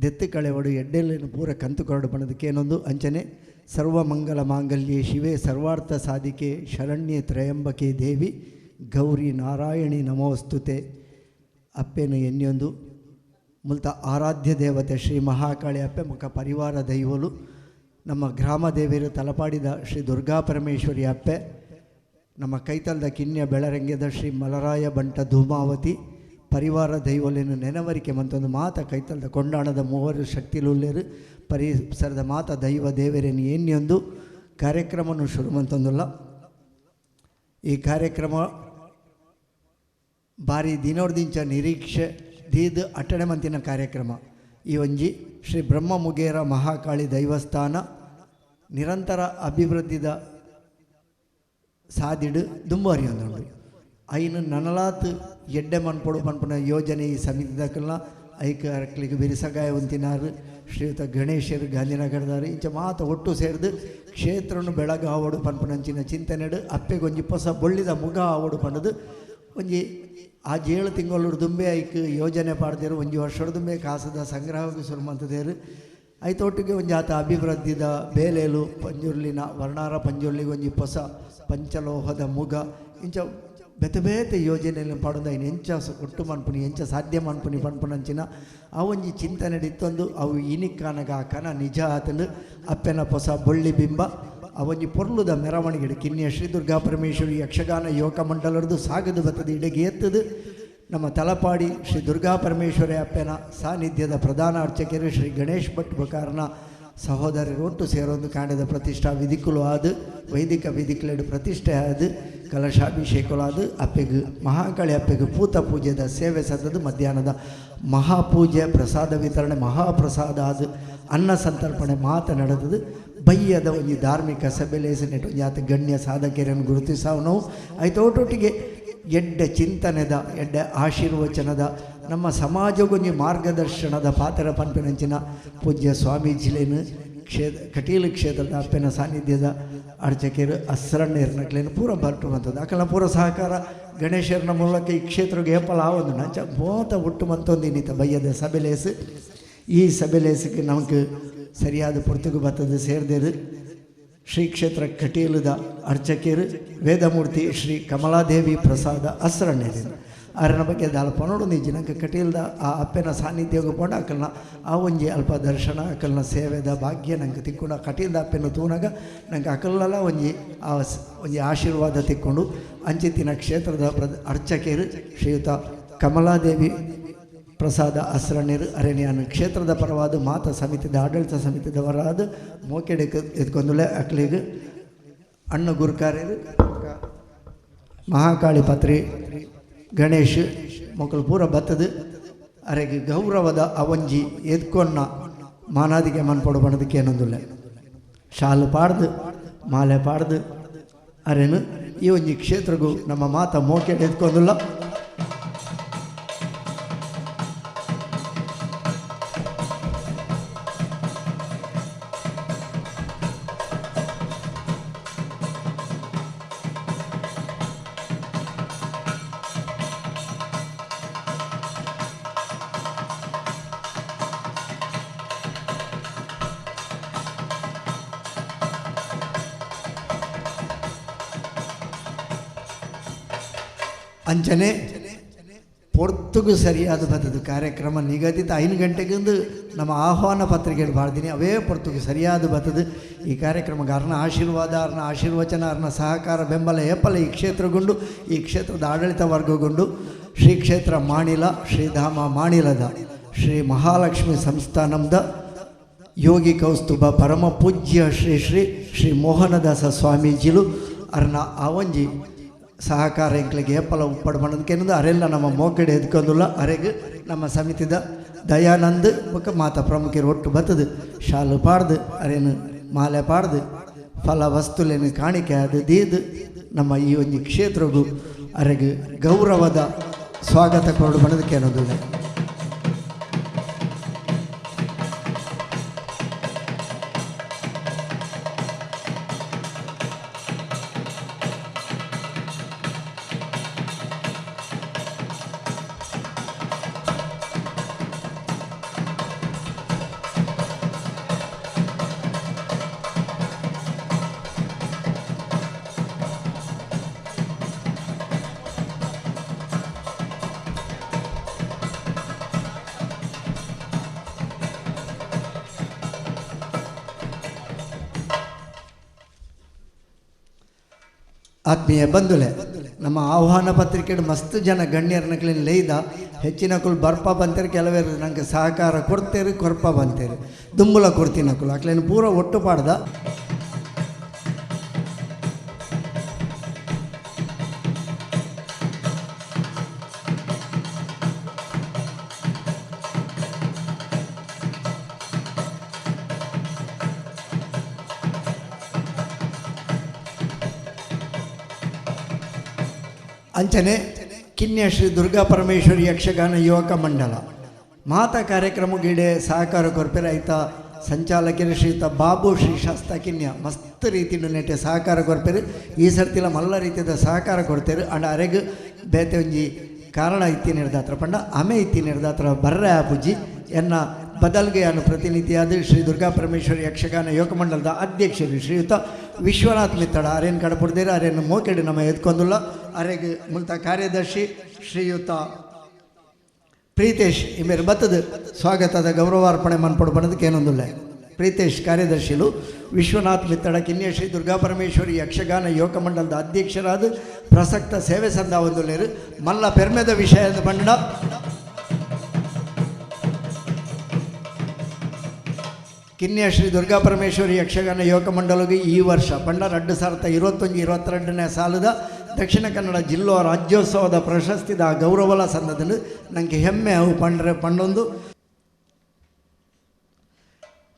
ದೆತ್ತು ಕಳೆವಡು ಎಡ್ಡೆಲ್ಲಿನ ಪೂರ ಕಂತು ಕೊರಡು ಬಣ್ಣದಕ್ಕೇನೊಂದು ಅಂಚನೆ ಸರ್ವಮಂಗಲ ಮಾಂಗಲ್ಯೆ ಶಿವೆ ಸರ್ವಾರ್ಥ ಸಾಧಿಕೆ ಶರಣ್ಯೆ ತ್ರಯಂಬಕೆ ದೇವಿ ಗೌರಿ ನಾರಾಯಣಿ ನಮೋಸ್ತುತೆ ಅಪ್ಪೆನು ಎನ್ನಿಯೊಂದು ಮುಲ್ತ ಆರಾಧ್ಯ ದೇವತೆ ಶ್ರೀ ಮಹಾಕಾಳಿ ಅಪ್ಪೆ ಮುಖ ಪರಿವಾರ ದೈವಲು ನಮ್ಮ ಗ್ರಾಮ ದೇವಿಯರು ತಲಪಾಡಿದ ಶ್ರೀ ದುರ್ಗಾ ಪರಮೇಶ್ವರಿ ಅಪ್ಪೆ ನಮ್ಮ ಕೈತಲದ ಕಿನ್ಯ ಬೆಳರಂಗ್ಯದ ಶ್ರೀ ಮಲರಾಯ ಬಂಟ ಧೂಮಾವತಿ ಪರಿವಾರ ದೈವಲೇನು ನೆನವರಿಕೆ ಮಂತೊಂದು ಮಾತ ಕೈತಲದ ಕೊಂಡಾಣದ ಮೂವರು ಶಕ್ತಿಲುಲ್ಲೇರು ಪರಿಸರದ ಮಾತ ದೈವ ದೇವರೇನು ಏನ್ಯೊಂದು ಕಾರ್ಯಕ್ರಮವನ್ನು ಶುರು ಮಂತೊಂದುಲ್ಲ. ಈ ಕಾರ್ಯಕ್ರಮ ಭಾರಿ ದಿನೋರ್ದಿಂಚ ನಿರೀಕ್ಷೆ ದೀದ್ ಅಟ್ಟಣೆ ಮಂತಿನ ಕಾರ್ಯಕ್ರಮ. ಈ ಒಂಜಿ ಶ್ರೀ ಬ್ರಹ್ಮ ಮುಗೇರ ಮಹಾಕಾಳಿ ದೈವಸ್ಥಾನ ನಿರಂತರ ಅಭಿವೃದ್ಧಿದ ಸಾದಿಡು ದುಂಬಾರಿಯೊಂದುಂಡು ಐನು ನನಲಾತ್ ಎಡ್ಡೆ ಮನ್ಪೊಡು ಪನ್ಪನ ಯೋಜನೆ ಈ ಸಮಿತಿದಕ್ಕಲ್ಲ ಐಕಲಿಗೆ ಬಿರಿಸಗಾಯ ಹೊಂತಿನಾರು ಶ್ರೀಯುತ ಗಣೇಶರು ಗಾಂಧಿನಗರದಾರು ಇಂಚ ಮಾತ ಒಟ್ಟು ಸೇರಿದು ಕ್ಷೇತ್ರವನ್ನು ಬೆಳಗ ಆವಡು ಪನ್ಪನಂಚಿನ ಚಿಂತನೆಡು ಅಪ್ಪೆಗೊಂಜಿ ಹೊಸ ಬೊಳ್ಳಿದ ಮುಗ ಆವಡು ಪನ್ನದು ಒಂಜಿ ಆ 7 ತಿಂಗಳು ದುಂಬೆ ಐಕ್ ಯೋಜನೆ ಪಾಡ್ದೇರು ಒಂಜಿ ವರ್ಷದ ದುಂಬೆ ಕಾಸದ ಸಂಗ್ರಹಕ್ಕೆ ಶುರು ಮಂತದೇರು ಐತೊಟ್ಟಿಗೆ ಒಂಜಿ ಆತ ಅಭಿವೃದ್ಧಿದ ಬೇಲೇಲು ಪಂಜುರ್ಲಿನ ವರ್ಣಾರ ಪಂಜುರ್ಲಿಗೆ ಒಂಜಿ ಹೊಸ ಪಂಚಲೋಹದ ಮುಗ ಇಂಚ ಬೇತೆ ಬೇತೆ ಯೋಜನೆಯಲ್ಲಿ ಪಾಡೋದು ಐನು ಎಂಚ ಒಟ್ಟು ಮನ್ಪುನಿ ಎಂಚ ಸಾಧ್ಯ ಮನ್ಪುನಿ ಪನ್ಪುನಂಚಿನ ಆ ಒಂಜಿ ಚಿಂತನೆ ಇತ್ತೊಂದು ಅವು ಇನಿಕ್ಕಾನಗ ಆ ಕನ ನಿಜ ಆತಂದು ಅಪ್ಪೆನ ಹೊಸ ಬೊಳ್ಳಿ ಬಿಂಬ ಆ ಒಂಜಿ ಪೊರ್ಲುದ ಮೆರವಣಿಗೆ ಕಿನ್ನಿಯ ಶ್ರೀ ದುರ್ಗಾ ಪರಮೇಶ್ವರಿ ಯಕ್ಷಗಾನ ಯೋಗ ಮಂಡಲರದು ಸಾಗದು ಬತ್ತದು ಇಡೆಗೆ ಎತ್ತದು ನಮ್ಮ ತಲಪಾಡಿ ಶ್ರೀ ದುರ್ಗಾ ಪರಮೇಶ್ವರಿ ಅಪ್ಪೆನ ಸಾನ್ನಿಧ್ಯದ ಪ್ರಧಾನ ಅರ್ಚಕರು ಶ್ರೀ ಗಣೇಶ್ ಭಟ್ ಬಕಾರನ ಸಹೋದರರು ಒಟ್ಟು ಸೇರೊಂದು ಕಾಂಡದ ಪ್ರತಿಷ್ಠಾ ವಿಧಿಕುಲು ಆದು ವೈದಿಕ ವಿಧಿಕಲೆಡು ಪ್ರತಿಷ್ಠೆ ಆದು ಕಲಶಾಭಿಷೇಕಲು ಆದು ಅಪ್ಪೆಗೆ ಮಹಾಕಾಳಿ ಅಪ್ಪೆಗೆ ಪೂತ ಪೂಜೆದ ಸೇವೆ ಸದ್ದದು ಮಧ್ಯಾಹ್ನದ ಮಹಾಪೂಜೆ ಪ್ರಸಾದ ವಿತರಣೆ ಮಹಾಪ್ರಸಾದ ಆದು ಅನ್ನ ಸಂತರ್ಪಣೆ ಮಾತ ನಡೆದದು ಬಯ್ಯದ ಒಂಜಿ ಧಾರ್ಮಿಕ ಸಭೆಲೇಸನೆಟ್ಟು ಒಂಜಿ ಆತ ಗಣ್ಯ ಸಾಧಕರನ್ನು ಗುರುತಿಸಾವು ನಾವು ಐತೋಟೊಟ್ಟಿಗೆ ಎಡ್ಡೆ ಚಿಂತನೆದ ಎಡ್ಡೆ ಆಶೀರ್ವಚನದ ನಮ್ಮ ಸಮಾಜಗೊಂಜಿ ಮಾರ್ಗದರ್ಶನದ ಪಾತ್ರ ಪನ್ಪೆನಂಚಿನ ಪೂಜ್ಯ ಸ್ವಾಮೀಜಿಲೇನು ಕಟೀಲು ಕ್ಷೇತ್ರದ ಅಪ್ಪೆನ ಸಾನ್ನಿಧ್ಯದ ಅರ್ಚಕರು ಅಸ್ರಣ್ಣೇರ್ನಕ್ಲೇನು ಪೂರ ಬರ್ಟು ಅಂತದ್ದು ಅಕಲ ಪೂರ ಸಹಕಾರ ಗಣೇಶರನ ಮೂಲಕ ಈ ಕ್ಷೇತ್ರಕ್ಕೆ ಏಪಲ ಆವೊಂದು ನಂಚ ಬೋತ ಒಟ್ಟು ಮಂತೊಂದಿನಿತ ಬಯ್ಯದ ಸಭೆಲೇಸು ಈ ಸಭೆಲೇಸಕ್ಕೆ ನಮಗೆ ಸರಿಯಾದ ಪುರ್ತುಗು ಬತ್ತದು ಸೇರಿದೇರು ಶ್ರೀ ಕ್ಷೇತ್ರ ಕಟೀಲದ ಅರ್ಚಕರು ವೇದಮೂರ್ತಿ ಶ್ರೀ ಕಮಲಾದೇವಿ ಪ್ರಸಾದ ಅಸ್ರಣ್ಣೇರಿನ ಅರನ ಬಗ್ಗೆ ದಾಲ ಪನೋಡು ಜನಕ್ಕೆ ಕಟೀಲ್ದ ಆ ಅಪ್ಪೆನ ಸಾನ್ನಿಧ್ಯಗೆ ಪೋಂಡ ಅಕಲ್ನ ಆ ಒಂಜಿ ಅಲ್ಪ ದರ್ಶನ ಅಕಲ್ನ ಸೇವೆದ ಭಾಗ್ಯ ನಂಗೆ ತಿಕ್ಕೊಂಡು ಕಟೀಲ್ದ ಅಪ್ಪೆನ ತೂನಾಗ ನಂಗೆ ಅಕಲ್ಲೆಲ್ಲ ಒಂಜಿ ಆಶೀರ್ವಾದ ತಿಕ್ಕೊಂಡು ಅಂಚಿತ್ತಿನ ಕ್ಷೇತ್ರದ ಅರ್ಚಕರು ಶ್ರೀಯುತ ಕಮಲಾದೇವಿ ಪ್ರಸಾದ ಅಸ್ರಣ್ಯರು ಅರಣ್ಯನ ಕ್ಷೇತ್ರದ ಪರವಾದ ಮಾತ ಸಮಿತಿದ ಆಡಳಿತ ಸಮಿತಿದವರಾದ ಮೋಕೆಡೆ ಎತ್ಕೊಂಡುಲೆ ಅಕ್ಲಿಗೆ ಅಣ್ಣ ಗುರುಕಾರ್ಯರು ಮಹಾಕಾಳಿ ಪತ್ರಿ ಗಣೇಶ್ ಮಕ್ಕಳು ಪೂರ ಬತ್ತದು ಅರೆಗೆ ಗೌರವದ ಅವಂಜಿ ಎದ್ಕೊನ್ನ ಮಾನಾದಿಗೆ ಮನ್ಪಡು ಬಣದಕ್ಕೆ ಏನೊಂದುಲ್ಲ ಶಾಲು ಪಾಡ್ದು ಮಾಲೆ ಪಾಡ್ದು ಅರೆನು ಈ ಒಂಜಿ ಕ್ಷೇತ್ರಗೂ ನಮ್ಮ ಮಾತ ಮೋಕೆಡೆ ಎತ್ಕೊಂಡುಲ್ಲ ಅಂಚನೆ ಪೊರ್ತುಗು ಸರಿಯಾದ ಬರ್ತದೆ ಕಾರ್ಯಕ್ರಮ ನಿಗದಿತ 5 ಗಂಟೆಗಿಂದು ನಮ್ಮ ಆಹ್ವಾನ ಪತ್ರಿಕೆಗಳು ಬಾಳ್ತೀನಿ ಅವೇ ಪೊರ್ತುಗು ಸರಿಯಾದ ಬರ್ತದೆ ಈ ಕಾರ್ಯಕ್ರಮಕ್ಕೆ ಅರ್ನ ಆಶೀರ್ವಾದ ಅರ್ನ ಆಶೀರ್ವಚನ ಅರ್ನ ಸಹಕಾರ ಬೆಂಬಲ ಏಪಲ ಈ ಕ್ಷೇತ್ರಗೊಂಡು ಈ ಕ್ಷೇತ್ರದ ಆಡಳಿತ ವರ್ಗಗೊಂಡು ಶ್ರೀ ಕ್ಷೇತ್ರ ಮಾಣಿಲ ಶ್ರೀಧಾಮ ಮಾಣಿಲದ ಶ್ರೀ ಮಹಾಲಕ್ಷ್ಮಿ ಸಂಸ್ಥಾನದ ಯೋಗಿ ಕೌಸ್ತುಭ ಪರಮ ಪೂಜ್ಯ ಶ್ರೀ ಶ್ರೀ ಶ್ರೀ ಮೋಹನದಾಸ ಸ್ವಾಮೀಜಿಲು ಅರ್ನ ಆವಂಜಿ ಸಹಕಾರ ಎಂಕ್ಲಿಗೆ ಏಪಲ ಉಪ್ಪಡು ಮಾಡೋದಕ್ಕೇನಂದು ಅರೆಲ್ಲ ನಮ್ಮ ಮೋಕಡೆ ಎದ್ಕೊಂದಿಲ್ಲ ಅರೆಗೆ ನಮ್ಮ ಸಮಿತಿದ ದಯಾನಂದ್ ಬೊಕ್ಕ ಮಾತಾ ಪ್ರಮುಖರು ಒಟ್ಟು ಬತ್ತದು ಶಾಲು ಪಾಡ್ದು ಅರೇನು ಮಾಲೆ ಪಾಡ್ದು ಫಲ ವಸ್ತುಲೇನು ಕಾಣಿಕೆ ಅದು ದೀದು ನಮ್ಮ ಈ ಒಂದು ಕ್ಷೇತ್ರಗೂ ಅರೆಗೆ ಗೌರವದ ಸ್ವಾಗತ ಕೊಡು ಮಾಡೋದಕ್ಕೇನೋದಿಲ್ಲ. ಆತ್ಮೀಯ ಬಂಧುಲೆ ನಮ್ಮ ಆಹ್ವಾನ ಪತ್ರಿಕೆ ಮಸ್ತ್ ಜನ ಗಣ್ಯರನಕ್ಲಿನ ಲೈದ ಹೆಚ್ಚಿನಕುಲು ಬರ್ಪ ಬಂತೇರಿ ಕೆಲವೇರು ನಂಗೆ ಸಹಕಾರ ಕೊಡ್ತೇರಿ ಕೊರ್ಪ ಬಂತೇರಿ ದುಂಬುಲ ಕೊಡ್ತೀನಕುಲು ಅಕ್ಲೇನು ಪೂರ ಒಟ್ಟು ಪಾಡ್ದ ಅಂಚನೆ ಕಿನ್ಯ ಶ್ರೀ ದುರ್ಗಾ ಪರಮೇಶ್ವರಿ ಯಕ್ಷಗಾನ ಯುವಕ ಮಂಡಲ ಮಾತಾ ಕಾರ್ಯಕ್ರಮಗಿಡೆ ಸಹಕಾರ ಕೊರ್ಪೆರೆ ಐತ ಸಂಚಾಲಕರು ಶ್ರೀಯುತ ಬಾಬು ಶ್ರೀ ಶಾಸ್ತ ಕಿನ್ಯ ಮಸ್ತ್ ರೀತಿಯ ನೆಟ್ಟೆ ಸಹಕಾರ ಕೊರ್ಪೆರು ಈ ಸರ್ತಿಲ ಮಲ್ಲ ರೀತಿಯ ಸಹಕಾರ ಕೊಡ್ತೇರು ಅಂಡ್ ಅರೆಗೆ ಬೇತೆ ಒಂಜಿ ಕಾರಣ ಇತ್ತಿ ನಿರ್ದಾತ್ರ ಪಂಡ ಆಮೆ ಇತ್ತಿ ನಿರ್ದಾತ್ರ ಬರ್ರೆ ಆಪುಜಿ ಎನ್ನ ಬದಲ್ಗೆ ಅನ್ನು ಪ್ರತಿನಿಧಿಯಾದ ಶ್ರೀ ದುರ್ಗಾ ಪರಮೇಶ್ವರಿ ಯಕ್ಷಗಾನ ಯುವಕ ಮಂಡಲದ ಅಧ್ಯಕ್ಷರು ಶ್ರೀಯುತ ವಿಶ್ವನಾಥ್ ಮಿತ್ತಡ ಅರೇನು ಕಡಪಡ್ದೇರು ಅರೇನು ಮೋಕೆಡು ನಮ್ಮ ಎತ್ಕೊಂದಿಲ್ಲ ಅರೆಗೆ ಮುಲ್ತ ಕಾರ್ಯದರ್ಶಿ ಶ್ರೀಯುತ ಪ್ರೀತೇಶ್ ಇಮೇರು ಬತ್ತದ ಸ್ವಾಗತದ ಗೌರವಾರ್ಪಣೆ ಮನ್ಪಡು ಬಣ್ಣದಕ್ಕೆ ಏನೊಂದಿಲ್ಲ ಪ್ರೀತೇಶ್ ಕಾರ್ಯದರ್ಶಿಲು ವಿಶ್ವನಾಥ್ ಮಿತ್ತಡ ಕಿನ್ಯ ಶ್ರೀ ದುರ್ಗಾ ಪರಮೇಶ್ವರಿ ಯಕ್ಷಗಾನ ಯುವಕ ಮಂಡಲದ ಅಧ್ಯಕ್ಷರಾದ ಪ್ರಸಕ್ತ ಸೇವೆ ಸಂದ ಒಂದುಲೇರು ಮಲ್ಲ ಪೆರ್ಮೆದ ವಿಷಯದ ಬಂಡ ಕಿನ್ಯ ಶ್ರೀ ದುರ್ಗಾ ಪರಮೇಶ್ವರಿ ಯಕ್ಷಗಾನ ಯುವಕ ಮಂಡಲಗೆ ಈ ವರ್ಷ ಪಂಡ 2021-22ನೇ ಸಾಲದ ದಕ್ಷಿಣ ಕನ್ನಡ ಜಿಲ್ಲಾ ರಾಜ್ಯೋತ್ಸವದ ಪ್ರಶಸ್ತಿದ ಗೌರವಲ ಸಂದದಲ್ಲಿ ನನಗೆ ಹೆಮ್ಮೆ ಅವು ಪಂಡೊಂದು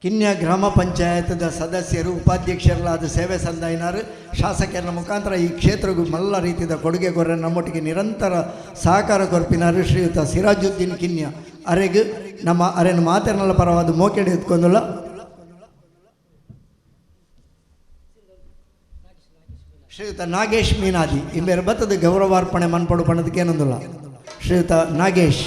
ಕಿನ್ಯ ಗ್ರಾಮ ಪಂಚಾಯತದ ಸದಸ್ಯರು ಉಪಾಧ್ಯಕ್ಷರಲಾದ ಸೇವೆ ಸಂದಾಯಿನಾರು ಶಾಸಕರ ಮುಖಾಂತರ ಈ ಕ್ಷೇತ್ರಗೂ ಮಲ್ಲ ರೀತಿಯ ಕೊಡುಗೆ ಕೊರ್ರೆ ನಮ್ಮೊಟ್ಟಿಗೆ ನಿರಂತರ ಸಹಕಾರ ಕೊರ್ಪಿನಾರು ಶ್ರೀಯುತ ಸಿರಾಜುದ್ದೀನ್ ಕಿನ್ಯ ಅರೆಗೆ ನಮ್ಮ ಅರೆನು ಮಾತೆರನಲ್ಲ ಪರವಾದ ಮೋಕೆಡೆ ಎತ್ಕೊಂದಿಲ್ಲ ಶ್ರೀಯುತ ನಾಗೇಶ್ ಮೀನಾದಿ ಇಮ್ಮೇರು ಬತ್ತದ ಗೌರವಾರ್ಪಣೆ ಮನ್ಪಡು ಪಣದಕ್ಕೆ ಏನೊಂದಿಲ್ಲ ಶ್ರೀಯುತ ನಾಗೇಶ್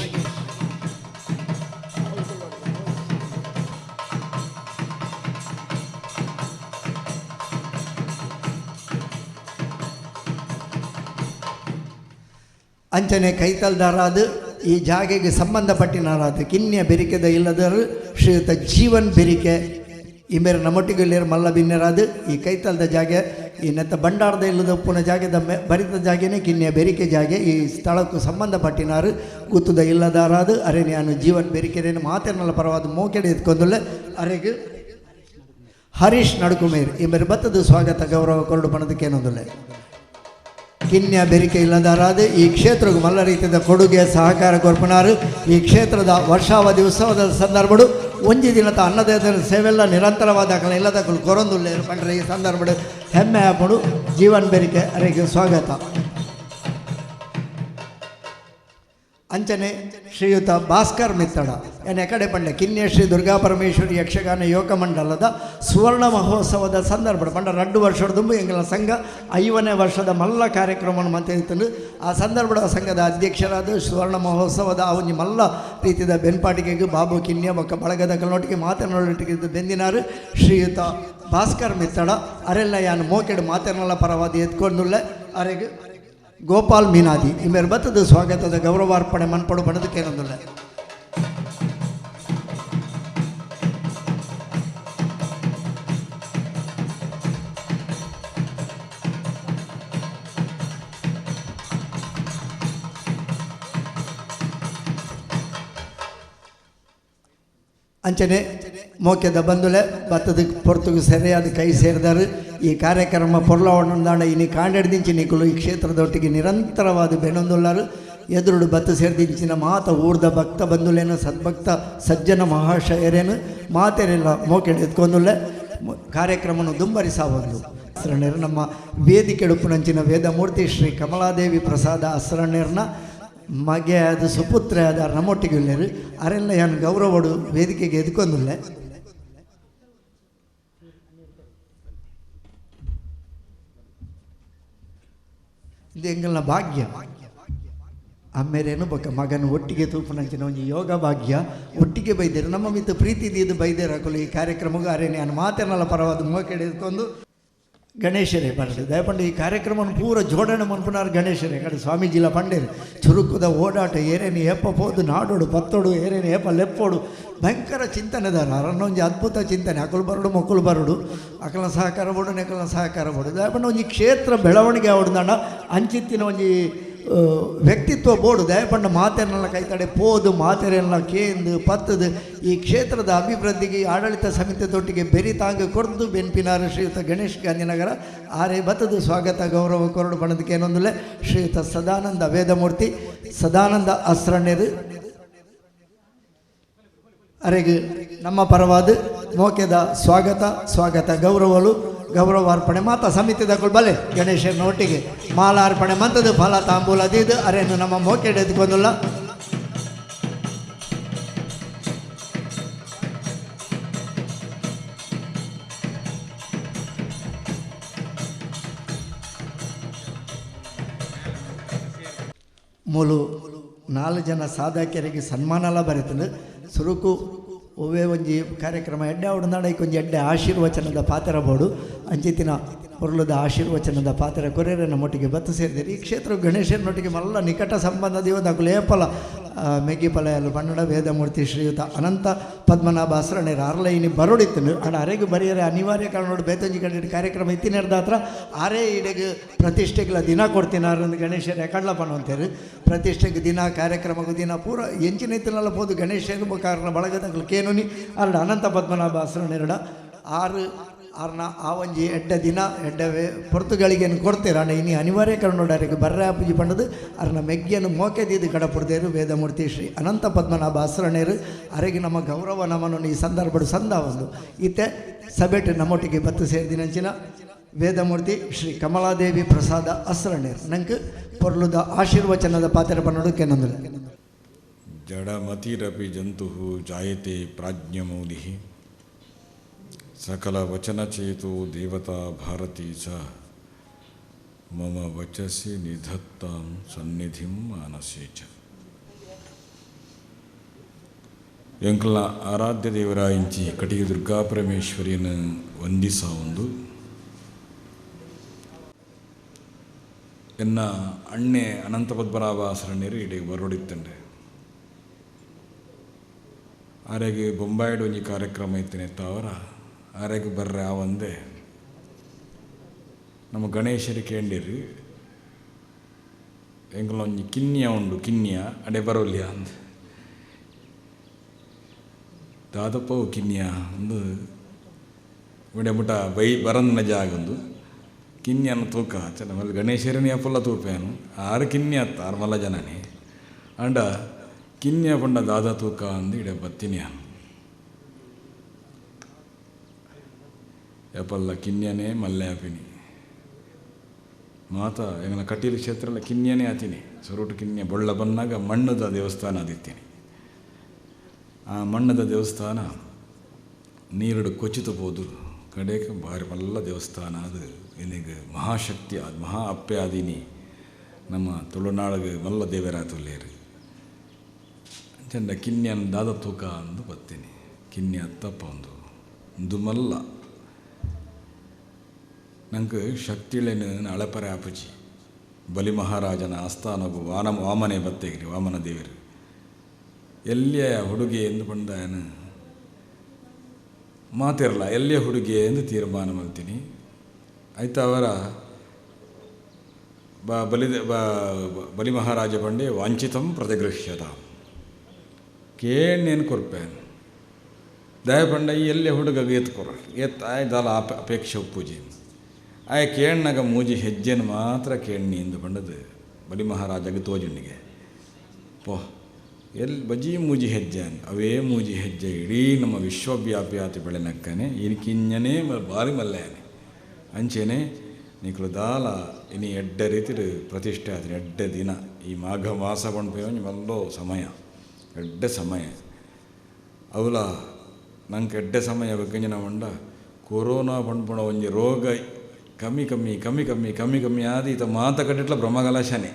ಅಂಚನೆ ಕೈತಲ್ದಾರಾದ ಈ ಜಾಗೆಗೆ ಸಂಬಂಧಪಟ್ಟಿನಾರಾದ ಕಿನ್ಯ ಬೆರಿಕೆದ ಇಲ್ಲದರು ಶ್ರೀಯುತ ಜೀವನ್ ಬೆರಿಕೆ ಇಮೇರು ನಮ್ಮೊಟ್ಟಿಗೆಲ್ಲಿರು ಮಲ್ಲ ಭಿನ್ನರಾದ ಈ ಕೈತಲ್ದ ಜಾಗೆ ಈ ನೆತ್ತ ಬಂಡಾರದ ಇಲ್ಲದ ಉಪ್ಪುನ ಜಾಗದ ಭರಿತ ಜಾಗೆನೇ ಕಿನ್ಯ ಬೆರಿಕೆ ಜಾಗೆ ಈ ಸ್ಥಳಕ್ಕೂ ಸಂಬಂಧಪಟ್ಟಿನಾರು ಕೂತುದ ಇಲ್ಲದಾರಾದ ಅರೆ ನಾನು ಜೀವನ್ ಬೆರಿಕೆರೇನು ಮಾತೇನಲ್ಲ ಪರವಾದ ಮೋಕೆಡೆ ಎತ್ಕೊಂಡಲ್ಲ ಅರೆಗೆ ಹರೀಶ್ ನಡುಕುಮೇರ್ ಇಮೇರು ಬತ್ತದ ಸ್ವಾಗತ ಗೌರವ ಕೊರಡು ಪಣದಕ್ಕೆ ಏನೊಂದಿಲ್ಲ ಕಿನ್ಯ ಬೆರಿಕೆ ಇಲ್ಲದಾರಾದ ಈ ಕ್ಷೇತ್ರಕ್ಕೂ ಮಲ್ಲ ರೀತಿಯ ಕೊಡುಗೆ ಸಹಕಾರ ಕೊರ್ಪನಾರು ಈ ಕ್ಷೇತ್ರದ ವರ್ಷಾವಧಿ ಉತ್ಸವದ ಸಂದರ್ಭಡು ಒಂಜಿ ದಿನದ ಅನ್ನದ ಸೇವೆಲ್ಲ ನಿರಂತರವಾದ ಇಲ್ಲದ ಕೊರೊಂದುಲ್ಲೆ ಪಂಡ್ರೆ ಈ ಸಂದರ್ಭಡು ಹೆಮ್ಮೆ ಹಾಪಡು ಜೀವನ್ ಬೆರಿಕೆ ಅರೆಗೆ ಸ್ವಾಗತ ಅಂಚನೆ ಶ್ರೀಯುತ ಭಾಸ್ಕರ್ ಮಿತ್ತಡ ಎನ್ನ ಕಡೆ ಪಂಡೆ ಕಿನ್ಯ ಶ್ರೀ ದುರ್ಗಾ ಪರಮೇಶ್ವರಿ ಯಕ್ಷಗಾನ ಯುವಕ ಮಂಡಲದ ಸುವರ್ಣ ಮಹೋತ್ಸವದ ಸಂದರ್ಭ ಪಂಡ 2 ವರ್ಷದ ತುಂಬು ಎಂಗಳ ಸಂಘ 5ನೇ ವರ್ಷದ ಮಲ್ಲ ಕಾರ್ಯಕ್ರಮವನ್ನು ಮಂತಿತ್ತು ಆ ಸಂದರ್ಭದ ಸಂಘದ ಅಧ್ಯಕ್ಷರಾದ ಸುವರ್ಣ ಮಹೋತ್ಸವದ ಆ ಒಂದು ಮಲ್ಲ ರೀತಿಯ ಬೆನ್ಪಾಟಿಕೆಗೆ ಬಾಬು ಕಿನ್ಯ ಬೊಕ್ಕ ಬಳಗದ ಕಲ್ಲೊಟ್ಟಿಗೆ ಮಾತನಾಡೊಟ್ಟಿಗೆ ಬೆಂದಿನಾರು ಶ್ರೀಯುತ ಭಾಸ್ಕರ್ ಮಿತ್ತಡ ಅರೆಲ್ಲ ಯಾನು ಮೋಕೆಡು ಮಾತನಾಡ ಪರವಾದಿ ಎತ್ಕೊಂಡುಲ್ಲ ಅರೆಗೆ ಗೋಪಾಲ್ ಮೀನಾದಿ ಇಮೇಲೆ ಬತ್ತದ ಸ್ವಾಗತದ ಗೌರವಾರ್ಪಣೆ ಮನ್ಪಡು ಬಣದಕ್ಕೇನೊಂದಿಲ್ಲ. ಅಂಚನೆ ಮೋಕ್ಯದ ಬಂದುಲೆ ಬತ್ತದ ಪೊರ್ತುಗು ಸರಿಯಾದ ಕೈ ಸೇರಿದರು. ಈ ಕಾರ್ಯಕ್ರಮ ಪೊರ್ಲವಣ್ಣಂದಾಂಡ ಇನಿ ಕಾಂಡೆಡ್ದಿಂಚಿ ನಿಕ್ಕಲು ಈ ಕ್ಷೇತ್ರದೊಟ್ಟಿಗೆ ನಿರಂತರವಾದ ಬೆನೊಂದುಳ್ಳರು. ಎದುರುಡು ಬತ್ತು ಸೇರಿದಿಂಚಿನ ಮಾತ ಊರ್ದ ಭಕ್ತ ಬಂದುಲೇನು ಸದ್ಭಕ್ತ ಸಜ್ಜನ ಮಹಾಶಯರೇನು ಮಾತೆರೆಲ್ಲ ಮೋಕೆಡೆ ಎತ್ಕೊಂಡುಳ್ಳೆ ಕಾರ್ಯಕ್ರಮವನ್ನು ದುಂಬರಿಸಾವುದು. ಅಸ್ರಣ್ಯರು ನಮ್ಮ ವೇದಿಕೆಡುಪುನಂಚಿನ ವೇದಮೂರ್ತಿ ಶ್ರೀ ಕಮಲಾದೇವಿ ಪ್ರಸಾದ ಅಸ್ರಣ್ಯರ್ನ ಮಗೆ ಅದು ಸುಪುತ್ರ ಆದ ನಮ್ಮೊಟ್ಟಿಗೆ ಉಳ್ಳೇರು ಅರೆಲ್ಲ ಏನು ಗೌರವಡು ವೇದಿಕೆಗೆ ಎದ್ಕೊಂಡುಳ್ಳೆ. ಇದು ಎಂಗಲ್ನ ಭಾಗ್ಯ ಅಮ್ಮೇರೇನು ಬೊಕ್ಕ ಮಗನ ಒಟ್ಟಿಗೆ ತೂಪುನಂಚಿನ ಒಂದು ಯೋಗ ಭಾಗ್ಯ ಒಟ್ಟಿಗೆ ಬೈದೇರು ನಮ್ಮ ಮಿತ್ತು ಪ್ರೀತಿ ಇದು ಬೈದೇರು ಹಾಕಲು ಈ ಕಾರ್ಯಕ್ರಮಗೂ ಅರೇನೆ ನಾನು ಮಾತೇನಲ್ಲ ಪರವಾದ ಮೋಕೆಡೆ ಎತ್ಕೊಂಡು ಗಣೇಶರೇ ಬರಲಿ ದಯಪಂಡು ಈ ಕಾರ್ಯಕ್ರಮವನ್ನು ಪೂರ ಜೋಡಣೆ ಮನ್ಪುನಾರು ಗಣೇಶರೇ ಕಡೆ ಸ್ವಾಮೀಜಿಲ ಪಂಡೇರು ಚುರುಕುದ ಓಡಾಟ ಏರೇನು ಏಪ ಪೋದು ನಾಡೋಡು ಪತ್ತೋಡು ಏರೇನು ಏಪ ಲೆಪ್ಪೋಡು ಭಯಂಕರ ಚಿಂತನೆದಾರ ಅರನ್ನೊಂದು ಅದ್ಭುತ ಚಿಂತನೆ ಅಕಲು ಬರಡು ಮಕ್ಕಳು ಬರಡು ಅಕಲ ಸಹಕಾರ ಬೋಡು ನೆಕಲ ಸಹಕಾರ ಬೋಡು ದಯಪಂಡು ಒಂಜಿ ಕ್ಷೇತ್ರ ಬೆಳವಣಿಗೆ ಅವಡ್ದಾಂಡ ಅಂಚಿತ್ತಿನ ಒಂಜಿ ವ್ಯಕ್ತಿತ್ವ ಬೋಡು ದಯಪಂಡ ಮಾತೆರೆಲ್ಲ ಕೈತಡೆ ಪೋದು ಮಾತೆರೆಲ್ಲ ಕೇಂದು ಪತ್ತದು ಈ ಕ್ಷೇತ್ರದ ಅಭಿವೃದ್ಧಿಗೆ ಆಡಳಿತ ಸಮಿತಿಯೊಟ್ಟಿಗೆ ಬೆರಿತಾಂಗ ಕೊರ್ದು ಬೆನ್ಪಿನಾರ ಶ್ರೀಯುತ ಗಣೇಶ್ ಗಾಂಧಿನಗರ ಆರೇ ಬತ್ತದು ಸ್ವಾಗತ ಗೌರವ ಕೊರಡು ಬಣದಕ್ಕೆ ಏನೊಂದುಲೆ ಶ್ರೀಯುತ ಸದಾನಂದ ವೇದಮೂರ್ತಿ ಸದಾನಂದ ಅಸ್ರಣ್ಯರು ಅರೆಗೆ ನಮ್ಮ ಪರವಾದ ಮೋಕೆದ ಸ್ವಾಗತ ಗೌರವಲು ಗೌರವಾರ್ಪಣೆ ಮಾತ ಸಮಿತಿದಗಳು ಬಲೆ ಗಣೇಶನ ಒಟ್ಟಿಗೆ ಮಾಲಾರ್ಪಣೆ ಮಂತದ್ದು ಫಲ ತಾಂಬೂಲ ದೀದು ಅರೇನು ನಮ್ಮ ಮೋಕೆಡೆ ಎದ್ಕೊಂಡುಲ್ಲ. ಮೂಲು 4 ಜನ ಸಾಧಕರಿಗೆ ಸನ್ಮಾನ ಬರೀತಂದು ಸುರುಕು ಒವ್ವೇ ಒಂಜಿ ಕಾರ್ಯಕ್ರಮ ಎಡ್ಡೆ ಅವಡನಾಡ ಒಂಜಿ ಎಡ್ಡೆ ಆಶೀರ್ವಚನದ ಪಾತ್ರ ಬೋಡು ಅಂಚಿತ್ತಿನ ಪೊರ್ಲದ ಆಶೀರ್ವಚನದ ಪಾತ್ರ ಕೊರೆರೆ ನಮ್ಮೊಟ್ಟಿಗೆ ಬತ್ತು ಸೇರಿದಿರಿ. ಈ ಕ್ಷೇತ್ರ ಗಣೇಶನೊಟ್ಟಿಗೆ ಮಲ್ಲ ನಿಕಟ ಸಂಬಂಧ ದಿವದಾಗಲು ಏಪಲ ಮೆಗ್ಗಿಪಲಯಲು ಪನ್ನಡ ವೇದಮೂರ್ತಿ ಶ್ರೀಯುತ ಅನಂತ ಪದ್ಮನಾಭ ಅಸ್ರಣ್ಯರು ಆರ್ಲೈನಿ ಬರೋಡಿತ್ತು ಅಡ ಅರೆಗೆ ಬರೆಯರೆ ಅನಿವಾರ್ಯ ಕಾರಣೋಡು ಬೇತಂಜಿ ಕಡೆ ಕಾರ್ಯಕ್ರಮ ಇತ್ತಿನರ್ದ ಹತ್ರ ಆರೇ ಇಡೆಗೆ ಪ್ರತಿಷ್ಠೆಗಳ ದಿನ ಕೊಡ್ತೀನಾರಂದು ಗಣೇಶರೇ ಕಡ್ಲಪ್ಪನ ಅಂತೇರು ಪ್ರತಿಷ್ಠೆಗೆ ದಿನ ಕಾರ್ಯಕ್ರಮಕ್ಕೂ ದಿನ ಪೂರ ಎಂಚಿನ ಇತ್ತಿನಲ್ಲ ಹೋದು ಗಣೇಶನ ಕಾರಣ ಬಳಗದಾಗಲು ಕೇನುನಿ ಅರಡ ಅನಂತ ಪದ್ಮನಾಭ ಅಸ್ರಣ್ಯರಡ ಆರ್ನ ಆ ಒಂಜಿ ಎಡ್ಡ ದಿನ ಎಡ್ಡವೇ ಪೊರ್ತುಗಳಿಗೇನು ಕೊಡ್ತೇವೆ ಅಣ್ಣ ಇನ್ನು ಅನಿವಾರ್ಯ ಕಾರಣೋಡಾರಿಗೆ ಬರ್ರೆ ಆಪುಜಿ ಪಂಡದು ಅರ್ನ ಮೆಗ್ಗಿಯನ್ನು ಮೋಕೆದಿದ್ದು ಕಡಪುಡ್ದೇರು ವೇದಮೂರ್ತಿ ಶ್ರೀ ಅನಂತ ಪದ್ಮನಾಭ ಅಸ್ರಣ್ಯರು ಅರೆಗೆ ನಮ್ಮ ಗೌರವ ನಮ್ಮನ್ನು ಈ ಸಂದರ್ಭಡು ಸಂದ ಒಂದು ಇತ್ತೆ ಸಭೆಟ್ಟು ನಮ್ಮೊಟ್ಟಿಗೆ ಬತ್ತು ಸೇರಿದಿನಂಚಿನ ವೇದಮೂರ್ತಿ ಶ್ರೀ ಕಮಲಾದೇವಿ ಪ್ರಸಾದ ಅಸ್ರಣ್ಯರು ನಂಗೆ ಪೊರ್ಲುದ ಆಶೀರ್ವಚನದ ಪಾತ್ರ ಪನ್ನೋದಕ್ಕೆ ನಂದು ಜಡಮತಿರಪಿ ಜಂತು ಜಾಯತೆ ಪ್ರಾಜ್ಞಮೌಲಿ ಸಕಲ ವಚನಚೇತೋ ದೇವತಾ ಭಾರತೀ ಚ ಮಮ ವಚಸಿ ನಿಧತ್ತಾಂ ಸನ್ನಿಧಿಂ ಮಾನಸೇ ಚ. ಎಂಕಲ ಆರಾಧ್ಯ ದೇವರಾಯಿಂಚಿ ಕಟಿಗೆ ದುರ್ಗಾಪರಮೇಶ್ವರಿಯನ್ನು ವಂದಿಸ ಒಂದು ಎನ್ನ ಅಣ್ಣೆ ಅನಂತ ಪದ್ಮನಾಭ ಅಸ್ರಣ್ಯರು ಇಡೆಗೆ ಬರೋಡಿತ್ತಂಡೆ ಆರೆಗೆ ಬೊಂಬಾಯಿಡು ಒಂಜಿ ಕಾರ್ಯಕ್ರಮ ಇತ್ತೇನೆ ಅವರ ಆರೆಗೆ ಬರ್ರೆ ಆ ಒಂದೇ ನಮ್ಮ ಗಣೇಶರಿಗೆ ಕೇಂಡಿರಿ ಎಂಗಳೊಂಜಿ ಕಿನ್ಯ ಉಂಡು ಕಿನ್ಯ ಅಡೆ ಬರೋಲ್ಯ ಅಂದ ದಾದಪ್ಪವು ಕಿನ್ಯ ಒಂದು ಇಡೆ ಮುಟ ಬೈ ಬರಂದನ ಜಾಗ ಒಂದು ಕಿನ್ಯನ ತೂಕ ಚೆನ್ನ ಗಣೇಶರನೇ ಅಪ್ಪಲ್ಲ ತೂಪೇನು ಆರು ಕಿನ್ಯ ಅತ್ತ ಆರು ಮಲ್ಲ ಜನನೇ ಅಂಡ ಕಿನ್ಯ ಪಂಡ ದಾದ ತೂಕ ಅಂದು ಇಡೆ ಬತ್ತಿನ್ಯ ಯಪಲ್ಲ ಕಿನ್ಯನೇ ಮಲ್ಲೆ ಆಪಿನಿ ಮಾತ ಎಂಗನ ಕಟೀಲು ಕ್ಷೇತ್ರ ಕಿನ್ಯನೇ ಆತೀನಿ ಸೊರಟು ಕಿನ್ಯ ಬೊಳ್ಳ ಬಂದಾಗ ಮಣ್ಣದ ದೇವಸ್ಥಾನ ಆದಿತ್ತೀನಿ ಆ ಮಣ್ಣದ ದೇವಸ್ಥಾನ ನೀರುಡು ಕೊಚ್ಚಿತಬೋದು ಕಡೆಗೆ ಭಾರಿ ಮಲ್ಲ ದೇವಸ್ಥಾನ ಅದು ಇಲ್ಲಿಗೆ ಮಹಾಶಕ್ತಿ ಅದು ಮಹಾ ಅಪ್ಪೆ ಆದೀನಿ ನಮ್ಮ ತುಳುನಾಡಿಗೆ ಮಲ್ಲ ದೇವರಾತುಲ್ಲೇರಿ ಚಂದ ಕಿನ್ಯನ ದಾದ ತೂಕ ಅಂದು ಬರ್ತೀನಿ ಕಿನ್ಯ ಅತ್ತಪ್ಪ ಒಂದು ಮಲ್ಲ ನಂಗೆ ಶಕ್ತಿಳೇನು ಅಳಪರೆ ಆಪುಜಿ ಬಲಿ ಮಹಾರಾಜನ ಆಸ್ಥಾನಗೂ ವಾಮನೆ ಬತ್ತೆಗಿರಿ ವಾಮನ ದೇವರು ಎಲ್ಲಿಯ ಹುಡುಗಿ ಎಂದು ಬಂದಾಯನ ಮಾತಿರಲ್ಲ ಎಲ್ಲಿಯ ಹುಡುಗಿ ಎಂದು ತೀರ್ಮಾನ ಮಾಡ್ತೀನಿ ಆಯ್ತು ಅವರ ಬಲಿ ಮಹಾರಾಜ ಬಂಡೆ ವಾಂಛಿತಂ ಪ್ರತಿಗೃಹ್ಯದ ಕೇಳೇನು ಕೊರ್ಪೇನು ದಯ ಪಂಡ ಎಲ್ಲಿ ಹುಡುಗ ಎತ್ತು ಆಯ್ದಲ್ಲ ಅಪೇಕ್ಷೆ ಪೂಜೆ ಆಯ್ ಕೇಳ್ನಾಗ ಮೂಜಿ ಹೆಜ್ಜೆನ ಮಾತ್ರ ಕೇಳಿ ಎಂದು ಪಂಡದು ಬಲಿ ಮಹಾರಾಜಗೆ ತೋಜುಂಡಿಗೆ ಪೋ ಎಲ್ಲಿ ಬಜಿ ಮೂಜಿ ಹೆಜ್ಜೆ ಅವೇ ಮೂಜಿ ಹೆಜ್ಜೆ ಇಡೀ ನಮ್ಮ ವಿಶ್ವವ್ಯಾಪ್ಯಾತಿ ಬೆಳೆನಕ್ಕನೆ ಇನ್ಕಿಂಜನೇ ಭಾರಿ ಮಲ್ಲೇನೆ ಅಂಚೆನೆ ನಿಕ್ಲು ದಾಲ ಇನಿ ಎಡ್ಡ ರೀತಿ ಪ್ರತಿಷ್ಠೆ ಆದ್ರೆ ಎಡ್ಡ ದಿನ ಈ ಮಾಘ ಮಾಸ ಬಂಡ್ಪೇವ ಮಲ್ಲೋ ಸಮಯ ಎಡ್ಡ ಸಮಯ ಅವಲ ನಂಗೆ ಎಡ್ಡ ಸಮಯ ಬಗ್ಗೆ ಮಂಡ ಕೊರೋನಾ ಬಂಡ್ಪಣ ಒಂಜಿ ರೋಗ ಕಮ್ಮಿ ಆದ ಈತ ಮಾತ ಕಟ್ಟಿಟ್ಲ ಬ್ರಹ್ಮಗಲಾಶನೆ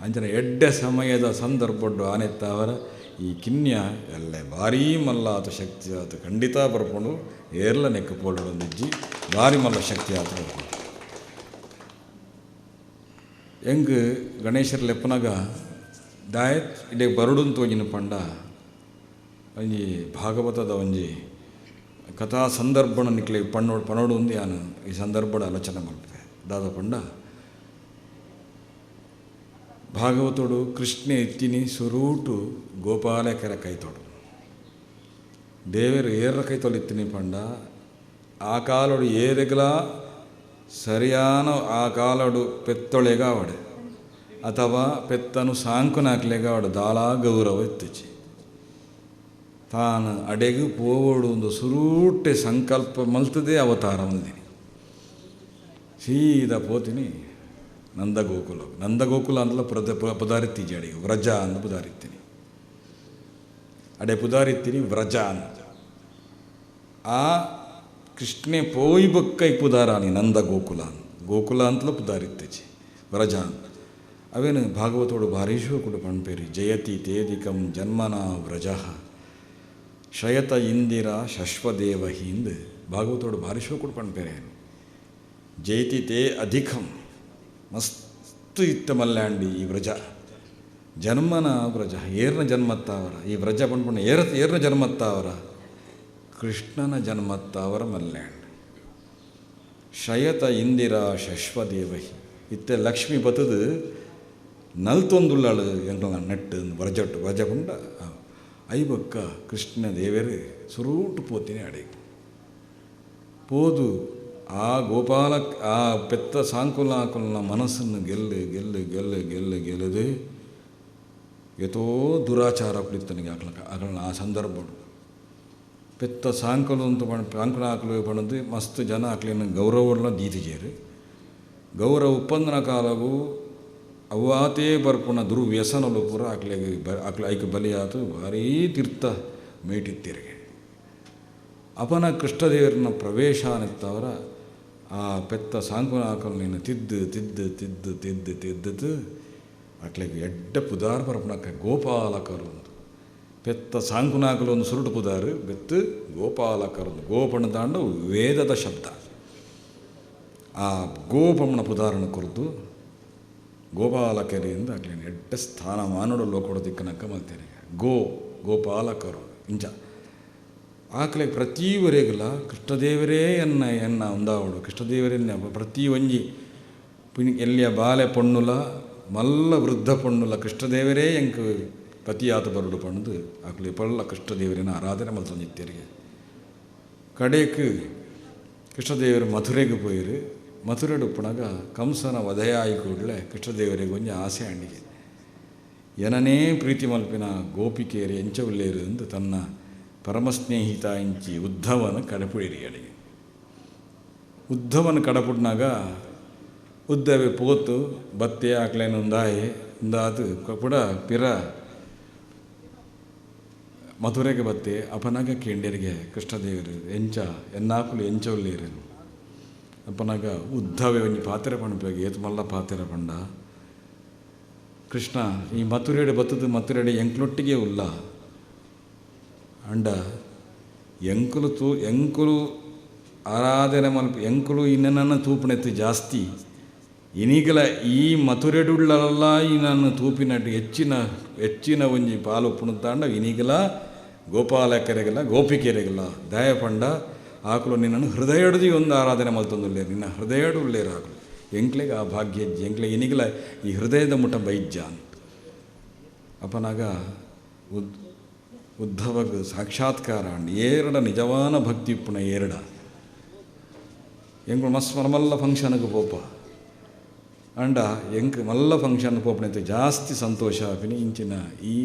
ಅಂಚನೆ ಎಡ್ಡ ಸಮಯದ ಸಂದರ್ಭಡ್ಡು ಆನೆತ್ತ ಅವರ ಈ ಕಿನ್ಯ ಎಲ್ಲ ಭಾರೀ ಮಲ್ಲ ಆತ ಶಕ್ತಿ ಆತ ಖಂಡಿತ ಬರ್ಕೊಂಡು ಏರ್ಲ ನೆಕ್ಕ ಪೋಲ್ಡೊಂದಿಜ್ಜಿ ಭಾರಿ ಮಲ್ಲ ಶಕ್ತಿ ಆತ ಬರ್ಕೊಂಡು ಹೆಂಗೆ ಗಣೇಶರ ಲೆಪ್ಪನಾಗ ದಾಯತ್ ಇಡೀ ಬರುಡು ತೋಜಿನ ಪಂಡ ಒಂಜಿ ಭಾಗವತದ ಒಂಜಿ ಕಥಾ ಸಂದರ್ಭನ ನಿಕ್ಲೆ ಪನೋಡು ಒಂದು ಯಾನು ಈ ಸಂದರ್ಭದ ಆಲೋಚನೆ ಮಾಡ್ತದೆ ದಾದ ಪಂಡ ಭಾಗವತೋಡು ಕೃಷ್ಣ ಎತ್ತಿನಿ ಸುರೂಟು ಗೋಪಾಲಕರ ಕೈತೋಡು ದೇವರು ಏರ ಕೈತೊಲಿತ್ತೀನಿ ಪಂಡ ಆ ಕಾಲೋಡು ಏರೆಗಲ ಸರಿಯಾನ ಆ ಕಾಲೋಡು ಪೆತ್ತೊಳೆಗಾವಡೆ ಅಥವಾ ಪೆತ್ತನು ಸಾಂಕುನಾಕ್ಲೆಗಾವಡೆ ದಾಳಾ ಗೌರವ ಎತ್ತಿಚಿ ತಾನು ಅಡೆಗೂ ಪೋವೋಡು ಒಂದು ಸುರೂಟೆ ಸಂಕಲ್ಪ ಮಲ್ತದೇ ಅವತಾರ ಒಂದಿನಿ ಸೀದಾ ಪೋತೀನಿ ನಂದಗೋಕುಲ ಅಂದಲ ಪುದಾರಿತ್ತೀಜಿ ಅಡಿಗೆ ವ್ರಜ ಅಂದ ಪುದಾರಿತ್ತೀನಿ ಅಡೆ ಪುದಾರಿತ್ತೀನಿ ವ್ರಜ ಅಂತ ಆ ಕೃಷ್ಣೆ ಪೋಯಿ ಬೊಕ್ಕ ಪುದಾರಾನಿ ಗೋಕುಲ ಅಂತಲೂ ಪುದಾರಿತ್ತೀಚಿ ವ್ರಜ ಅಂತ ಅವೇನು ಭಾಗವತೋಡು ಭಾರೀಶೋ ಕೂಡ ಪಣ್ಪೇರಿ ಜಯತಿ ತೇದಿಕಂ ಜನ್ಮನ ವ್ರಜ ಶಯತ ಇಂದಿರ ಶಶ್ವದೇವ ಹಿಂದ್ ಭಾಗವತೋಡು ಭಾರೀಶೋ ಕೂಡ ಪಣ್ಪೇರೆ ಜಯತಿ ತೇ ಅಧಿಕಂ ಮಸ್ತು ಇತ್ತ ಮಲ್ಯಾಂಡಿ ಈ ವ್ರಜ ಜನ್ಮನ ವ್ರಜ ಏರ್ನ ಜನ್ಮತ್ತಾವರ ಈ ವ್ರಜ ಪಂಡ್ಪಣ್ಣ ಏರ್ನ ಜನ್ಮತ್ತಾವರ ಕೃಷ್ಣನ ಜನ್ಮತ್ತಾವರ ಮಲ್ಯಾಂಡ್ ಶಯತ ಇಂದಿರ ಶಶ್ವದೇವಹಿ ಇತ್ತೆ ಲಕ್ಷ್ಮಿ ಬತ್ತದು ನಲ್ತೊಂದುಳ್ಳಾಳು ಎಂಗ್ಲ ನೆಟ್ಟು ವ್ರಜ ಪಂಡ ಐಬಕ್ಕ ಕೃಷ್ಣ ದೇವರು ಸುರೂಟು ಪೋತಿನಿ ಅಡೆ ಪೋದು ಆ ಗೋಪಾಲ ಆ ಪೆತ್ತ ಸಾಂಕುಲಾಕುಲ್ನ ಮನಸ್ಸನ್ನು ಗೆಲ್ಲದು ಎತೋ ದುರಾಚಾರ ಕುಳಿತನಿಗೆ ಆಗಲನ್ನ ಆ ಸಂದರ್ಭ ಪೆತ್ತ ಸಾಂಕಲು ಅಂತ ಸಾಂಕುಲಾಕಲು ಪಣದು ಮಸ್ತ್ ಜನ ಆಕಲಿನ ಗೌರವನ ದೀತಿಜೇರು ಗೌರವ ಉಪ್ಪಂದನ ಕಾಲಗೂ ಅವಾತೇ ಬರ್ಪುಣ ದುರ್ವ್ಯಸನಲು ಪೂರ ಆಕ್ಲೆ ಬಲಿಯಾತು ಭಾರೀ ತೀರ್ಥ ಮೇಟಿತ್ತಿರಿಗೆ ಅಪನ ಕೃಷ್ಣದೇವರನ್ನ ಪ್ರವೇಶ ಅನ್ನತ್ತವರ ಆ ಪೆತ್ತ ಸಾಂಕುನಾಕಲ್ನ ತಿದ್ದು ಅಕ್ಲೆಗೆ ಎಡ್ಡ ಪುದಾರ ಬರ್ಪಣಕ್ಕೆ ಗೋಪಾಲಕರು ಒಂದು ಪೆತ್ತ ಸಾಂಕುನಾಕಲು ಒಂದು ಸುರುಟು ಪುದಾರು ಬೆತ್ತು ಗೋಪಾಲಕರು ಗೋಪಣ ತಾಂಡು ವೇದದ ಶಬ್ದ ಆ ಗೋಪಮ್ಮನ ಪುದಾರನ ಕುರಿತು ಗೋಪಾಲಕರಿಂದ ಆಗಲಿ ಎಡ್ಡ ಸ್ಥಾನಮಾನೋಡು ಲೋಕೋಡ ದಿಕ್ಕನಕ್ಕ ಮಲ್ತೇನೆ ಗೋಪಾಲಕರು ಇಂಚ ಆಕಲೆ ಪ್ರತಿವರೆಗಲ ಕೃಷ್ಣದೇವರೇ ಎನ್ನ ಒಂದಾವಡು ಕೃಷ್ಣದೇವರೇ ಪ್ರತಿ ಒಂಜಿ ಎಲ್ಲಿಯ ಬಾಲೆ ಪೊಣ್ಣುಲ ಮಲ್ಲ ವೃದ್ಧ ಪೊಣ್ಣುಲ ಕೃಷ್ಣದೇವರೇ ಎಂಕ್ ಪತಿಯಾತ ಬರುಡು ಪಣ್ಣದು ಆಕಲೆ ಪಳ್ಳ ಕೃಷ್ಣದೇವರಿನ ಆರಾಧನೆ ಮಲ್ತೊಂದಿತ್ತೇರಿಗೆ ಕಡೆக்கு ಕೃಷ್ಣದೇವರು ಮಥುರೆಗೆ ಪೋಯಿರು ಮಥುರೆಡು ಉಪ್ಪಣಾಗ ಕಂಸನ ವಧಯ ಆಯಿ ಕೂಡಲೇ ಕೃಷ್ಣದೇವರಿಗೆ ಒಂಜಿ ಆಸೆ ಅಂಡಿಗೆ ಏನನೇ ಪ್ರೀತಿ ಮಲ್ಪಿನ ಗೋಪಿಕೆಯರು ಎಂಚವುಲ್ಲೇರು ಎಂದು ತನ್ನ ಪರಮಸ್ನೇಹಿತ ಇಂಚಿ ಉದ್ಧವನ ಕಡಪುಡಿರಿ ಅಡಿಗೆ ಉದ್ಧವನ ಕಡಪುಡ್ನಾಗ ಉದ್ದವೇ ಪೋತು ಬತ್ತೆ ಆಕ್ಲೇನು ಉಂದಾತು ಕೂಡ ಪಿರ ಮಥುರೆಗೆ ಬತ್ತೆ ಅಪನಾಗ ಕೇಂದ್ರಿಗೆ ಕೃಷ್ಣದೇವರು ಎನ್ನಾಕುಲು ಎಂಚವುಲ್ಲೇರು ಅಪ್ಪನಾಗ ಉದ್ಧವೇ ಒಂಜಿ ಪಾತೆರ ಪಣಪೇಗ ಏತು ಮಲ್ಲ ಪಾತೆರ ಪಂಡ ಕೃಷ್ಣ ಈ ಮಥುರೆಡೆ ಬತ್ತದು ಮಥುರೆಡೆ ಎಂಕ್ಲೊಟ್ಟಿಗೆ ಉಲ್ಲ ಅಂಡ ಎಂಕುಲು ಆರಾಧನೆ ಮಲ್ಪ ಎಂಕುಲು ಇನ್ನನ್ನ ತೂಪಣೆತ್ತು ಜಾಸ್ತಿ ಇನಿಗಲ ಈ ಮಥುರೆಡುಳ್ಳಲ್ಲ ಈ ನಾನು ತೂಪಿನಟ್ಟು ಹೆಚ್ಚಿನ ಒಂಜಿ ಪಾಲು ಉಪ್ಪುಣತಾಂಡ ಇನಿಗಲ ಗೋಪಾಲಕೆರೆಗಲ ಗೋಪಿಕೆರೆಗಲ ದಯಪಂಡ ಆಕಲು ನಿನ್ನನ್ನು ಹೃದಯಡ್ದು ಒಂದು ಆರಾಧನೆ ಮಲ್ತೊಂದುಳ್ಳೇರು ನಿನ್ನ ಹೃದಯಡು ಉಳ್ಳೇರು ಆಕಲು ಎಂಕ್ಲೆಗೆ ಆ ಭಾಗ್ಯ ಎಂಕ್ಲೆ ಇನಿಗಲ ಈ ಹೃದಯದ ಮುಟ ಬೈಜ್ಜ ಅಂತ ಅಪನಾಗ ಉದ್ಧವಗ ಸಾಕ್ಷಾತ್ಕಾರ ಅಂಡ್ ಏರಡ ನಿಜವಾನ ಭಕ್ತಿ ಇಪ್ಪುಣ ಏರಡ ಎಂಗಳು ಮಸ್ತ್ ಮಲ್ಲ ಫಂಕ್ಷನ್ಗೆ ಪೋಪ ಅಂಡ ಎಂಕ್ ಮಲ್ಲ ಫಂಕ್ಷನ್ ಪೋಪಣೈತೆ ಜಾಸ್ತಿ ಸಂತೋಷ ಆಪಿನಿ ಇಂಚಿನ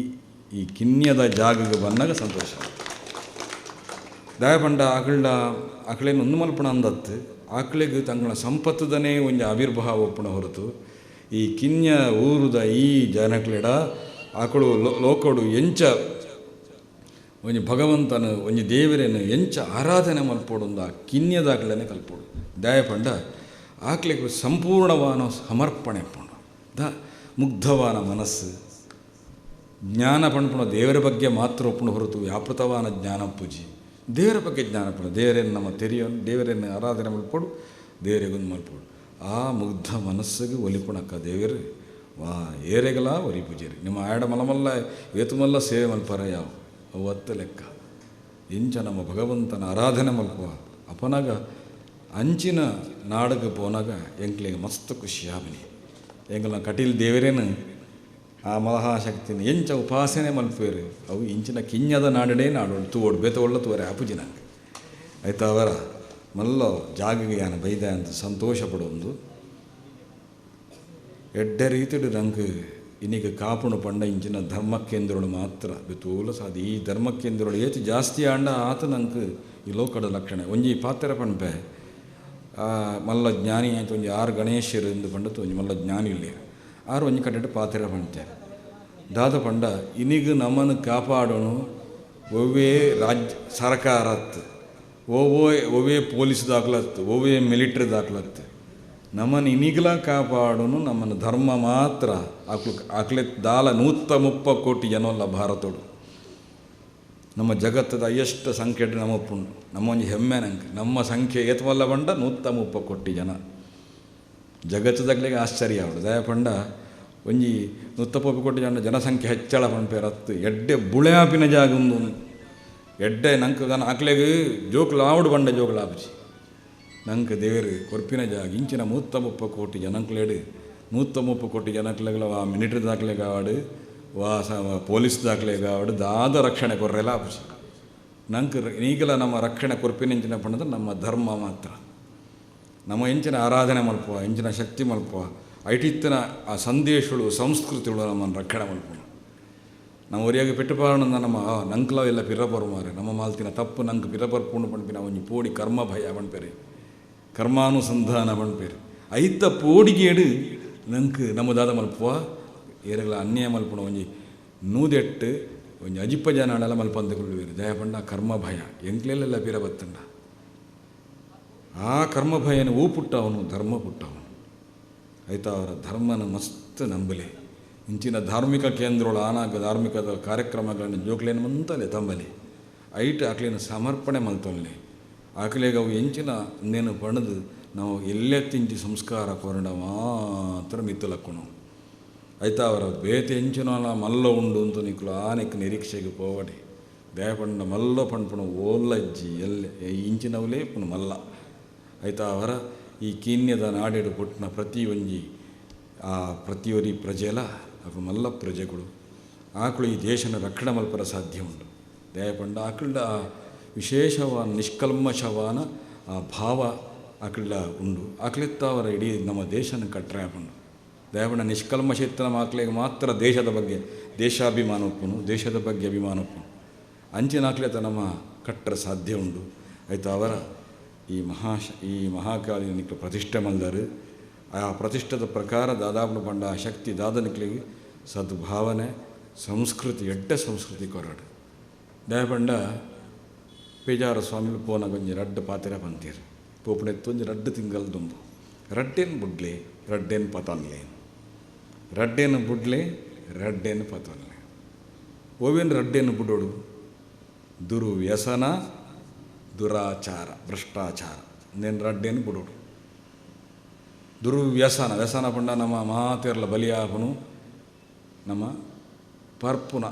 ಈ ಕಿನ್ಯದ ಜಾಗಗೆ ಬಂದಾಗ ಸಂತೋಷ ದಯಪಂಡ ಆಕಳೇನು ಒಂದು ಮಲ್ಪಣ ಅಂದತ್ತು ಆಕಳಿಗೆ ತಂಗಳ ಸಂಪತ್ತದನೇ ಒಂದು ಆವಿರ್ಭಾವ ಒಪ್ಪಣ ಹೊರತು ಈ ಕಿನ್ಯ ಊರುದ ಈ ಜನಕ್ಲೆಡ ಆಕಳು ಲೋಕಡು ಎಂಚ ಒಂಜಿ ಭಗವಂತನ ಒಂಜಿ ದೇವರೇನು ಎಂಚ ಆರಾಧನೆ ಮಲ್ಪೋಡೊಂದು ಆ ಕಿನ್ಯದಾಕಲೇ ಕಲ್ಪೋಡು ದಯಪಂಡ ಆಕಳಿಗೆ ಸಂಪೂರ್ಣವಾನ ಸಮರ್ಪಣೆ ಪಂಡು ಮುಗ್ಧವಾನ ಮನಸ್ಸು ಜ್ಞಾನ ಪಂಡ್ಪುಣ ದೇವರ ಬಗ್ಗೆ ಮಾತ್ರ ಒಪ್ಪಣ ಹೊರತು ವ್ಯಾಪೃತವಾನ ಜ್ಞಾನ ಪೂಜಿ ದೇವರ ಬಗ್ಗೆ ಜ್ಞಾನ ಪಡ ದೇವರನ್ನು ನಮ್ಮ ತೆರೆಯೋನು ದೇವರನ್ನು ಆರಾಧನೆ ಮಲ್ಪೋಡು ದೇವರಿಗೊಂದು ಮಲ್ಪೋಡು ಆ ಮುಗ್ಧ ಮನಸ್ಸಿಗೆ ಒಲಿಪುಣಕ್ಕ ದೇವರು ವಾ ಏರೆಗಲ ಒಲಿ ಪೂಜೆರಿ ನಿಮ್ಮ ಆಡ ಮಲಮಲ್ಲ ಏತುಮಲ್ಲ ಸೇವೆ ಮಲ್ಪರ ಯಾವ ಅವತ್ತ ಲೆಕ್ಕ ಇಂಚ ನಮ್ಮ ಭಗವಂತನ ಆರಾಧನೆ ಮಲ್ಪುವ ಅಪನಾಗ ಅಂಚಿನ ನಾಡಿಗೆ ಪೋನಾಗ ಎಂಕ್ಲಿಗೆ ಮಸ್ತ್ ಖುಷಿ ಆಬನಿ ಎಂಕಲ್ನ ಕಟೀಲ್ ದೇವರೇನು ಆ ಮಹಾಶಕ್ತಿನ ಎಂಚ ಉಪಾಸನೆ ಮಲ್ಪೇರು ಅವು ಇಂಚಿನ ಕಿನ್ಯದ ನಾಡಡೇ ನಾಡೋಳು ತೂವೋಡು ಬೇತೊಳ್ಳ ತೂವರೆ ಆಪುಜಿ ನಂಗೆ ಆಯ್ತಾ ಅವರ ಮಲ್ಲೋ ಜಾಗಿಗೆ ಯಾನ ಬೈದ ಅಂತ ಸಂತೋಷ ಪಡೋದು ಎಡ್ಡೆ ರೀತಿಡು ನಂಗೆ ಇನ್ನೀಗ ಕಾಪುಣು ಪಂಡ ಇಂಚಿನ ಧರ್ಮಕೇಂದ್ರಗಳು ಮಾತ್ರ ಬೆತೂಲ ಸಾಧಿ ಈ ಧರ್ಮಕೇಂದ್ರಗಳು ಏತು ಜಾಸ್ತಿ ಆಂಡ ಆತ ನಂಗೆ ಈ ಲೋಕದ ಲಕ್ಷಣ ಒಂಜಿ ಪಾತ್ರ ಪಣ್ಪೆ ಮಲ್ಲ ಜ್ಞಾನಿ ಆಯ್ತು ಒಂಜಿ 6 ಗಣೇಶರು ಎಂದು ಪಂಡತು ಒಂಜಿ ಮಲ್ಲ ಜ್ಞಾನಿ ಇಲ್ಲ ಆರು ಒಂಜಿ ಕಟ್ಟೆ ಪಾತ್ರ ಪಣ್ತಾರೆ ದಾದ ಪಂಡ ಇನ್ನೀಗ ನಮ್ಮನ್ನು ಕಾಪಾಡೋನು ಒವ್ವೇ ಸರ್ಕಾರತ್ ಒವ್ವೇ ಪೊಲೀಸ್ ದಾಖಲತ್ತು ಒವ್ವೇ ಮಿಲಿಟ್ರಿ ದಾಖಲತ್ತು ನಮ್ಮನ್ನು ಇನ್ನೀಗಲ ಕಾಪಾಡೋನು ನಮ್ಮನ್ನು ಧರ್ಮ ಮಾತ್ರ ಆಕ್ಲೆ ದಾಲ 130 ಕೋಟಿ ಜನವಲ್ಲ ಭಾರತೋಡು ನಮ್ಮ ಜಗತ್ತದ ಎಷ್ಟು ಸಂಖ್ಯೆ ನಮ್ಮ ಪುಂಡು ನಮ್ಮ ಒಂದು ಹೆಮ್ಮೆ ನಂಗೆ ನಮ್ಮ ಸಂಖ್ಯೆ ಏತವಲ್ಲ ಬಂಡ 130 ಕೋಟಿ ಜನ ಜಗತ್ತದಾಗಲಿಗೆ ಆಶ್ಚರ್ಯ ಅವಳು ದಯಪಂಡ ಒಂಜಿ 130 ಕೋಟಿ ಜನಸಂಖ್ಯೆ ಹೆಚ್ಚಳ ಪಂಪೇರತ್ತು ಎಡ್ಡೆ ಬುಳೆಯಾಪಿನ ಜಾಗ ಒಂದು ಎಡ್ಡೆ ನಂಗೆ ಆಕ್ಲೆಗೆ ಜೋಕ್ಲು ಆವಡು ಬಂಡ ಜೋಕ್ಲು ಆಪಿಸಿ ನಂಗೆ ದೇವರು ಕೊರ್ಪಿನ ಜಾಗ ಇಂಚಿನ 130 ಕೋಟಿ ಜನಕ್ಲೇಡು 130 ಕೋಟಿ ಜನಕ್ಲೆಗಳ ಆ ಮಿಲಿಟ್ರಿ ದಾಖಲೆಗಾಡು ಪೊಲೀಸ್ ದಾಖಲೆಗಾಡು ದಾದ ರಕ್ಷಣೆ ಕೊರ್ರೆಲ್ಲ ಆಪಿಸಿ ನಂಗೆ ಈಗಲ ನಮ್ಮ ರಕ್ಷಣೆ ಕೊರ್ಪಿನ ಇಂಚಿನ ಪಂಡದ್ರೆ ನಮ್ಮ ಧರ್ಮ ಮಾತ್ರ ನಮ್ಮ ಇಂಚಿನ ಆರಾಧನೆ ಮಲ್ಪುವ ಇಂಚಿನ ಶಕ್ತಿ ಮಲ್ಪುವ ಐಟಿತ್ತಿನ ಆ ಸಂದೇಶಗಳು ಸಂಸ್ಕೃತಿಗಳು ನಮ್ಮನ್ನು ರಕ್ಷಣೆ ಮಲ್ಪುವ ನಾವು ಒರಿಯಾಗಿ ಪೆಟ್ಟುಪಾರಣ ನಮ್ಮ ನಂಕ್ಲ ಎಲ್ಲ ಪಿರಬರು ಮಾರೆ ನಮ್ಮ ಮಾಲ್ತಿನ ತಪ್ಪು ನಂಗೆ ಪಿರಬರ್ ಪೂರ್ಣ ಪಣ್ಪಿನ ಒಂಜಿ ಪೋಡಿ ಕರ್ಮ ಭಯ ಬಣ್ಪೇರಿ ಕರ್ಮಾನುಸಂಧಾನ ಬಣ್ಪೇರಿ ಐತ ಪೋಡಿಗೇಡು ನಂಗೆ ನಮ್ಮದಾದ ಮಲ್ಪುವ ಏರೆಗಳ ಅನ್ಯಾಯ ಮಲ್ಪುಣ ಒಂಜಿ ನೂದೆಟ್ಟು ಒಂಜಿ ಅಜಿಪ್ಪ ಜನಾಳೆಲ್ಲ ಮಲ್ಪಂತಗೊಳ್ಳುವೇರು ದಯಪಂಡ ಕರ್ಮ ಭಯ ಎಂಕ್ಲೆಲ್ಲ ಪಿರ ಬತ್ತಂಡ ಆ ಕರ್ಮ ಭಯನ ಹೂ ಪುಟ್ಟವನು ಧರ್ಮ ಪುಟ್ಟವನು ಆಯ್ತಾ ಅವರ ಧರ್ಮನ ಮಸ್ತ್ ನಂಬಲೆ ಇಂಚಿನ ಧಾರ್ಮಿಕ ಕೇಂದ್ರಗಳು ಆನಾಗ ಧಾರ್ಮಿಕದ ಕಾರ್ಯಕ್ರಮಗಳನ್ನು ಜೋಕ್ಲೇನು ಮಂತಲೆ ತಂಬಲೆ ಐಟ್ ಆಕ್ಲೇನು ಸಮರ್ಪಣೆ ಮಲ್ತೊಲ್ಲೆ ಆಕಲೆಗೆ ಅವು ಎಂಚಿನ ಅಂದೇನು ಪಣದು ನಾವು ಎಲ್ಲೆತ್ತಿಂಚಿ ಸಂಸ್ಕಾರ ಕೊರಡ ಮಾತ್ರ ಮಿತ್ತಲಕ್ಕುಣು ಆಯ್ತಾ ಅವರ ಬೇತೆ ಎಂಚಿನ ಮಲ್ಲ ಉಂಡು ಅಂತ ನಿಕ್ಲು ಆನೆಕ್ ನಿರೀಕ್ಷೆಗೆ ಪೋವಡೆ ದಯಪಂಡ ಮಲ್ಲ ಪಣ್ಪುಣ ಓಲ್ಲಜ್ಜಿ ಎಲ್ಲೆ ಇಂಚಿನವಲೇ ಪುಣ ಮಲ್ಲ ಆಯ್ತಾ ಅವರ ಈ ಕೀನ್ಯದ ನಾಡೇಡು ಪುಟ್ಟಿನ ಪ್ರತಿಯೊರಿ ಪ್ರಜೆಲ ಅವು ಮಲ್ಲ ಪ್ರಜೆಗಳು ಆಕಳು ಈ ದೇಶನ ರಕ್ಷಣೆ ಮಲ್ಪರ ಸಾಧ್ಯ ಉಂಟು ದಯಪಂಡ ಆಕಳ ವಿಶೇಷವಾದ ನಿಷ್ಕಲ್ಮಶವಾನ ಆ ಭಾವ ಆಕಳ ಉಂಡು ಆಕಳಿತ್ತ ಅವರ ಇಡೀ ನಮ್ಮ ದೇಶನ ಕಟ್ಟರೆ ಆಪುಂಡು ದಯಪಂಡ ನಿಷ್ಕಲ್ಮಶ ಇತ್ತನ ಆಕಳಿಗೆ ಮಾತ್ರ ದೇಶದ ಬಗ್ಗೆ ದೇಶಾಭಿಮಾನ ಒಪ್ಪುನು ದೇಶದ ಬಗ್ಗೆ ಅಭಿಮಾನ ಒಪ್ಪುನು ಅಂಚಿನ ಆಕಳಿತ ನಮ್ಮ ಕಟ್ಟರೆ ಸಾಧ್ಯ ಉಂಡು ಆಯ್ತು ಅವರ ಈ ಮಹಾಕಾಲಿ ನಿಕ್ಲು ಪ್ರತಿಷ್ಠೆ ಮಲ್ದರು ಆ ಪ್ರತಿಷ್ಠದ ಪ್ರಕಾರ ದಾದಾಪುನ ಪಂಡ ಆ ಶಕ್ತಿ ದಾದನಿಕ್ಲಿಗೆ ಸದ್ಭಾವನೆ ಸಂಸ್ಕೃತಿ ಎಡ್ಡೆ ಸಂಸ್ಕೃತಿ ಕೊರಡು ದಯಪಂಡ ಪೇಜಾರ ಸ್ವಾಮಿಲು ಪೋನಾಗ ಒಂಜಿ ರಡ್ಡು ಪಾತೆರ ಪಂತೀರು ಪೋಪುಣೆತ್ತು ಒಂಜಿ ರಡ್ಡು ತಿಂಗಲ್ ದುಂಬು ರಡ್ಡೇನು ಬುಡ್ಲೆ ರಡ್ಡೇನು ಪತನ್ಲೆ ರಡ್ಡೇನು ಬುಡ್ಲೆ ರಡ್ಡೇನು ಪತನ್ಲೆ ಓವೇನು ರಡ್ಡೇನು ಬುಡೋಡು ದುರ್ವ್ಯಸನ ದುರಾಚಾರ ಭ್ರಷ್ಟಾಚಾರ ನೇನು ರಡ್ಡೇನು ಬುಡೋಡು ದುರ್ವ್ಯಸನ ವ್ಯಸನ ಪಂಡ ನಮ್ಮ ಮಾತೆರ್ಲ ಬಲಿಯಾಪನು ನಮ್ಮ ಪರ್ಪುನ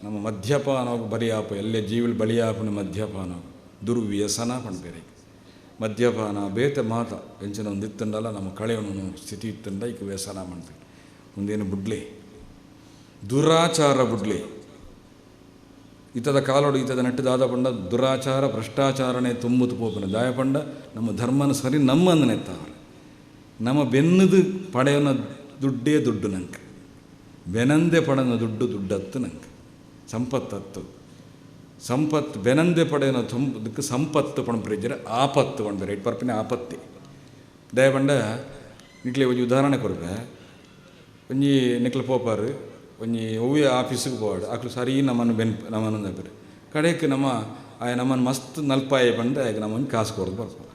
ನಮ್ಮ ಮದ್ಯಪಾನ ಬಲಿಯಾಪ ಎಲ್ಲೇ ಜೀವಲ್ ಬಲಿಯಾಪನ ಮದ್ಯಪಾನ ದುರ್ವ್ಯಸನ ಪಂಡ್ಬೇರೆ ಮದ್ಯಪಾನ ಬೇತೆ ಮಾತ ಎಂಚಿನ ಒಂದು ಇತ್ತಂಡಲ್ಲ ನಮ್ಮ ಕಳೆಯವನು ಸ್ಥಿತಿ ಇತ್ತಂಡ ಈಗ ವ್ಯಸನ ಮಾಡ್ತೀವಿ ಮುಂದೇನು ಬುಡ್ಲೆ ದುರಾಚಾರ ಬುಡ್ಲೆ ಈತದ ಕಾಲೋಡು ಈತದ ನೆಟ್ಟದಾದ ಪಂಡ ದುರಾಚಾರ ಭ್ರಷ್ಟಾಚಾರನೇ ತುಂಬುತ್ತು ಪೋಪನ ದಾಯ ಪಂಡ ನಮ್ಮ ಧರ್ಮನ ಸರಿ ನಮ್ಮನ್ನು ನೆತ್ತವ್ರೆ ನಮ್ಮ ಬೆನ್ನದು ಪಡೆಯೋನ ದುಡ್ಡೇ ದುಡ್ಡು ನಂಗೆ ಬೆನಂದೆ ಪಡೆನ ದುಡ್ಡತ್ತು ನಂಗೆ ಸಂಪತ್ತು ಸಂಪತ್ತು ಬೆನಂದೆ ಪಡೆಯೋನ ಇದಕ್ಕೆ ಸಂಪತ್ತು ಪಣ್ಬೇರೆ ಆಪತ್ತು ಪಣ್ಬೇರೆ ಇಟ್ಟು ಪರ್ಪಿನ ಆಪತ್ತಿ ದಯ ಪಂಡ ನಿಕ್ಲೆ ಒಂಜಿ ಉದಾಹರಣೆ ಕೊಡ್ಬೆ ಒಂಜಿ ನಿಕ್ಲೆ ಪೋಪಾರು ಒಂಜಿ ಒವ್ವೆ ಆಫೀಸಿಗೆ ಪೋವಾಡು ಆಕ್ಲು ಸರಿ ನಮ್ಮನ್ನು ನೆಪ್ಪರೆ ಕಡೆಗೆ ನಮ್ಮನ್ನು ಮಸ್ತ್ ನಲ್ಪಾಯ ಬಂದು ಆಗ ನಮ್ಮನ್ನು ಕಾಸು ಕೊಡೋದು ಬರ್ಪ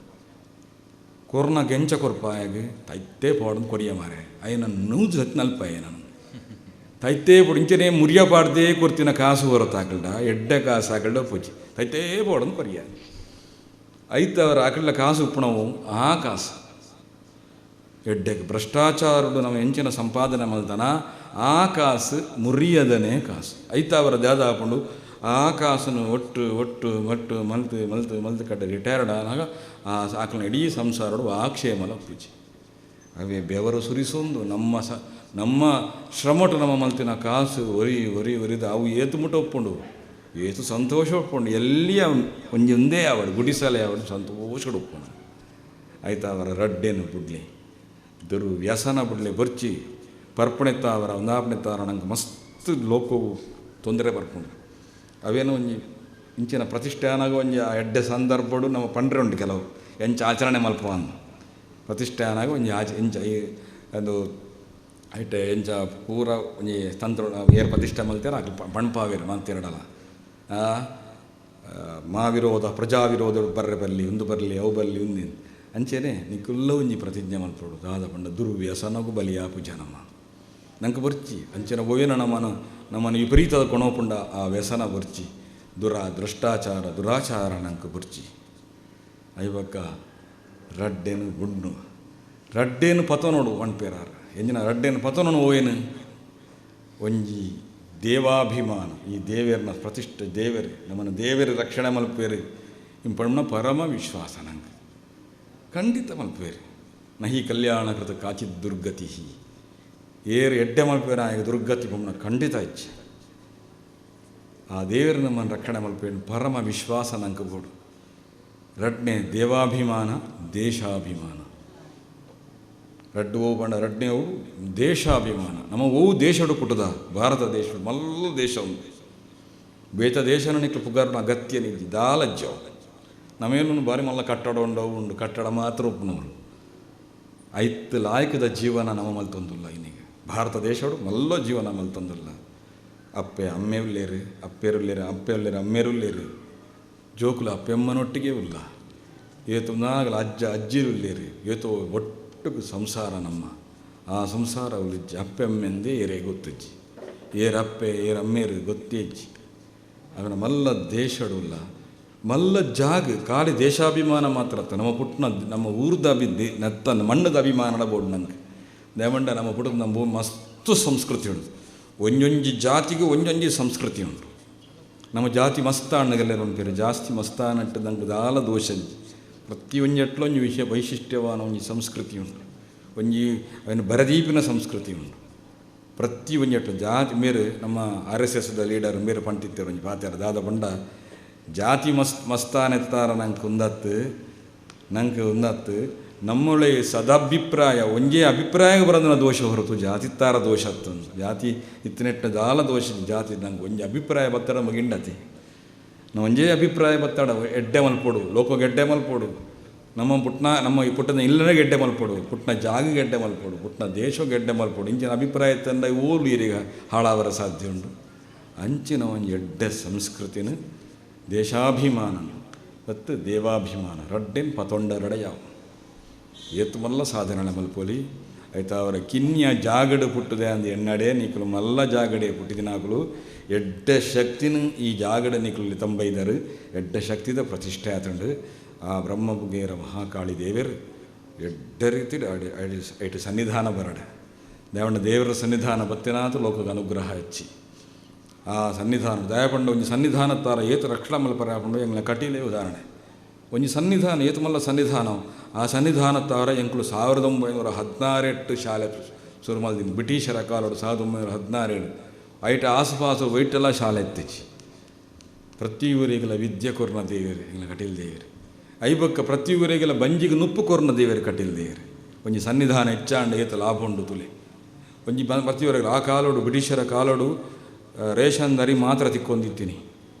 ಕೊರೋನಾ ಗೆಂಚ ಕೊರಪಾಯಾಗ ತೈತೇ ಪೋಡೋದು ಕೊರಿಯ ಮಾರೆ ಅಯ್ಯ ನೂಜು ಹತ್ತು ನಲ್ಪಾಯ ನಾನು ತೈತೇ ಪೋಡು ಇಂಚನೇ ಮುರಿಯ ಪಾಡ್ದೇ ಕೊರ್ತಿನ ಕಾಸು ಹೊರತಾಕಲ್ಡ ಎಡ್ಡೆ ಕಾಸು ಹಾಕಲ್ಡ ಪೂಜಿ ತೈತೇ ಪೋಡೋದು ಕೊರಿಯ ಐತೆ ಅವ್ರು ಹಾಕಲ್ಡ ಕಾಸು ಉಪ್ಪಣವು ಆ ಕಾಸು ಎಡ್ಡೆಗೆ ಭ್ರಷ್ಟಾಚಾರಡು ನಮ್ಮ ಎಂಚಿನ ಸಂಪಾದನೆ ಮಲ್ತನ ಆ ಕಾಸು ಮುರಿಯದನೇ ಕಾಸು ಐತೆ ಅವರ ದಾದ ಹಾಕೊಂಡು ಆ ಕಾಸನ್ನು ಒಟ್ಟು ಮಲ್ತು ಕಟ್ಟ ರಿಟೈರ್ಡ್ ಆದಾಗ ಆ ಆಕಲನ್ನ ಇಡೀ ಸಂಸಾರಡು ಆ ಕ್ಷೇಮಲ ಪೂಜೆ ಅವೇ ಬೆವರು ಸುರಿಸೊಂದು ನಮ್ಮ ಶ್ರಮಟು ನಮ್ಮ ಮಲ್ತಿನ ಕಾಸು ಒರಿದು ಅವು ಏತು ಮುಟ್ಟ ಒಪ್ಕೊಂಡು ಏತು ಸಂತೋಷ ಒಪ್ಕೊಂಡು ಎಲ್ಲಿ ಒಂದೇ ಆವಡು ಗುಡಿಸಲೆ ಆವಡು ಸಂತೋಷಡು ಒಪ್ಕೊಂಡು ಆಯ್ತು ಅವರ ರಡ್ಡೇನು ಬುಡ್ಲಿ ದುರ್ವ್ಯಸನ ಬುಡ್ಲಿ ಬರ್ಚಿ ಪರ್ಪಣೆತ್ತ ಅವರ ಒಂದಾಪಣೆತ್ತ ಅವರ ನಂಗೆ ಮಸ್ತ್ ಲೋಕವು ತೊಂದರೆ ಬರ್ಕೊಂಡು ಅವೇನೋ ಒಂಜಿ ಇಂಚಿನ ಪ್ರತಿಷ್ಠಾನಾಗ ಒಂಜಿ ಎಡ್ಡೆ ಸಂದರ್ಭಡು ನಮ್ಮ ಪಂಡ್ರೆ ಉಂಟು ಕೆಲವು ಎಂಚ ಆಚರಣೆ ಮಲ್ಪ ಅಂದು ಪ್ರತಿಷ್ಠಾನಾಗ ಒಂಜಿ ಎಂಚ ಅದು ಐಟೆ ಎಂಚ ಪೂರ ಒಂಜಿ ತಂತ್ರ ಏರು ಪ್ರತಿಷ್ಠೆ ಮಲ್ತೇರ ಆಗ ಪಣ್ಪಾವೇರು ಮಾತಿರಡಲ್ಲ ಮಾವಿರೋಧ ಪ್ರಜಾವಿರೋಧ ಬರಲಿ ಒಂದು ಬರಲಿ ಅವು ಬರಲಿ ಒಂದಿನ ಅಂಚೆನೆ ನಿಕ್ಕುಲ್ಲ ಒಂಜಿ ಪ್ರತಿಜ್ಞೆ ಮಲ್ಪೋಡು ದಾದ ಪಂಡ ದುರ್ವ್ಯಸನಗೂ ಬಲಿಯಾಪು ಜನಮ ನಂಗೆ ಬರ್ಚಿ ಅಂಚೆನ ಓವೇನ ನಮ್ಮನ್ನು ವಿಪರೀತದ ಕೊಣೋಪುಂಡ ಆ ವ್ಯಸನ ಬರ್ಚಿ ದುರಾಚಾರ ನಂಗೆ ಬರ್ಚಿ ಐವಕ್ಕ ರಡ್ಡೇನು ಗುಡ್ಡು ರಡ್ಡೇನು ಪತನೋಡು ಅನ್ಪೇರಾರ ಎಂಜಿನ ರಡ್ಡೇನು ಪತನೋನು ಓವೇನು ಒಂಜಿ ದೇವಾಭಿಮಾನ ಈ ದೇವೇರನ ಪ್ರತಿಷ್ಠೆ ದೇವರೇ ನಮ್ಮನ್ನು ದೇವರ ರಕ್ಷಣೆ ಮಲ್ಪೇರಿ ಇಂಪಣ್ಣ ಪರಮ ವಿಶ್ವಾಸ ನಂಗೆ ಖಂಡಿತ ಮಲ್ಪೇರಿ ನಹಿ ಕಲ್ಯಾಣ ಕೃತ ಕಾಚಿತ್ ದುರ್ಗತಿ ಏರು ಎಡ್ಡೆ ಮಲ್ಪೇರ ಈಗ ದುರ್ಗತಿ ಪಮ್ಮನ ಖಂಡಿತ ಇಚ್ಛೆ ಆ ದೇವರು ನಮ್ಮನ್ನು ರಕ್ಷಣೆ ಮಲ್ಪೇನು ಪರಮ ವಿಶ್ವಾಸ ನಂಗೆ ಬೋಡು ರಡ್ನೆ ದೇವಾಭಿಮಾನ ದೇಶಾಭಿಮಾನ ರಡ್ಡು ಓ ಬಂಡ ರಡ್ನೆ ಅವು ದೇಶಾಭಿಮಾನ ನಮ್ಮ ಓವು ದೇಶಡು ಪುಟ್ಟದ ಭಾರತ ದೇಶ ಮಲ್ಲ ದೇಶ ಉಂಟು ಬೇತ ದೇಶನ ನಿಕ್ಲು ಪುಗಾರನ ಅಗತ್ಯ ನಿದ್ದಿ ದಾಲಜ್ಜವು ನಮೇನು ಬಾರಿ ಮಲ್ಲ ಕಟ್ಟಡ ಉಂಡು ಕಟ್ಟಡ ಮಾತ್ರ ಒಪ್ಪನವರು ಐತ್ತು ಲಾಯಕದ ಜೀವನ ನಮ್ಮ ಮಲ್ತೊಂದಿಲ್ಲ ಇನ್ನೀಗ ಭಾರತ ದೇಶಡು ಮಲ್ಲ ಜೀವನ ಮಲ್ತೊಂದಿಲ್ಲ ಅಪ್ಪೆ ಅಮ್ಮೆ ಉಳ್ಳೇರು ಅಪ್ಪೆ ಉಳ್ಳೇರು ಅಮ್ಮೇರುಳ್ಳೇರು ಜೋಕುಲು ಅಪ್ಪೆಮ್ಮನೊಟ್ಟಿಗೆ ಉಲ್ಲ ಏತು ನಾಗಲ ಅಜ್ಜಿರು ಉಳ್ಳೇರು ಏತೋ ಒಟ್ಟಿಗೆ ಸಂಸಾರ ನಮ್ಮ ಆ ಸಂಸಾರ ಉಳಿಜ್ಜಿ ಅಪ್ಪೆಮ್ಮೆಂದೇ ಏರೇ ಗೊತ್ತಜ್ಜಿ ಏರಪ್ಪೆ ಏರಮ್ಮೇರು ಗೊತ್ತೇಜ್ಜಿ ಅವನ ಮಲ್ಲ ದೇಶಡುಲ್ಲ ಮಲ್ಲ ಜಾಗ ಖಾಲಿ ದೇಶಾಭಿಮಾನ ಮಾತ್ರ ನಮ್ಮ ಪುಟ್ಟನ ನಮ್ಮ ಊರ್ದ ನೆತ್ತ ಮಣ್ಣದ ಅಭಿಮಾನದ ಬೋರ್ಡು ನನಗೆ ದೇವಂಡ ನಮ್ಮ ಪುಟ್ಟದ ನಮ್ಮ ಭೂಮಿ ಮಸ್ತು ಸಂಸ್ಕೃತಿ ಉಂಟು ಒಂಜೊಂಜಿ ಜಾತಿಗೂ ಒಂಜೊಂಜಿ ಸಂಸ್ಕೃತಿ ಉಂಟು ನಮ್ಮ ಜಾತಿ ಮಸ್ತಾಣ್ಣಗೆಲ್ಲರೂ ಉಂಟು ಜಾಸ್ತಿ ಮಸ್ತಾನಟ್ಟು ನಂಗೆ ದಾಲ ದೋಷ ಪ್ರತಿಯೊಂದು ಎಟ್ಲೊಂದು ವೈಶಿಷ್ಟ್ಯವಾದ ಒಂಜಿ ಸಂಸ್ಕೃತಿ ಉಂಟು ಒಂಜಿ ಅವನು ಬರದೀಪಿನ ಸಂಸ್ಕೃತಿ ಉಂಟು ಪ್ರತಿಯೊಂದು ಎಟ್ಟು ಜಾತಿ ಮೇರೆ ನಮ್ಮ RSSದ ಲೀಡರ್ ಮೇರೆ ಪಂಟಿತ್ತೇರು ಒಂಜಿ ಪಾತ್ಯಾರ ದಾದ ಬಂಡ ಜಾತಿ ಮಸ್ತಾನೆತ್ತಾರ ನಂಗೆ ಉಂದತ್ತು ನಮ್ಮೊಳೆ ಸದಭಿಪ್ರಾಯ ಒಂಜೇ ಅಭಿಪ್ರಾಯ ಬರೋದನ್ನ ದೋಷ ಹೊರತು ಜಾತಿತ್ತಾರ ದೋಷ ಅತ್ತಂದು ಜಾತಿ ಇತ್ತಿನೆಟ್ಟ ದಾಲ ದೋಷ ಜಾತಿ ನಂಗೆ ಒಂಜಿ ಅಭಿಪ್ರಾಯ ಬತ್ತಾಡ ಮಗಿಂಡತಿ ನಾವು ಒಂಜೇ ಅಭಿಪ್ರಾಯ ಬತ್ತಾಡ ಎಡ್ಡೆ ಮಲ್ಪೋಡು ಲೋಕಗೆ ಎಡ್ಡೆ ಮಲ್ಪೋಡು ನಮ್ಮ ಈ ಪುಟ್ಟನ ಇಲ್ಲನೇ ಗೆಡ್ಡೆ ಮಲ್ಪೋಡು ಪುಟ್ಟನ ಜಾಗ ಎಡ್ಡೆ ಮಲ್ಪೋಡು ಪುಟ್ಟನ ದೇಶಕ್ಕೆ ಎಡ್ಡೆ ಮಲ್ಪೋಡು ಇಂಚಿನ ಅಭಿಪ್ರಾಯ ತಂದ ಓಲು ಈರಿಗೆ ಹಾಳಾವರ ಸಾಧ್ಯ ಉಂಟು ಅಂಚಿನ ಒಂದು ಎಡ್ಡೆ ಸಂಸ್ಕೃತಿನ ದೇಶಾಭಿಮಾನ ಮತ್ತು ದೇವಾಭಿಮಾನ ರಡ್ಡೆನ್ ಪತೊಂಡರಡ ಯಾವ ಏತು ಮಲ್ಲ ಸಾಧನೆ ಮಲ್ಪೋಲಿ ಆಯ್ತಾ ಅವರ ಕಿನ್ಯ ಜಾಗಡು ಪುಟ್ಟದೆ ಅಂದು ಎನ್ನಡೆ ನಿಕ್ಕಲು ಮಲ್ಲ ಜಾಗಡೆ ಪುಟ್ಟಿದಿನಾಕಲು ಎಡ್ಡೆ ಶಕ್ತಿನ ಈ ಜಾಗಡ ನಿಕ್ಕಲು ತಂಬೈದರು ಎಡ್ಡೆ ಶಕ್ತಿದ ಪ್ರತಿಷ್ಠೆ ಆತಂಡು ಆ ಬ್ರಹ್ಮಬುಗೇರ ಮಹಾಕಾಳಿ ದೇವರು ಎಡ್ಡ ರೀತಿ ಐಟು ಸನ್ನಿಧಾನ ಬರಡೆ ದೇವಣ್ಣ ದೇವರ ಸನ್ನಿಧಾನ ಬತ್ತಿನಾಥ ಲೋಕದ ಅನುಗ್ರಹ ಹೆಚ್ಚಿ ಆ ಸನ್ನಿಧಾನ ದಯಪಂಡ ಒಂಜಿ ಸನ್ನಿಧಾನ ತಾರ ಏತು ರಕ್ಷಣಾ ಮಲ್ಪರಾಪಂಡು ಎಂಗ್ಲ ಕಟೀಲೆ ಉದಾಹರಣೆ ಒಂಜಿ ಸನ್ನಿಧಾನ ಏತು ಮಲ್ಲ ಸನ್ನಿಧಾನ ಆ ಸನ್ನಿಧಾನ ತಾರ ಎಂಕ್ಲು 1916 ಶಾಲೆ ಶುರು ಮಾಡಿದ್ದೀನಿ ಬ್ರಿಟಿಷರ ಕಾಲೋಡು 1917 ಐಟ ಆಸುಪಾಸು ವೈಟೆಲ್ಲ ಶಾಲೆ ಎತ್ತಿಚ್ಚಿ ಪ್ರತಿ ಊರಿಗೆಲ್ಲ ವಿದ್ಯೆ ಕೊರ್ನ ದೇವೇರು ಎಂಗ್ಲ ಕಟೀಲ್ ದೇವೇರು ಐಬಕ್ಕ ಪ್ರತಿ ಊರಿಗೆಲ್ಲ ಬಂಜಿಗೆ ನುಪ್ಪು ಕೊರ್ನ ದೇವೇರು ಕಟೀಲ್ ದೇವೇರು ಒಂಜಿ ಸನ್ನಿಧಾನ ಹೆಚ್ಚಾಂಡ ಏತ ಲಾಭ ಉಂಡು ತುಲಿ ಒಂಜಿ ಪ್ರತಿ ಊರಿಗೆ ಆ ಕಾಲೋಡು ಬ್ರಿಟಿಷರ ಕಾಲೋಡು ರೇಷನ್ ದರಿ ಮಾತ್ರ ತಿಕ್ಕೊಂದಿತ್ತೀನಿ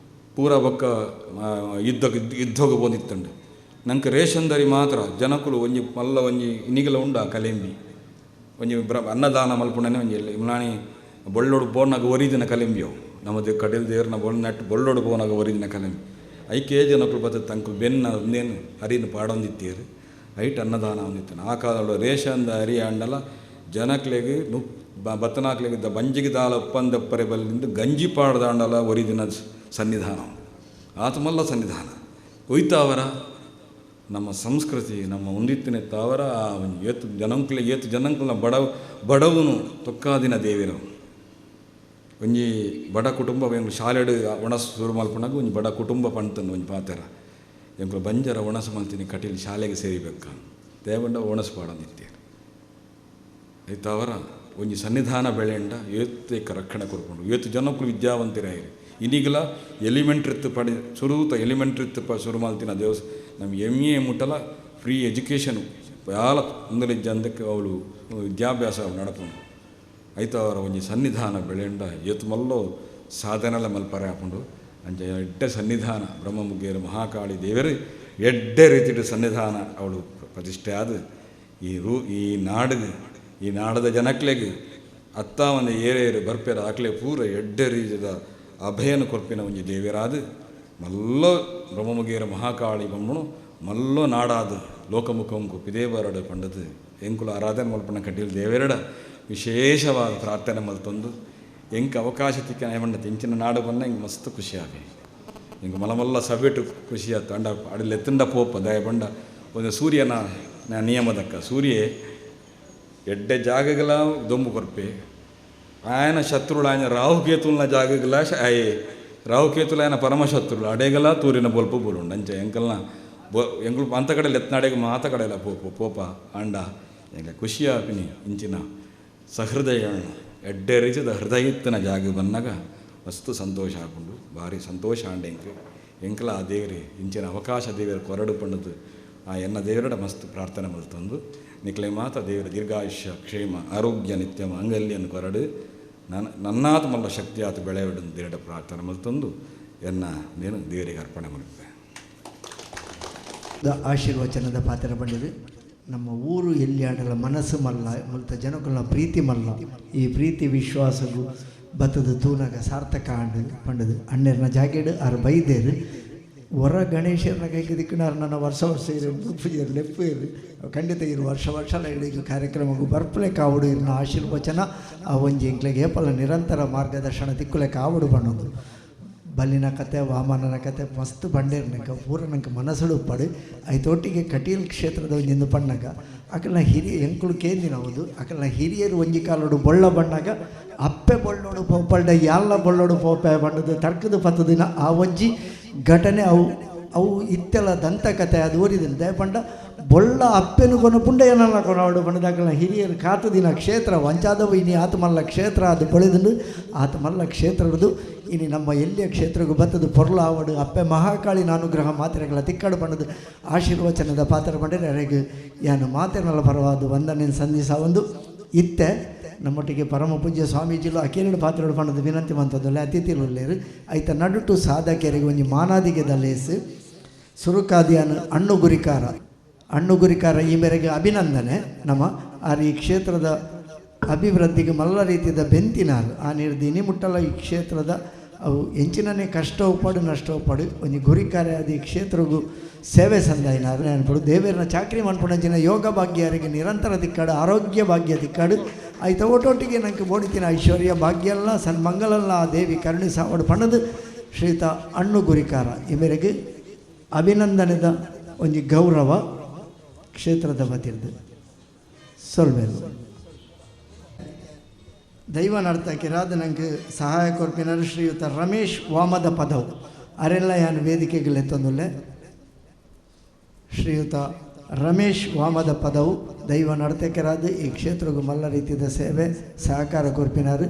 ಪೂರ ಬೊಕ್ಕ ಯುದ್ಧಕ್ಕೆ ಬಂದಿತ್ತಂಡು ನಂಗೆ ರೇಷನ್ ದರಿ ಮಾತ್ರ ಜನಕುಲು ಒಂಜಿ ಮಲ್ಲ ಒಂಜಿ ಇನ್ನಿಗೆಲ್ಲ ಉಂಡ ಕಲೆಂಬಿ ಒಂಜಿ ಅನ್ನದಾನ ಮಲ್ಪುಂಡನೆ ಒಂಜಿ ಮುಲಾಣಿ ಬೊಳ್ಳೋಡು ಬೋನಾಗ ಒರಿದಿನ ಕಲೆಂಬಿಯವು ನಮ್ಮದು ಕಟೀಲ್ ದೇವ್ರನ್ನ ನಟ್ಟು ಬೊಳ್ಳೋಡು ಬೋನಾಗ ಒರಿದಿನ ಕಲೆಂಬಿ ಐಕೆ ಜನಕುಲು ಬರ್ತದೆ ತಂಕು ಬೆನ್ನ ಒಂದೇನು ಹರಿನ ಪಾಡೊಂದಿತ್ತೀರು ಐಟ್ ಅನ್ನದಾನ ಒಂದಿತ್ತಾನೆ ಆ ಕಾಲೋಡು ರೇಷನ್ ಹರಿ ಅಂಡಲ್ಲ ಜನಕ್ಲೆಗೆ ಬತ್ತನಾಕ್ಲೆಗಿದ್ದ ಬಂಜಿಗೆ ದಾಲ ಒಪ್ಪಂದಪ್ಪರೆ ಬಲ್ಲಿಂದ ಗಂಜಿ ಪಾಡ್ದಾಂಡಲ ಒರಿದಿನ ಸನ್ನಿಧಾನ ಆತ ಮಲ್ಲ ಸನ್ನಿಧಾನ ಒಯ್ತಾವರ ನಮ್ಮ ಸಂಸ್ಕೃತಿ ನಮ್ಮ ಒಂದಿತ್ತಿನ ತಾವರ ಏತು ಜನಂಕ್ಲ ಬಡವನು ತೊಕ್ಕಾದಿನ ದೇವಿರವು ಒಂಜಿ ಬಡ ಕುಟುಂಬ ಶಾಲೆಡು ಒಣಸು ಶುರು ಮಲ್ಪನಾಗ ಒಂಜಿ ಬಡ ಕುಟುಂಬ ಪಂತನು ಒಂಜಿ ಪಾತೆರ ಎಂಕ್ಲು ಬಂಜರ ಒಣಸು ಮಲ್ತೀನಿ ಕಟೀಲು ಶಾಲೆಗೆ ಸೇರಿಬೇಕ ದೇವಂಡ ಒಣಸು ಪಾಡಂದಿತ್ತೀರಿ ಐತಾವರ ಒಂಜಿ ಸನ್ನಿಧಾನ ಬೆಳೆಂಡ ಏತೇಕ ರಕ್ಷಣೆ ಕೊರ್ಕೊಂಡು ಏತು ಜನಕ್ಕೂ ವಿದ್ಯಾವಂತರಾಯಿರಿ ಇನ್ನೀಗಲ ಎಲಿಮೆಂಟ್ರಿತ್ತು ಎಲಿಮೆಂಟ್ರಿತ್ತು ಶುರು ಮಾಡ್ತೀನಿ ನಮ್ಮ MA ಮುಟ್ಟಲ ಫ್ರೀ ಎಜುಕೇಷನು ಯಾಲ ಒಂದಲಿ ಜನಕ್ಕೆ ಅವಳು ವಿದ್ಯಾಭ್ಯಾಸ ನಡಪುಂಡು ಐತಾವರ ಒಂಜಿ ಸನ್ನಿಧಾನ ಬೆಳೆಂಡ ಏತು ಮಲ್ಲೋ ಸಾಧನೆಲ್ಲ ಮಲ್ಪರೆ ಹಾಕೊಂಡು ಅಂಚ ಎಡ್ಡೆ ಸನ್ನಿಧಾನ ಬ್ರಹ್ಮಮುಗ್ಗೇರು ಮಹಾಕಾಳಿ ದೇವರು ಎಡ್ಡೆ ರೀತಿಯ ಸನ್ನಿಧಾನ ಅವಳು ಪ್ರತಿಷ್ಠೆ ಆದ ಈ ನಾಡದ ಜನಕ್ಲೆಗೆ ಅತ್ತ ಒಂದು ಏರೇರು ಬರ್ಪೇರ ಆಕ್ಲೆ ಪೂರ ಎಡ್ಡೆ ರೀತಿಯ ಅಭಯನ ಕೊರ್ಪಿನ ಒಂಜಿ ದೇವರಾದ ಮಲ್ಲೋ ಬ್ರಹ್ಮಮುಗೇರ ಮಹಾಕಾಳಿ ಬಮ್ಮನು ಮಲ್ಲೋ ನಾಡಾದ ಲೋಕಮುಖಂಕು ಪಿದೇಬರಡು ಪಂಡದು ಎಂಕುಲು ಆರಾಧನೆ ಮಲ್ಪನ ಕಟೀಲ್ ದೇವೇರಡ ವಿಶೇಷವಾದ ಪ್ರಾರ್ಥನೆ ಮಲ್ತೊಂದು ಎಂಕ ಅವಕಾಶ ತಿಕ್ಕ ಏಮಂಡ ತೆಂಚಿನ ನಾಡು ಬಂದ ಹಿಂಗೆ ಮಸ್ತ್ ಖುಷಿ ಆಗಿ ಹಿಂಗೆ ಮಲಮಲ್ಲ ಸಭೆಟು ಖುಷಿ ಆಯ್ತು ಅಂಡ ಅಡಿಲೆತ್ತಂಡ ಪೋಪ ದಯ ಬಂಡ ಒಂದು ಸೂರ್ಯನ ನಿಯಮದಕ್ಕ ಸೂರ್ಯ ಎಡ್ಡೆ ಜಾಗಗಳ ದೊಂಬು ಕೊರ್ಪೆ ఆయన శత్రువులు ఆయన రాహుకేతువుల జాగగల రాహుకేతులు ఆయన పరమశత్రువులు అడేగల తూరిన బొల్పు బోలుండు అంచే ఎంకల్న ಎಂಗಳು ಅಂಥ ಕಡೆಯಲ್ಲಿ ಎತ್ನಾಡೆಗೆ ಮಾತ ಕಡೆಯಲ್ಲ ಪೋಪ ಅಂಡ ಎಂಗ ಖುಷಿಯ ಪಿನಿ ಇಂಚಿನ ಸಹೃದಯ ಎಡ್ಡೆ ರೀತಿದ ಹೃದಯತ್ತಿನ ಜಾಗ ಬಂದಾಗ ಮಸ್ತು ಸಂತೋಷ ಹಾಕೊಂಡು ಭಾರಿ ಸಂತೋಷ ಅಂಡೆ ಎಂಕಲ ಆ ದೇವರೇ ಇಂಚಿನ ಅವಕಾಶ ದೇವರ ಕೊರಡು ಪಂಡದು ಆ ಎನ್ನ ದೇವರಡ ಮಸ್ತ್ ಪ್ರಾರ್ಥನೆ ಮಲ್ತಂದು ನಿಕ್ಲೆ ಮಾತ ದೇವರ ದೀರ್ಘಾಯುಷ್ಯ ಕ್ಷೇಮ ಆರೋಗ್ಯ ನಿತ್ಯಮ ಅಂಗಲ್ಯನ್ನು ಕೊರಡು ನನ್ನಾತ ಮಲ್ಲ ಶಕ್ತಿ ಆತ ಬೆಳೆಯಡು ದೇವರ ಪ್ರಾರ್ಥನೆ ಮಲ್ತಂದು ಎನ್ನ ನೇನು ದೇವರಿಗೆ ಅರ್ಪಣೆ ಮಾಡುತ್ತೆ ಆಶೀರ್ವಚನದ ಪಾತ್ರ ಬಂದಿದೆ. ನಮ್ಮ ಊರು ಎಲ್ಲಿ ಆಡಲ್ಲ ಮನಸ್ಸು ಮಲ್ಲ ಮಲ್ತ ಜನಗಳ ಪ್ರೀತಿ ಮಲ್ಲ ಈ ಪ್ರೀತಿ ವಿಶ್ವಾಸಗೂ ಬತ್ತದ ತೂನಾಗ ಸಾರ್ಥಕ ಆಂಡು ಪಂಡದು ಅಣ್ಣೆರ್ನ ಜಾಗೇಡು ಆರು ಬೈದೇರು ಹೊರ ಗಣೇಶನ ಕೈಗೆ ದಿಕ್ಕನಾರು ನನ್ನ ವರ್ಷ ಇರು ಪೂಜೆರು ಲೆಪ್ಪು ಇರು ಖಂಡಿತ ಇರು ವರ್ಷ ಇಡೀ ಕಾರ್ಯಕ್ರಮಕ್ಕೂ ಬರ್ಪಲೆ ಕಾವುಡು ಇರಿನ ಆಶೀರ್ವಚನ ಆ ಒಂಜಿ ಎಂಕ್ಲೆಗೆ ಏಪಲ ನಿರಂತರ ಮಾರ್ಗದರ್ಶನ ತಿಕ್ಕುಲೆ ಕಾವುಡು ಬಣ್ಣದು ಬಲ್ಲಿನ ಕತೆ ವಾಮನನ ಕತೆ ಮಸ್ತ್ ಬಂಡೇರ್ನಕ ಪೂರ ನಂಗೆ ಮನಸ್ಸುಡು ಪಡು ಐತೊಟ್ಟಿಗೆ ಕಟೀಲ್ ಕ್ಷೇತ್ರದ ಒಂಜಿಂದು ಪಣ್ಣಗ ಅಕಲ್ನ ಹಿರಿಯ ಎಂಕುಳು ಕೇಂದಿನ ಹೌದು ಅಕಲ್ನ ಹಿರಿಯರು ಒಂಜಿ ಕಾಲೋಡು ಬೊಳ್ಳ ಬಣ್ಣಗ ಅಪ್ಪೆ ಬೊಳ್ಳೋಡು ಪೋಪಲ್ಡ ಯಾಲ್ಲ ಬೊಳ್ಳೋಡು ಪೋಪೆ ಬಣ್ಣದು ತರ್ಕದು ಪತ್ತು ದಿನ ಆ ಒಂಜಿ ಘಟನೆ ಅವು ಇತ್ತೆಲ್ಲ ದಂತಕತೆ ಅದು ಓದಿದ್ರು ದಯಪಂಡ ಬೊಳ್ಳ ಅಪ್ಪೆನು ಕೊನ ಪುಂಡೆಯನಲ್ಲ ಕೊನವಾಡು ಬಣ್ಣದಾಕಲ್ನ ಹಿರಿಯರು ಕಾತು ದಿನ ಕ್ಷೇತ್ರ ವಂಚಾದವು ಇನಿ ಆತ ಮಲ್ಲ ಕ್ಷೇತ್ರ ಅದು ಬೆಳೆದು ಆತ ಮಲ್ಲ ಕ್ಷೇತ್ರದ್ದು ಇನಿ ನಮ್ಮ ಎಲ್ಲಿಯ ಕ್ಷೇತ್ರಗೂ ಬತ್ತದು ಪೊರ್ಲ ಆವಡು ಅಪ್ಪೆ ಮಹಾಕಾಳಿನ ಅನುಗ್ರಹ ಮಾತ್ರೆಗಳ ತಿಕ್ಕಡು ಬಣ್ಣದು ಆಶೀರ್ವಚನದ ಪಾತ್ರ ಬಂದರೆ ಅರೆಗೆ ಏನು ಮಾತೆನಲ್ಲ ಪರವಾದು ವಂದನೆ ಸಂಧಿಸ ಒಂದು ಇತ್ತೆ ನಮ್ಮೊಟ್ಟಿಗೆ ಪರಮ ಪೂಜ್ಯ ಸ್ವಾಮೀಜಿಲು ಅಕೇರಡು ಪಾತ್ರೆಗಳು ಪಣ್ಣದು ವಿನಂತಿ ಮಂತದಲ್ಲ ಅತಿಥಿಲುಲ್ಲೇರು ಐತ ನಡುಟು ಸಾಧಕೆರೆಗೆ ಒಂಜಿ ಮಾನಾದಿಗೆ ದಲೇಸು ಸುರುಕಾದಿಯನು ಹಣ್ಣು ಗುರಿಕಾರ ಈ ಮೇರೆಗೆ ಅಭಿನಂದನೆ ನಮ್ಮ ಈ ಕ್ಷೇತ್ರದ ಅಭಿವೃದ್ಧಿಗೆ ಮಲ್ಲ ರೀತಿಯ ಬೆಂತಿನಾರು ಆ ನಿರ್ದಿನಿ ಮುಟ್ಟಲ ಈ ಕ್ಷೇತ್ರದ ಅವು ಎಂಚಿನನೇ ಕಷ್ಟವು ಪಡು ನಷ್ಟವು ಪಡು ಒಂಜಿ ಗುರಿಕಾರೆ ಅದು ಈ ಕ್ಷೇತ್ರಗೂ ಸೇವೆ ಸಂದಾಯಿನಾರು ನೆನಪಡು ದೇವೇರನ ಚಾಕ್ರಿ ಮನ್ಪುಣಂಚಿನ ಯೋಗ ಭಾಗ್ಯರಿಗೆ ನಿರಂತರ ತಿಕ್ಕಾಡು ಆರೋಗ್ಯ ಭಾಗ್ಯ ತಿಕ್ಕಾಡು ಆಯ್ತ ಒಟ್ಟೊಟ್ಟಿಗೆ ನಂಗೆ ಬೋಡಿತಿನ ಐಶ್ವರ್ಯ ಭಾಗ್ಯ ಎಲ್ಲ ಸನ್ಮಂಗಲಲ್ಲ ಆ ದೇವಿ ಕರುಣಿ ಸಾವಡು ಪಣದು ಶ್ರೀತ ಹಣ್ಣು ಗುರಿಕಾರ ಈ ಮೇರೆಗೆ ಅಭಿನಂದನೆದ ಒಂಜಿ ಗೌರವ ಕ್ಷೇತ್ರದ ವತಿಯಿಂದ ಸೊಲ್ಬೇರು ದೈವ ನರ್ತಕಿರಾದ ನಂಗೆ ಸಹಾಯ ಕೊರ್ಪಿನರು ಶ್ರೀಯುತ ರಮೇಶ್ ವಾಮದ ಪದವು ಅರೆಲ್ಲ ಯಾನು ವೇದಿಕೆಗೆ ತಂದುಲ್ಲೆ ಶ್ರೀಯುತ ರಮೇಶ್ ವಾಮದ ಪದವು ದೈವ ನರ್ತಕಿರಾದ ಈ ಕ್ಷೇತ್ರಗೂ ಮಲ್ಲ ರೀತಿಯ ಸೇವೆ ಸಹಕಾರ ಕೊರ್ಪಿನಾರು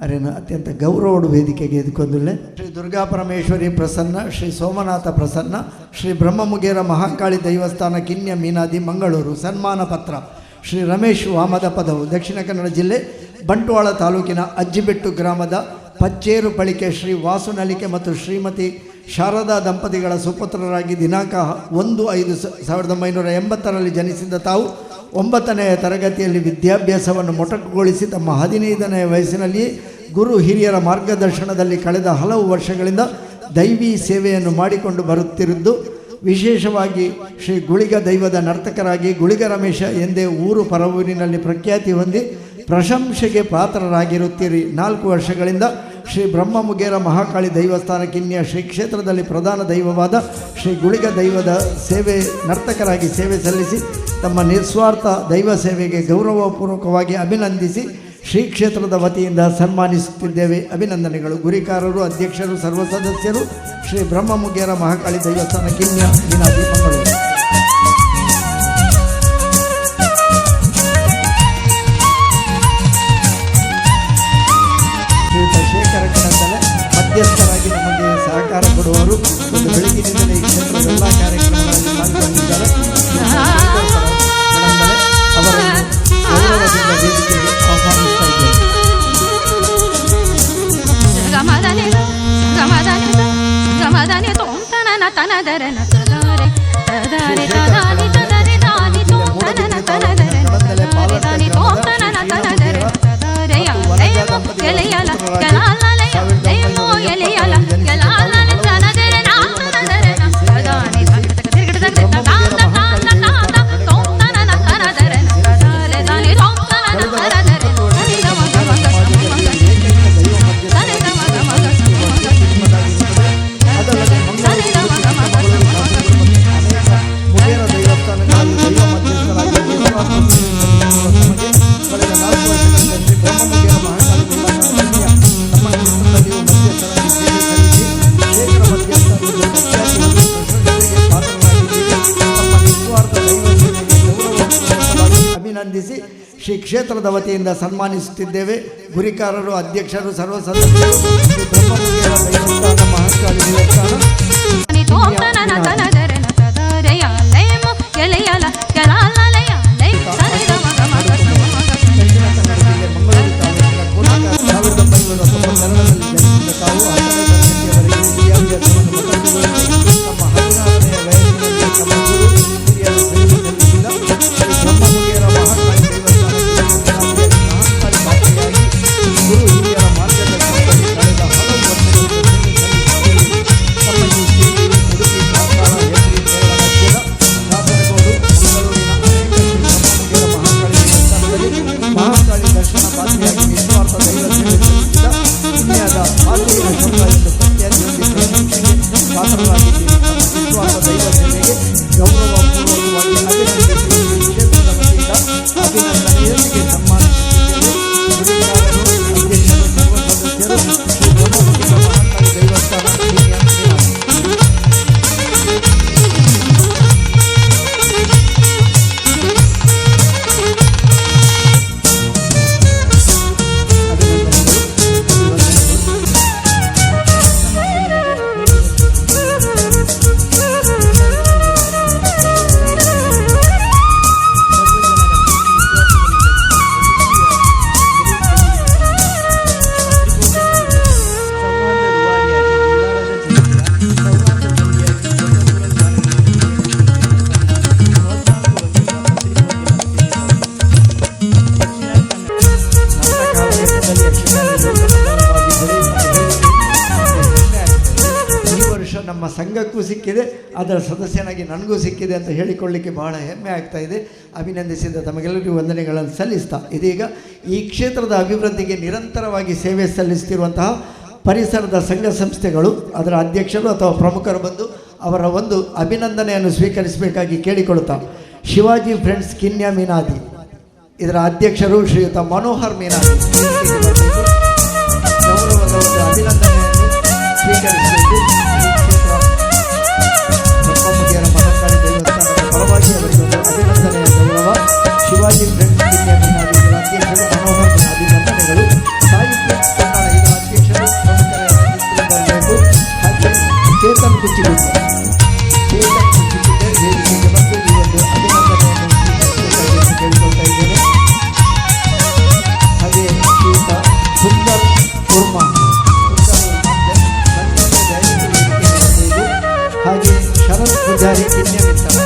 ಅರೇನು ಅತ್ಯಂತ ಗೌರವಡು ವೇದಿಕೆಗೆ ಎದ್ಕೊಂದುಲ್ಲೆ ಶ್ರೀ ದುರ್ಗಾ ಪರಮೇಶ್ವರಿ ಪ್ರಸನ್ನ ಶ್ರೀ ಸೋಮನಾಥ ಪ್ರಸನ್ನ ಶ್ರೀ ಬ್ರಹ್ಮಮುಗೇರ ಮಹಾಕಾಳಿ ದೈವಸ್ಥಾನ ಕಿನ್ಯ ಮೀನಾದಿ ಮಂಗಳೂರು ಸನ್ಮಾನ ಪತ್ರ ಶ್ರೀ ರಮೇಶ್ ವಾಮದ ಪದವು ದಕ್ಷಿಣ ಕನ್ನಡ ಜಿಲ್ಲೆ ಬಂಟ್ವಾಳ ತಾಲೂಕಿನ ಅಜ್ಜಿಬೆಟ್ಟು ಗ್ರಾಮದ ಪಚ್ಚೇರು ಪಳಿಕೆ ಶ್ರೀ ವಾಸುನಲಿಕೆ ಮತ್ತು ಶ್ರೀಮತಿ ಶಾರದಾ ದಂಪತಿಗಳ ಸುಪುತ್ರರಾಗಿ ದಿನಾಂಕ 1/5/1980 ಜನಿಸಿದ ತಾವು 9ನೇ ತರಗತಿಯಲ್ಲಿ ವಿದ್ಯಾಭ್ಯಾಸವನ್ನು ಮೊಟಕುಗೊಳಿಸಿ ತಮ್ಮ 15ನೇ ವಯಸ್ಸಿನಲ್ಲಿ ಗುರು ಹಿರಿಯರ ಮಾರ್ಗದರ್ಶನದಲ್ಲಿ ಕಳೆದ ಹಲವು ವರ್ಷಗಳಿಂದ ದೈವಿ ಸೇವೆಯನ್ನು ಮಾಡಿಕೊಂಡು ಬರುತ್ತಿರುವುದು ವಿಶೇಷವಾಗಿ ಶ್ರೀ ಗುಳಿಗ ದೈವದ ನರ್ತಕರಾಗಿ ಗುಳಿಗ ರಮೇಶ ಎಂದೇ ಊರು ಪರವೂರಿನಲ್ಲಿ ಪ್ರಖ್ಯಾತಿ ಹೊಂದಿ ಪ್ರಶಂಸೆಗೆ ಪಾತ್ರರಾಗಿರುತ್ತೀರಿ. 4 ವರ್ಷಗಳಿಂದ ಶ್ರೀ ಬ್ರಹ್ಮಮುಗೇರ ಮಹಾಕಾಳಿ ದೈವಸ್ಥಾನ ಕಿನ್ಯ ಶ್ರೀ ಕ್ಷೇತ್ರದಲ್ಲಿ ಪ್ರಧಾನ ದೈವವಾದ ಶ್ರೀ ಗುಳಿಗ ದೈವದ ಸೇವೆ ನರ್ತಕರಾಗಿ ಸೇವೆ ಸಲ್ಲಿಸಿ ತಮ್ಮ ನಿಸ್ವಾರ್ಥ ದೈವ ಸೇವೆಗೆ ಗೌರವಪೂರ್ವಕವಾಗಿ ಅಭಿನಂದಿಸಿ ಶ್ರೀ ಕ್ಷೇತ್ರದ ವತಿಯಿಂದ ಸನ್ಮಾನಿಸುತ್ತಿದ್ದೇವೆ. ಅಭಿನಂದನೆಗಳು. ಗುರಿಕಾರರು, ಅಧ್ಯಕ್ಷರು, ಸರ್ವ ಸದಸ್ಯರು ಶ್ರೀ ಬ್ರಹ್ಮಮುಗೇರ ಮಹಾಕಾಳಿ ದೈವಸ್ಥಾನ ಕಿನ್ಯ ಮೀನಾದಿ ಮಂಗಳೂರು. ಶ್ರೀಯುತ ಶೇಖರ ಕಣಂದಲೆ ಮಧ್ಯಸ್ಥರಾಗಿ ನಮಗೆ ಸಹಕಾರ ಕೊಡುವವರು ಒಂದು ಬೆಳಗಿನಿಂದಲೇ ಈ ಕ್ಷೇತ್ರದ ಎಲ್ಲ ಕಾರ್ಯಕ್ರಮಗಳಲ್ಲಿ ಪಾಲ್ಗೊಂಡಿದ್ದಾರೆ. ಕಣಂದಲೆ ಅವರನ್ನು ಗೌರವದಿಂದ ವೇದಿಕೆಗೆ ಆಹ್ವಾನಿಸ್ತಾ ಇದ್ದೇವೆ. ಅಭಿನಂದಿಸಿ ಶ್ರೀ ಕ್ಷೇತ್ರದ ವತಿಯಿಂದ ಸನ್ಮಾನಿಸುತ್ತಿದ್ದೇವೆ. ಗುರಿಕಾರರು, ಅಧ್ಯಕ್ಷರು, ಸರ್ವ ಸದಸ್ಯರು ಶ್ರೀ ಬ್ರಹ್ಮಮುಗೇರ ದೈವಸ್ಥಾನ ಮಹಾಕಾಳಿ ದೇವಸ್ಥಾನ ನಮ್ಮ ಸಂಘಕ್ಕೂ ಸಿಕ್ಕಿದೆ, ಅದರ ಸದಸ್ಯನಾಗಿ ನನಗೂ ಸಿಕ್ಕಿದೆ ಅಂತ ಹೇಳಿಕೊಳ್ಳಿಕ್ಕೆ ಬಹಳ ಹೆಮ್ಮೆ ಆಗ್ತಾ ಇದೆ. ಅಭಿನಂದಿಸಿದ ತಮಗೆಲ್ಲರಿಗೂ ವಂದನೆಗಳನ್ನು ಸಲ್ಲಿಸ್ತಾ ಇದೀಗ ಈ ಕ್ಷೇತ್ರದ ಅಭಿವೃದ್ಧಿಗೆ ನಿರಂತರವಾಗಿ ಸೇವೆ ಸಲ್ಲಿಸ್ತಿರುವಂತಹ ಪರಿಸರದ ಸಂಘ ಸಂಸ್ಥೆಗಳು ಅದರ ಅಧ್ಯಕ್ಷರು ಅಥವಾ ಪ್ರಮುಖರು ಬಂದು ಅವರ ಒಂದು ಅಭಿನಂದನೆಯನ್ನು ಸ್ವೀಕರಿಸಬೇಕಾಗಿ ಕೇಳಿಕೊಳ್ಳುತ್ತಾ ಶಿವಾಜಿ ಫ್ರೆಂಡ್ಸ್ ಕಿನ್ಯ ಮೀನಾದಿ, ಇದರ ಅಧ್ಯಕ್ಷರು ಶ್ರೀಯುತ ಮನೋಹರ್ ಮೀನಾದಿ ಗೌರವದ ಒಂದು ಅಭಿನಂದನೆಯನ್ನು ಸ್ವೀಕರಿಸಬೇಕು. ಬ್ರಹ್ಮಮುಖಿಯರ ಮಹಾಕಾಳಿ ದೇವಸ್ಥಾನದ ಪರವಾಗಿ ಅವರಿಗೆ ಒಂದು ಅಭಿನಂದನೆಯ ಗೌರವ. ಶಿವಾಜಿ ಫ್ರೆಂಡ್ಸ್ ಕಿನ್ಯ ಮೀನಾದಿ ಇದರ ಅಧ್ಯಕ್ಷರು ಮನೋಹರ್ ಮೀನಾದಿ ವಂದನೆಗಳು. ಸಾಹಿತ್ಯ ಕನ್ನಡ ಇದರ ಅಧ್ಯಕ್ಷರು ಬರಬೇಕು. ಹಾಗೆ ಚೇತನ್ ಕುಚ್ಚಿಗುಡ್ಡೆ ವೇದಿಕೆಗೆ ಬಂದು ಈ ಒಂದು ಅಭಿನಂದನೆಯನ್ನು ಕೇಳಿಕೊಳ್ತಾ ಇದ್ದೇನೆ. ಹಾಗೆ ಶ್ರೀಯುತ ಸುಂದರ್ ಕುರ್ಮಾ ಹಾಗೆ ಶರತ್ ಪೂಜಾರಿ ಕಿನ್ಯಮಿತ್ತಳ,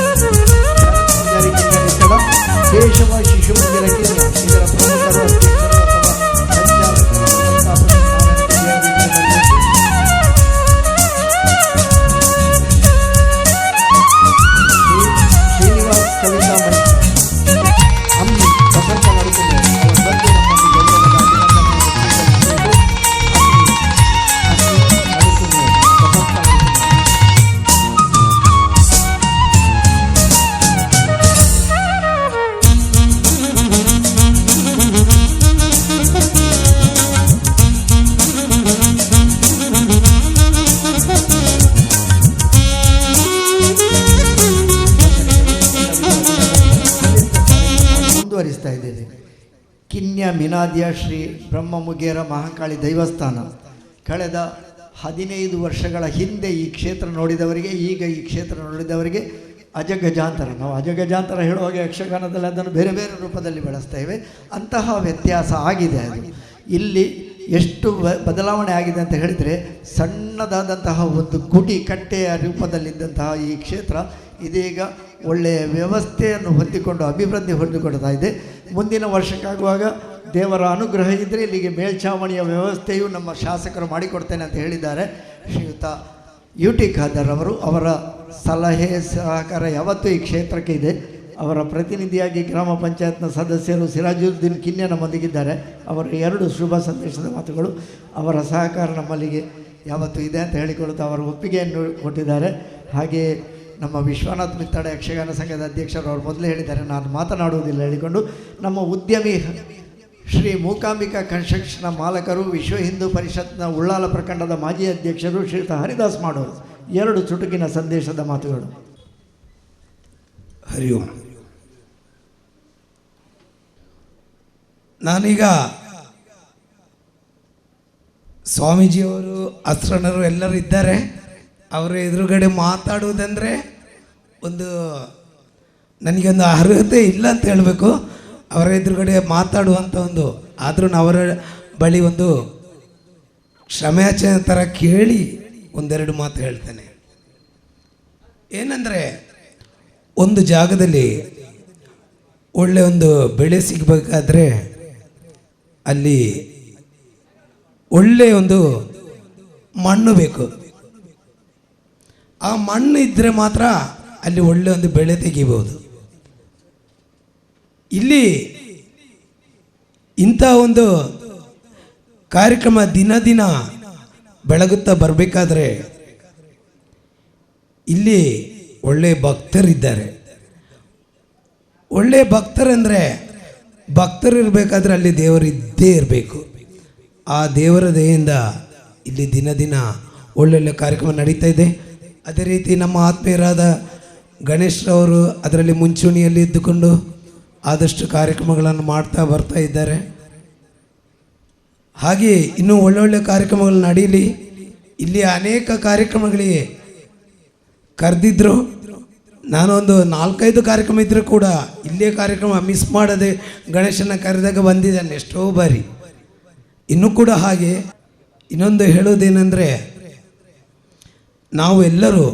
ಕೇಶವ ಶಿಶು ಮಂದಿರ ಕಿನ್ಯ ಇದರ ಪ್ರಮುಖರು ಅಧ್ಯಕ್ಷರು ಅಥವಾ ಸಂಚಾಲಕರು ಶ್ರೀನಿವಾಸ್ ಕವಿತಾ ಮಣಿ ಅಮ್ಮಿ ವಸಂತ ನಡುಕುಂಡೆ ಅವರ ಬಗ್ಗೆ ನಮ್ಮಲ್ಲಿ ಗೌರವದ ಅಭಿನಂದನೆಯನ್ನು ಮುಂದುವರಿಸ್ತಾ ಇದ್ದೇವೆ. ಕಿನ್ಯ ಮಿನಾದಿಯ ಶ್ರೀ ಬ್ರಹ್ಮಮುಖಿಯರ ಮಹಾಕಾಳಿ ದೇವಸ್ಥಾನ ಕಳೆದ 15 ವರ್ಷಗಳ ಹಿಂದೆ ಈ ಕ್ಷೇತ್ರ ನೋಡಿದವರಿಗೆ, ಈಗ ಈ ಕ್ಷೇತ್ರ ನೋಡಿದವರಿಗೆ ಅಜಗಜಾಂತರ. ನಾವು ಅಜಗಜಾಂತರ ಹೇಳುವಾಗ ಯಕ್ಷಗಾನದಲ್ಲಿ ಅದನ್ನು ಬೇರೆ ಬೇರೆ ರೂಪದಲ್ಲಿ ಬಳಸ್ತೇವೆ. ಅಂತಹ ವ್ಯತ್ಯಾಸ ಆಗಿದೆ. ಅದು ಇಲ್ಲಿ ಎಷ್ಟು ಬದಲಾವಣೆ ಆಗಿದೆ ಅಂತ ಹೇಳಿದರೆ, ಸಣ್ಣದಾದಂತಹ ಒಂದು ಗುಡಿ ಕಟ್ಟೆಯ ರೂಪದಲ್ಲಿದ್ದಂತಹ ಈ ಕ್ಷೇತ್ರ ಇದೀಗ ಒಳ್ಳೆಯ ವ್ಯವಸ್ಥೆಯನ್ನು ಹೊಂದಿಕೊಂಡು ಅಭಿವೃದ್ಧಿ ಹೊಂದಿಕೊಳ್ತಾ ಇದೆ. ಮುಂದಿನ ವರ್ಷಕ್ಕಾಗುವಾಗ ದೇವರ ಅನುಗ್ರಹ ಇದ್ದರೆ ಇಲ್ಲಿಗೆ ಮೇಲ್ಛಾವಣಿಯ ವ್ಯವಸ್ಥೆಯು ನಮ್ಮ ಶಾಸಕರು ಮಾಡಿಕೊಡ್ತೇನೆ ಅಂತ ಹೇಳಿದ್ದಾರೆ. ಶ್ರೀಯುತ ಯು ಟಿ ಖಾದರ್ ಅವರು, ಅವರ ಸಲಹೆ ಸಹಕಾರ ಯಾವತ್ತೂ ಈ ಕ್ಷೇತ್ರಕ್ಕೆ ಇದೆ. ಅವರ ಪ್ರತಿನಿಧಿಯಾಗಿ ಗ್ರಾಮ ಪಂಚಾಯತ್ನ ಸದಸ್ಯರು ಸಿರಾಜುದ್ದೀನ್ ಕಿನ್ಯ ನಮ್ಮೊಂದಿಗಿದ್ದಾರೆ. ಅವರ 2 ಶುಭ ಸಂದೇಶದ ಮಾತುಗಳು, ಅವರ ಸಹಕಾರ ನಮ್ಮಲ್ಲಿಗೆ ಯಾವತ್ತೂ ಇದೆ ಅಂತ ಹೇಳಿಕೊಳ್ಳುತ್ತಾ ಅವರ ಒಪ್ಪಿಗೆಯನ್ನು ಕೊಟ್ಟಿದ್ದಾರೆ. ಹಾಗೆಯೇ ನಮ್ಮ ವಿಶ್ವನಾಥ್ ಮಿತ್ತಡ ಯಕ್ಷಗಾನ ಸಂಘದ ಅಧ್ಯಕ್ಷರು ಅವರು ಮೊದಲೇ ಹೇಳಿದ್ದಾರೆ, ನಾನು ಮಾತನಾಡುವುದಿಲ್ಲ ಹೇಳಿಕೊಂಡು ನಮ್ಮ ಉದ್ಯಮಿ ಶ್ರೀ ಮೂಕಾಂಬಿಕಾ ಕನ್ಸ್ಟ್ರಕ್ಷನ್ನ ಮಾಲಕರು, ವಿಶ್ವ ಹಿಂದೂ ಪರಿಷತ್ನ ಉಳ್ಳಾಲ ಪ್ರಖಂಡದ ಮಾಜಿ ಅಧ್ಯಕ್ಷರು ಶ್ರೀಯುತ ಹರಿದಾಸ್ ಮಾಡೋರು 2 ಚುಟುಕಿನ ಸಂದೇಶದ ಮಾತುಗಳು. ಹರಿ ಓಂ. ನಾನೀಗ ಸ್ವಾಮೀಜಿಯವರು, ಅಸ್ರಣರು ಎಲ್ಲರೂ ಇದ್ದಾರೆ. ಅವರ ಎದುರುಗಡೆ ಮಾತಾಡುವುದಂದರೆ ಒಂದು ನನಗೊಂದು ಅರ್ಹತೆ ಇಲ್ಲ ಅಂತ ಹೇಳಬೇಕು. ಅವರ ಎದುರುಗಡೆ ಮಾತಾಡುವಂಥ ಒಂದು, ಆದರೂ ಅವರ ಬಳಿ ಒಂದು ಕ್ಷಮೆಯಾಚನೆ ಥರ ಕೇಳಿ ಒಂದೆರಡು ಮಾತು ಹೇಳ್ತೇನೆ. ಏನಂದರೆ, ಒಂದು ಜಾಗದಲ್ಲಿ ಒಳ್ಳೆ ಒಂದು ಬೆಳೆ ಸಿಗಬೇಕಾದ್ರೆ ಅಲ್ಲಿ ಒಳ್ಳೆಯ ಒಂದು ಮಣ್ಣು ಬೇಕು. ಆ ಮಣ್ಣು ಇದ್ದರೆ ಮಾತ್ರ ಅಲ್ಲಿ ಒಳ್ಳೆಯ ಒಂದು ಬೆಳೆ ತೆಗಿಬೋದು. ಇಲ್ಲಿ ಇಂಥ ಒಂದು ಕಾರ್ಯಕ್ರಮ ದಿನ ದಿನ ಬೆಳಗುತ್ತಾ ಬರಬೇಕಾದ್ರೆ ಇಲ್ಲಿ ಒಳ್ಳೆಯ ಭಕ್ತರಿದ್ದಾರೆ. ಒಳ್ಳೆಯ ಭಕ್ತರಂದರೆ, ಭಕ್ತರು ಇರಬೇಕಾದ್ರೆ ಅಲ್ಲಿ ದೇವರು ಇದ್ದೇ ಇರಬೇಕು. ಆ ದೇವರ ದಯೆಯಿಂದ ಇಲ್ಲಿ ದಿನ ದಿನ ಒಳ್ಳೊಳ್ಳೆ ಕಾರ್ಯಕ್ರಮ ನಡೀತಾ ಇದೆ. ಅದೇ ರೀತಿ ನಮ್ಮ ಆತ್ಮೀಯರಾದ ಗಣೇಶ್ರವರು ಅದರಲ್ಲಿ ಮುಂಚೂಣಿಯಲ್ಲಿ ಇದ್ದುಕೊಂಡು ಆದಷ್ಟು ಕಾರ್ಯಕ್ರಮಗಳನ್ನು ಮಾಡ್ತಾ ಬರ್ತಾ ಇದ್ದಾರೆ. ಹಾಗೆ ಇನ್ನೂ ಒಳ್ಳೊಳ್ಳೆ ಕಾರ್ಯಕ್ರಮಗಳು ನಡೀಲಿ. ಇಲ್ಲಿ ಅನೇಕ ಕಾರ್ಯಕ್ರಮಗಳಿಗೆ ಕರೆದಿದ್ರು. ನಾನೊಂದು 4-5 ಕಾರ್ಯಕ್ರಮ ಇದ್ದರೂ ಕೂಡ ಇಲ್ಲೇ ಕಾರ್ಯಕ್ರಮ ಮಿಸ್ ಮಾಡದೆ ಗಣೇಶನ ಕರೆದಾಗ ಬಂದಿದ್ದಾನೆ ಎಷ್ಟೋ ಬಾರಿ. ಇನ್ನೂ ಕೂಡ ಹಾಗೆ ಇನ್ನೊಂದು ಹೇಳೋದೇನೆಂದರೆ, ನಾವು ಎಲ್ಲರೂ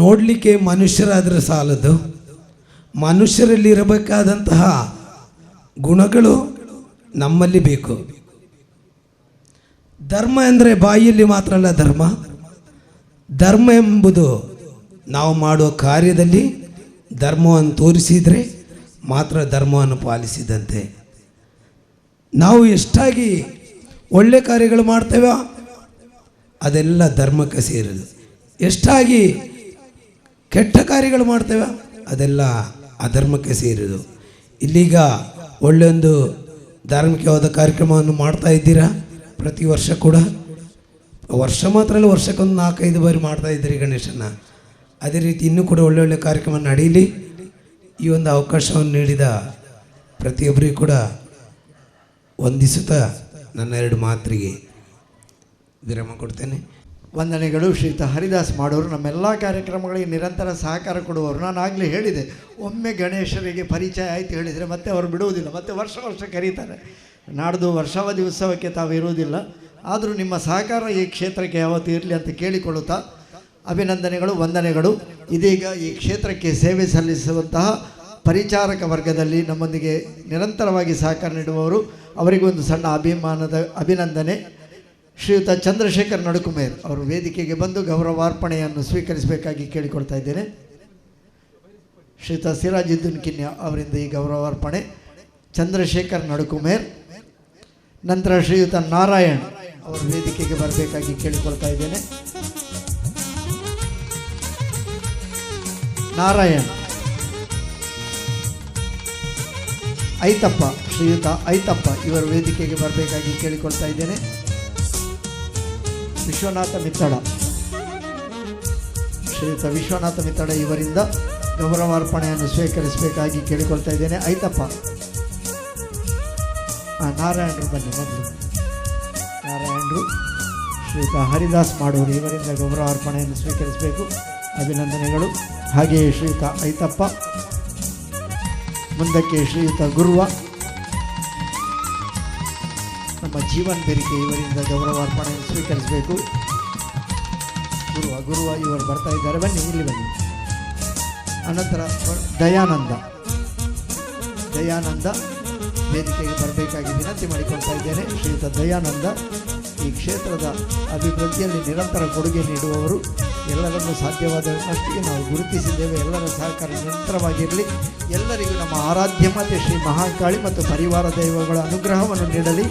ನೋಡಲಿಕ್ಕೆ ಮನುಷ್ಯರಾದರೆ ಸಾಲದು, ಮನುಷ್ಯರಲ್ಲಿ ಇರಬೇಕಾದಂತಹ ಗುಣಗಳು ನಮ್ಮಲ್ಲಿ ಬೇಕು. ಧರ್ಮ ಅಂದರೆ ಬಾಯಿಯಲ್ಲಿ ಮಾತ್ರ ಅಲ್ಲ ಧರ್ಮ. ಧರ್ಮ ಎಂಬುದು ನಾವು ಮಾಡುವ ಕಾರ್ಯದಲ್ಲಿ ಧರ್ಮವನ್ನು ತೋರಿಸಿದರೆ ಮಾತ್ರ ಧರ್ಮವನ್ನು ಪಾಲಿಸಿದಂತೆ. ನಾವು ಎಷ್ಟಾಗಿ ಒಳ್ಳೆ ಕಾರ್ಯಗಳು ಮಾಡ್ತೇವೋ ಅದೆಲ್ಲ ಧರ್ಮಕ್ಕೆ ಸೇರಿದು. ಎಷ್ಟಾಗಿ ಕೆಟ್ಟ ಕಾರ್ಯಗಳು ಮಾಡ್ತೇವೆ ಅದೆಲ್ಲ ಅಧರ್ಮಕ್ಕೆ ಸೇರಿದು. ಇಲ್ಲೀಗ ಒಳ್ಳೆಯೊಂದು ಧಾರ್ಮಿಕವಾದ ಕಾರ್ಯಕ್ರಮವನ್ನು ಮಾಡ್ತಾ ಇದ್ದೀರಾ ಪ್ರತಿ ವರ್ಷ ಕೂಡ. ವರ್ಷ ಮಾತ್ರ ಅಲ್ಲ, ವರ್ಷಕ್ಕೊಂದು 4-5 ಬಾರಿ ಮಾಡ್ತಾ ಇದ್ದೀರಿ ಗಣೇಶನ. ಅದೇ ರೀತಿ ಇನ್ನೂ ಕೂಡ ಒಳ್ಳೊಳ್ಳೆ ಕಾರ್ಯಕ್ರಮ ನಡೆಯಲಿ. ಈ ಒಂದು ಅವಕಾಶವನ್ನು ನೀಡಿದ ಪ್ರತಿಯೊಬ್ಬರಿಗೂ ಕೂಡ ವಂದಿಸುತ್ತಾ ನನ್ನ 2 ಮಾತಿಗೆ ವಿರಾಮ ಕೊಡ್ತೇನೆ. ವಂದನೆಗಳು. ಶ್ರೀಯುತ ಹರಿದಾಸ್ ಮಾಡೋರು ನಮ್ಮೆಲ್ಲ ಕಾರ್ಯಕ್ರಮಗಳಿಗೆ ನಿರಂತರ ಸಹಕಾರ ಕೊಡುವವರು. ನಾನು ಆಗಲೇ ಹೇಳಿದೆ, ಒಮ್ಮೆ ಗಣೇಶರಿಗೆ ಪರಿಚಯ ಆಯಿತು ಹೇಳಿದರೆ ಮತ್ತೆ ಅವರು ಬಿಡುವುದಿಲ್ಲ, ಮತ್ತೆ ವರ್ಷ ಕರೀತಾರೆ. ನಾಡ್ದು ವರ್ಷಾವಧಿ ಉತ್ಸವಕ್ಕೆ ತಾವು ಇರುವುದಿಲ್ಲ, ಆದರೂ ನಿಮ್ಮ ಸಹಕಾರ ಈ ಕ್ಷೇತ್ರಕ್ಕೆ ಯಾವತ್ತೂ ಇರಲಿ ಅಂತ ಕೇಳಿಕೊಳ್ಳುತ್ತಾ ಅಭಿನಂದನೆಗಳು, ವಂದನೆಗಳು. ಇದೀಗ ಈ ಕ್ಷೇತ್ರಕ್ಕೆ ಸೇವೆ ಸಲ್ಲಿಸುವಂತಹ ಪರಿಚಾರಕ ವರ್ಗದಲ್ಲಿ ನಮ್ಮೊಂದಿಗೆ ನಿರಂತರವಾಗಿ ಸಹಕಾರ ನೀಡುವವರು, ಅವರಿಗೊಂದು ಸಣ್ಣ ಅಭಿನಂದನೆ. ಶ್ರೀಯುತ ಚಂದ್ರಶೇಖರ್ ನಡುಕುಮೇರ್ ಅವರು ವೇದಿಕೆಗೆ ಬಂದು ಗೌರವಾರ್ಪಣೆಯನ್ನು ಸ್ವೀಕರಿಸಬೇಕಾಗಿ ಕೇಳಿಕೊಳ್ತಾ ಇದ್ದೇನೆ. ಶ್ರೀಯುತ ಸಿರಾಜುದ್ದೀನ್ ಕಿನ್ಯಾ ಅವರಿಂದ ಈ ಗೌರವಾರ್ಪಣೆ. ಚಂದ್ರಶೇಖರ್ ನಡುಕುಮೇರ್. ನಂತರ ಶ್ರೀಯುತ ನಾರಾಯಣ್ ಅವರು ವೇದಿಕೆಗೆ ಬರಬೇಕಾಗಿ ಕೇಳಿಕೊಳ್ತಾ ಇದ್ದೇನೆ. ನಾರಾಯಣ್. ಐತಪ್ಪ, ಶ್ರೀಯುತ ಐತಪ್ಪ ಇವರು ವೇದಿಕೆಗೆ ಬರಬೇಕಾಗಿ ಕೇಳಿಕೊಳ್ತಾ ಇದ್ದೇನೆ. ವಿಶ್ವನಾಥ ಮಿತ್ತಡ, ಶ್ರೀಯುತ ವಿಶ್ವನಾಥ ಮಿತ್ತಡ ಇವರಿಂದ ಗೌರವಾರ್ಪಣೆಯನ್ನು ಸ್ವೀಕರಿಸಬೇಕಾಗಿ ಕೇಳಿಕೊಳ್ತಾ ಇದ್ದೇನೆ. ಐತಪ್ಪ. ನಾರಾಯಣರು ಬನ್ನಿ ಮೊದಲು. ನಾರಾಯಣರು. ಶ್ರೀಯುತ ಹರಿದಾಸ್ ಮಾಡೋರು ಇವರಿಂದ ಗೌರವಾರ್ಪಣೆಯನ್ನು ಸ್ವೀಕರಿಸಬೇಕು. ಅಭಿನಂದನೆಗಳು. ಹಾಗೆಯೇ ಶ್ರೀಯುತ ಐತಪ್ಪ. ಮುಂದಕ್ಕೆ ಶ್ರೀಯುತ ಗುರುವ, ನಮ್ಮ ಜೀವನ್ ಬೆರಿಕೆ ಇವರಿಂದ ಗೌರವಾರ್ಪಣೆಯನ್ನು ಸ್ವೀಕರಿಸಬೇಕು. ಗುರುವ ಇವರು ಬರ್ತಾ ಇದ್ದಾರೆ, ಬನ್ನಿ ಇಲ್ಲಿ ಬನ್ನಿ. ಅನಂತರ ದಯಾನಂದ ವೇದಿಕೆಗೆ ಬರಬೇಕಾಗಿ ವಿನಂತಿ ಮಾಡಿಕೊಳ್ತಾ ಇದ್ದೇನೆ. ಶ್ರೀಯುತ ದಯಾನಂದ ಈ ಕ್ಷೇತ್ರದ ಅಭಿವೃದ್ಧಿಯಲ್ಲಿ ನಿರಂತರ ಕೊಡುಗೆ ನೀಡುವವರು. ಎಲ್ಲರನ್ನೂ ಸಾಧ್ಯವಾದಷ್ಟಕ್ಕೆ ನಾವು ಗುರುತಿಸಿದ್ದೇವೆ. ಎಲ್ಲರ ಸಹಕಾರ ನಿರಂತರವಾಗಿರಲಿ. ಎಲ್ಲರಿಗೂ ನಮ್ಮ ಆರಾಧ್ಯ ಮಾತೆ ಶ್ರೀ ಮಹಾಕಾಳಿ ಮತ್ತು ಪರಿವಾರ ದೈವಗಳ ಅನುಗ್ರಹವನ್ನು ನೀಡಲಿ.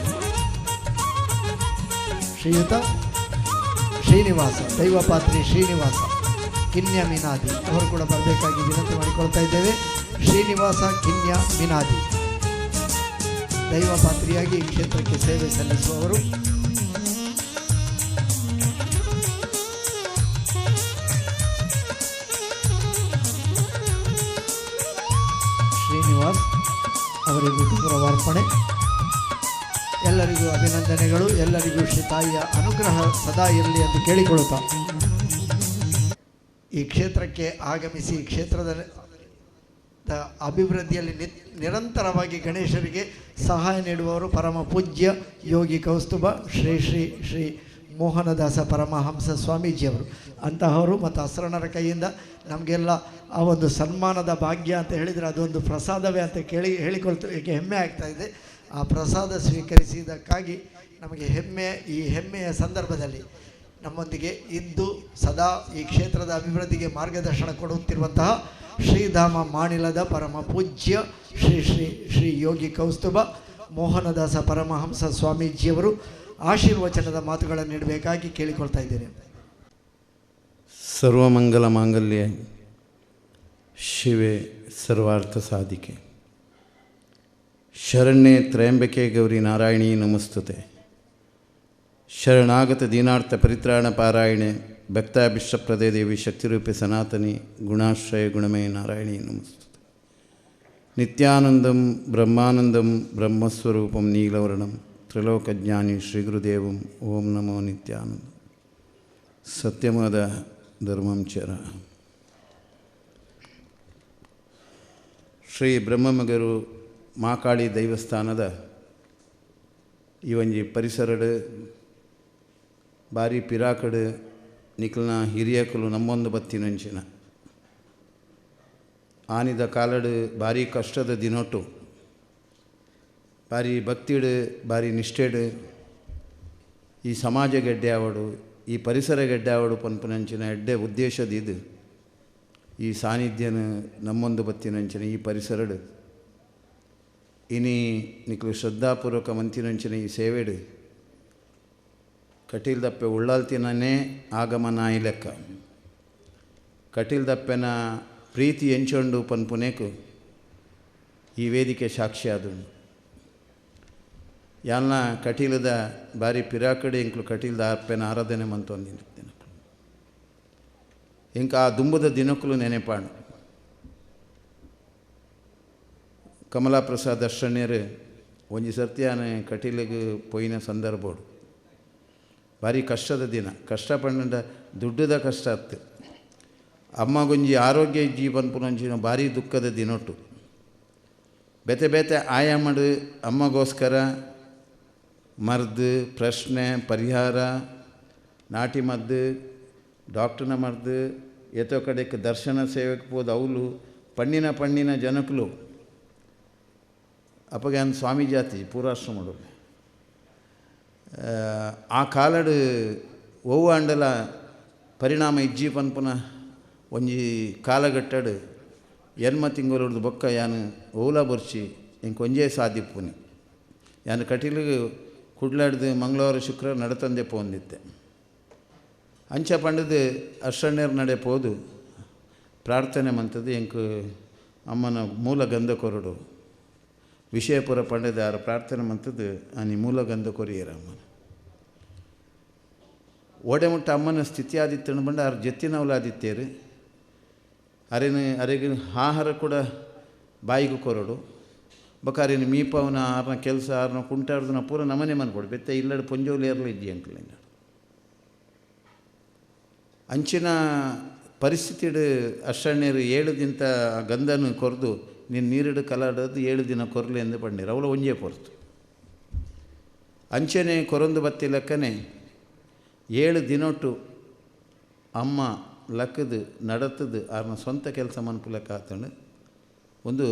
ಶ್ರೀಯುತ ಶ್ರೀನಿವಾಸ, ದೈವಪಾತ್ರಿ ಶ್ರೀನಿವಾಸ ಕಿನ್ಯ ಮಿನಾದಿ ಅವರು ಕೂಡ ಬರಬೇಕಾಗಿ ವಿನಂತಿ ಮಾಡಿಕೊಳ್ತಾ ಇದ್ದೇವೆ. ಶ್ರೀನಿವಾಸ ಕಿನ್ಯ ಮಿನಾದಿ ದೈವಪಾತ್ರಿಯಾಗಿ ಈ ಕ್ಷೇತ್ರಕ್ಕೆ ಸೇವೆ ಸಲ್ಲಿಸುವವರು. ಶ್ರೀನಿವಾಸ್ ಅವರಿಗೂ ಗೌರವಾರ್ಪಣೆ. ಎಲ್ಲರಿಗೂ ಅಭಿನಂದನೆಗಳು. ಎಲ್ಲರಿಗೂ ಶ್ರೀ ತಾಯಿಯ ಅನುಗ್ರಹ ಸದಾ ಇರಲಿ ಎಂದು ಕೇಳಿಕೊಳ್ಳುತ್ತಾ ಈ ಕ್ಷೇತ್ರಕ್ಕೆ ಆಗಮಿಸಿ ಈ ಕ್ಷೇತ್ರದ ಅಭಿವೃದ್ಧಿಯಲ್ಲಿ ನಿರಂತರವಾಗಿ ಗಣೇಶರಿಗೆ ಸಹಾಯ ನೀಡುವವರು ಪರಮ ಪೂಜ್ಯ ಯೋಗಿ ಕೌಸ್ತುಭ ಶ್ರೀ ಶ್ರೀ ಶ್ರೀ ಮೋಹನದಾಸ ಪರಮಹಂಸ ಸ್ವಾಮೀಜಿಯವರು. ಅಂತಹವರು ಮತ್ತು ಅಸರಣರ ಕೈಯಿಂದ ನಮಗೆಲ್ಲ ಆ ಒಂದು ಸನ್ಮಾನದ ಭಾಗ್ಯ ಅಂತ ಹೇಳಿದರೆ ಅದೊಂದು ಪ್ರಸಾದವೇ ಅಂತ ಹೇಳಿಕೊಳ್ತಲಿಕ್ಕೆ ಹೆಮ್ಮೆ ಆಗ್ತಾಯಿದೆ. ಆ ಪ್ರಸಾದ ಸ್ವೀಕರಿಸಿದ್ದಕ್ಕಾಗಿ ನಮಗೆ ಈ ಹೆಮ್ಮೆಯ ಸಂದರ್ಭದಲ್ಲಿ ನಮ್ಮೊಂದಿಗೆ ಇದ್ದು ಸದಾ ಈ ಕ್ಷೇತ್ರದ ಅಭಿವೃದ್ಧಿಗೆ ಮಾರ್ಗದರ್ಶನ ಕೊಡುತ್ತಿರುವಂತಹ ಶ್ರೀಧಾಮ ಮಾಣಿಲದ ಪರಮ ಪೂಜ್ಯ ಶ್ರೀ ಶ್ರೀ ಶ್ರೀ ಯೋಗಿ ಕೌಸ್ತುಭ ಮೋಹನದಾಸ ಪರಮಹಂಸ ಸ್ವಾಮೀಜಿಯವರು ಆಶೀರ್ವಚನದ ಮಾತುಗಳನ್ನು ನೀಡಬೇಕಾಗಿ ಕೇಳಿಕೊಳ್ತಾ ಇದ್ದೇನೆ. ಸರ್ವಮಂಗಲ ಮಾಂಗಲ್ಯ ಶಿವೆ ಸರ್ವಾರ್ಥ ಸಾಧಿಕೆ ಶರಣ್ಯೆ ತ್ರಯಂಬಕೆ ಗೌರಿ ನಾರಾಯಣಿ ನಮಸ್ತುತೆ. ಶರಣಾಗತ ದೀನಾರ್ಥ ಪರಿತ್ರಾಣ ಪಾರಾಯಣೆ ಭಕ್ತಾಭಿಷ್ಟಪ್ರದೇ ದೇವಿ ಶಕ್ತಿರೂಪೆ ಸನಾತನಿ ಗುಣಾಶ್ರಯ ಗುಣಮಯ ನಾರಾಯಣಿ ನಮಸ್ತುತೆ. ನಿತ್ಯಾನಂದಂ ಬ್ರಹ್ಮಾನಂದಂ ಬ್ರಹ್ಮಸ್ವರೂಪಂ ನೀಲವರ್ಣಂ ತ್ರಿಲೋಕಜ್ಞಾನಿ ಶ್ರೀಗುರುದೇವಂ ಓಂ ನಮೋ ನಿತ್ಯಾನಂದ. ಸತ್ಯವಾದ ಧರ್ಮಂಚರ ಶ್ರೀ ಬ್ರಹ್ಮಮಗರು ಮಾಕಾಳಿ ದೈವಸ್ಥಾನದ ಈ ಒಂಜಿ ಪರಿಸರಡು ಬಾರಿ ಪಿರಾಕಡು ನಿಕ್ಲನ ಹಿರಿಯಕಲು ನಮ್ಮೊಂದು ಬತ್ತಿನಂಚಿನ ಆನಿದ ಕಾಲಡು ಭಾರಿ ಕಷ್ಟದ ದಿನೊಟ್ಟು ಭಾರಿ ಭಕ್ತಿಡು ಭಾರಿ ನಿಷ್ಠೆಡು ಈ ಸಮಾಜ ಗೆಡ್ಡೆ ಆವಡು ಈ ಪರಿಸರ ಗೆಡ್ಡೆ ಆವಡು ಪನ್ಪನಂಚಿನ ಎಡ್ಡೆ ಉದ್ದೇಶದಿದ್ದು ಈ ಸಾನ್ನಿಧ್ಯನ ನಮ್ಮೊಂದು ಬತ್ತಿನಂಚಿನ ಈ ಪರಿಸರಡು ಇನಿ ನಿಕ್ಲು ಶ್ರದ್ಧಾಪೂರ್ವಕ ಮಂತಿನಂಚಿನ ಈ ಸೇವೆಡು ಕಟೀಲ್ದಪ್ಪೆ ಉಳ್ಳಾಲ್ತಿನೇ ಆಗಮನ ಲೆಕ್ಕ ಕಟೀಲ್ದಪ್ಪೆನ ಪ್ರೀತಿ ಎಂಚೊಂಡು ಪನ್ಪುನೇಕು ಈ ವೇದಿಕೆ ಸಾಕ್ಷಿ ಆದು. ಯಾಲ್ನ ಕಟೀಲದ ಬಾರಿ ಪಿರಾಕಡೆ ಇಂಕ್ಲು ಕಟೀಲದ ಅರ್ಪೆನ ಆರಾಧನೆ ಮಂತೊಂದಿದ್ದೇನೆ. ಇಂಕ ಆ ದುಂಬದ ದಿನಕ್ಕೂ ನೆನೆಪಾಡು. ಕಮಲಾ ಪ್ರಸಾದ್ ಅಷ್ಟಣ್ಯರು ಒಂಜಿ ಸರ್ತಿಯಾನ ಕಟೀಲಿಗೆ ಪೋಯಿನ ಸಂದರ್ಭಡು ಭಾರಿ ಕಷ್ಟದ ದಿನ. ಕಷ್ಟ ಪಂಡ ದುಡ್ಡದ ಕಷ್ಟ ಆಯ್ತು. ಅಮ್ಮಗೊಂಜಿ ಆರೋಗ್ಯ ಜೀವನ್ಪುನಂಚಿನ ಭಾರಿ ದುಃಖದ ದಿನೊಟ್ಟು ಬೇತೆ ಬೇತೆ ಆಯಾಮಡು ಅಮ್ಮಗೋಸ್ಕರ ಮರ್ದು ಪ್ರಶ್ನೆ ಪರಿಹಾರ ನಾಟಿ ಮದ್ದು ಡಾಕ್ಟರ್ನ ಮರ್ದು ಏತೋ ಕಡೆಗೆ ದರ್ಶನ ಸೇವೆಗೆ ಹೋದ ಅವಳು ಪಣ್ಣಿನ ಜನಕಲು ಅಪ್ಪಗೆ ಅಂದು ಸ್ವಾಮಿ ಜಾತಿ ಪೂರಾಶ್ರಮಡು ಆ ಕಾಲಡು ಓವು ಅಂಡಲ ಪರಿಣಾಮ ಇಜ್ಜಿ ಪನ್ಪುನ ಒಂಜಿ ಕಾಲಗಟ್ಟಡು ಎನ್ಮ ತಿಂಗಳು ಬೊಕ್ಕ ಯಾನು ಓಲ ಬರ್ಚಿ ಇಂಕೊಂಜೇ ಸಾಧಿಪುನಿ ಯಾನು ಕಟೀಲಿಗೆ ಕುಡ್ಲಾಡ್ದು ಮಂಗಳವಾರ ಶುಕ್ರವಾರ ನಡತಂದೆ ಪೋಂದಿತ್ತೆ. ಅಂಚ ಪಂಡದು ಅಷ್ಟಣ್ಣೇರು ನಡೆ ಪೋದು ಪ್ರಾರ್ಥನೆ ಮಂತದ್ದು ಎಂಕು ಅಮ್ಮನ ಮೂಲ ಗಂಧ ಕೊರಡು ವಿಷಯಪುರ ಪಂಡದ ಯಾರು ಪ್ರಾರ್ಥನೆ ಮಂತದ್ದು ಅನಿ ಮೂಲ ಗಂಧ ಕೊರಿಯರ ಅಮ್ಮನ ಓಡೆ ಮುಟ್ಟ ಅಮ್ಮನ ಸ್ಥಿತಿ ಆದಿತ್ಯನ ಬಂಡ ಅವ್ರ ಜತ್ತಿನವಲಾದಿತ್ತೇರು ಅರೆಗೆ ಆಹಾರ ಕೂಡ ಬಾಯಿಗೂ ಕೊರಡು ಬಕಾರೇನು ಮೀಪವನ ಆರ್ನ ಕೆಲಸ ಆರ್ನ ಕುಂಟಾಡ್ದನ ಪೂರ ನಮನೆ ಮನ್ಕೊಡು ಬೆತ್ತ ಇಲ್ಲಡು ಪೊಂಜೋಲಿ ಇರಲಿ ಇಜ್ಜಿ ಅಂಕಲ್ ಅಂಚಿನ ಪರಿಸ್ಥಿತಿಡು ಅಷ್ಟಣ್ಣೀರು 7 ದಿನ ಗಂಧನು ಕೊರೆದು ನೀನು ನೀರಿಡು ಕಲಾಡೋದು 7 ದಿನ ಕೊರಲಿ ಎಂದು ಪಂಡೀರು ಅವಳು ಒಂಜೇ ಪೊರ್ತು ಅಂಚನೆ ಕೊರೊಂದು ಬತ್ತಿ ಲೆಕ್ಕನೆ 7 ದಿನೊಟ್ಟು ಅಮ್ಮ ಲಕ್ಕದು ನಡತದು ಅವ್ರನ್ನ ಸ್ವಂತ ಕೆಲಸ ಮನ್ಪುಲೆಕ್ಕ ಆತಂಡು ಒಂದು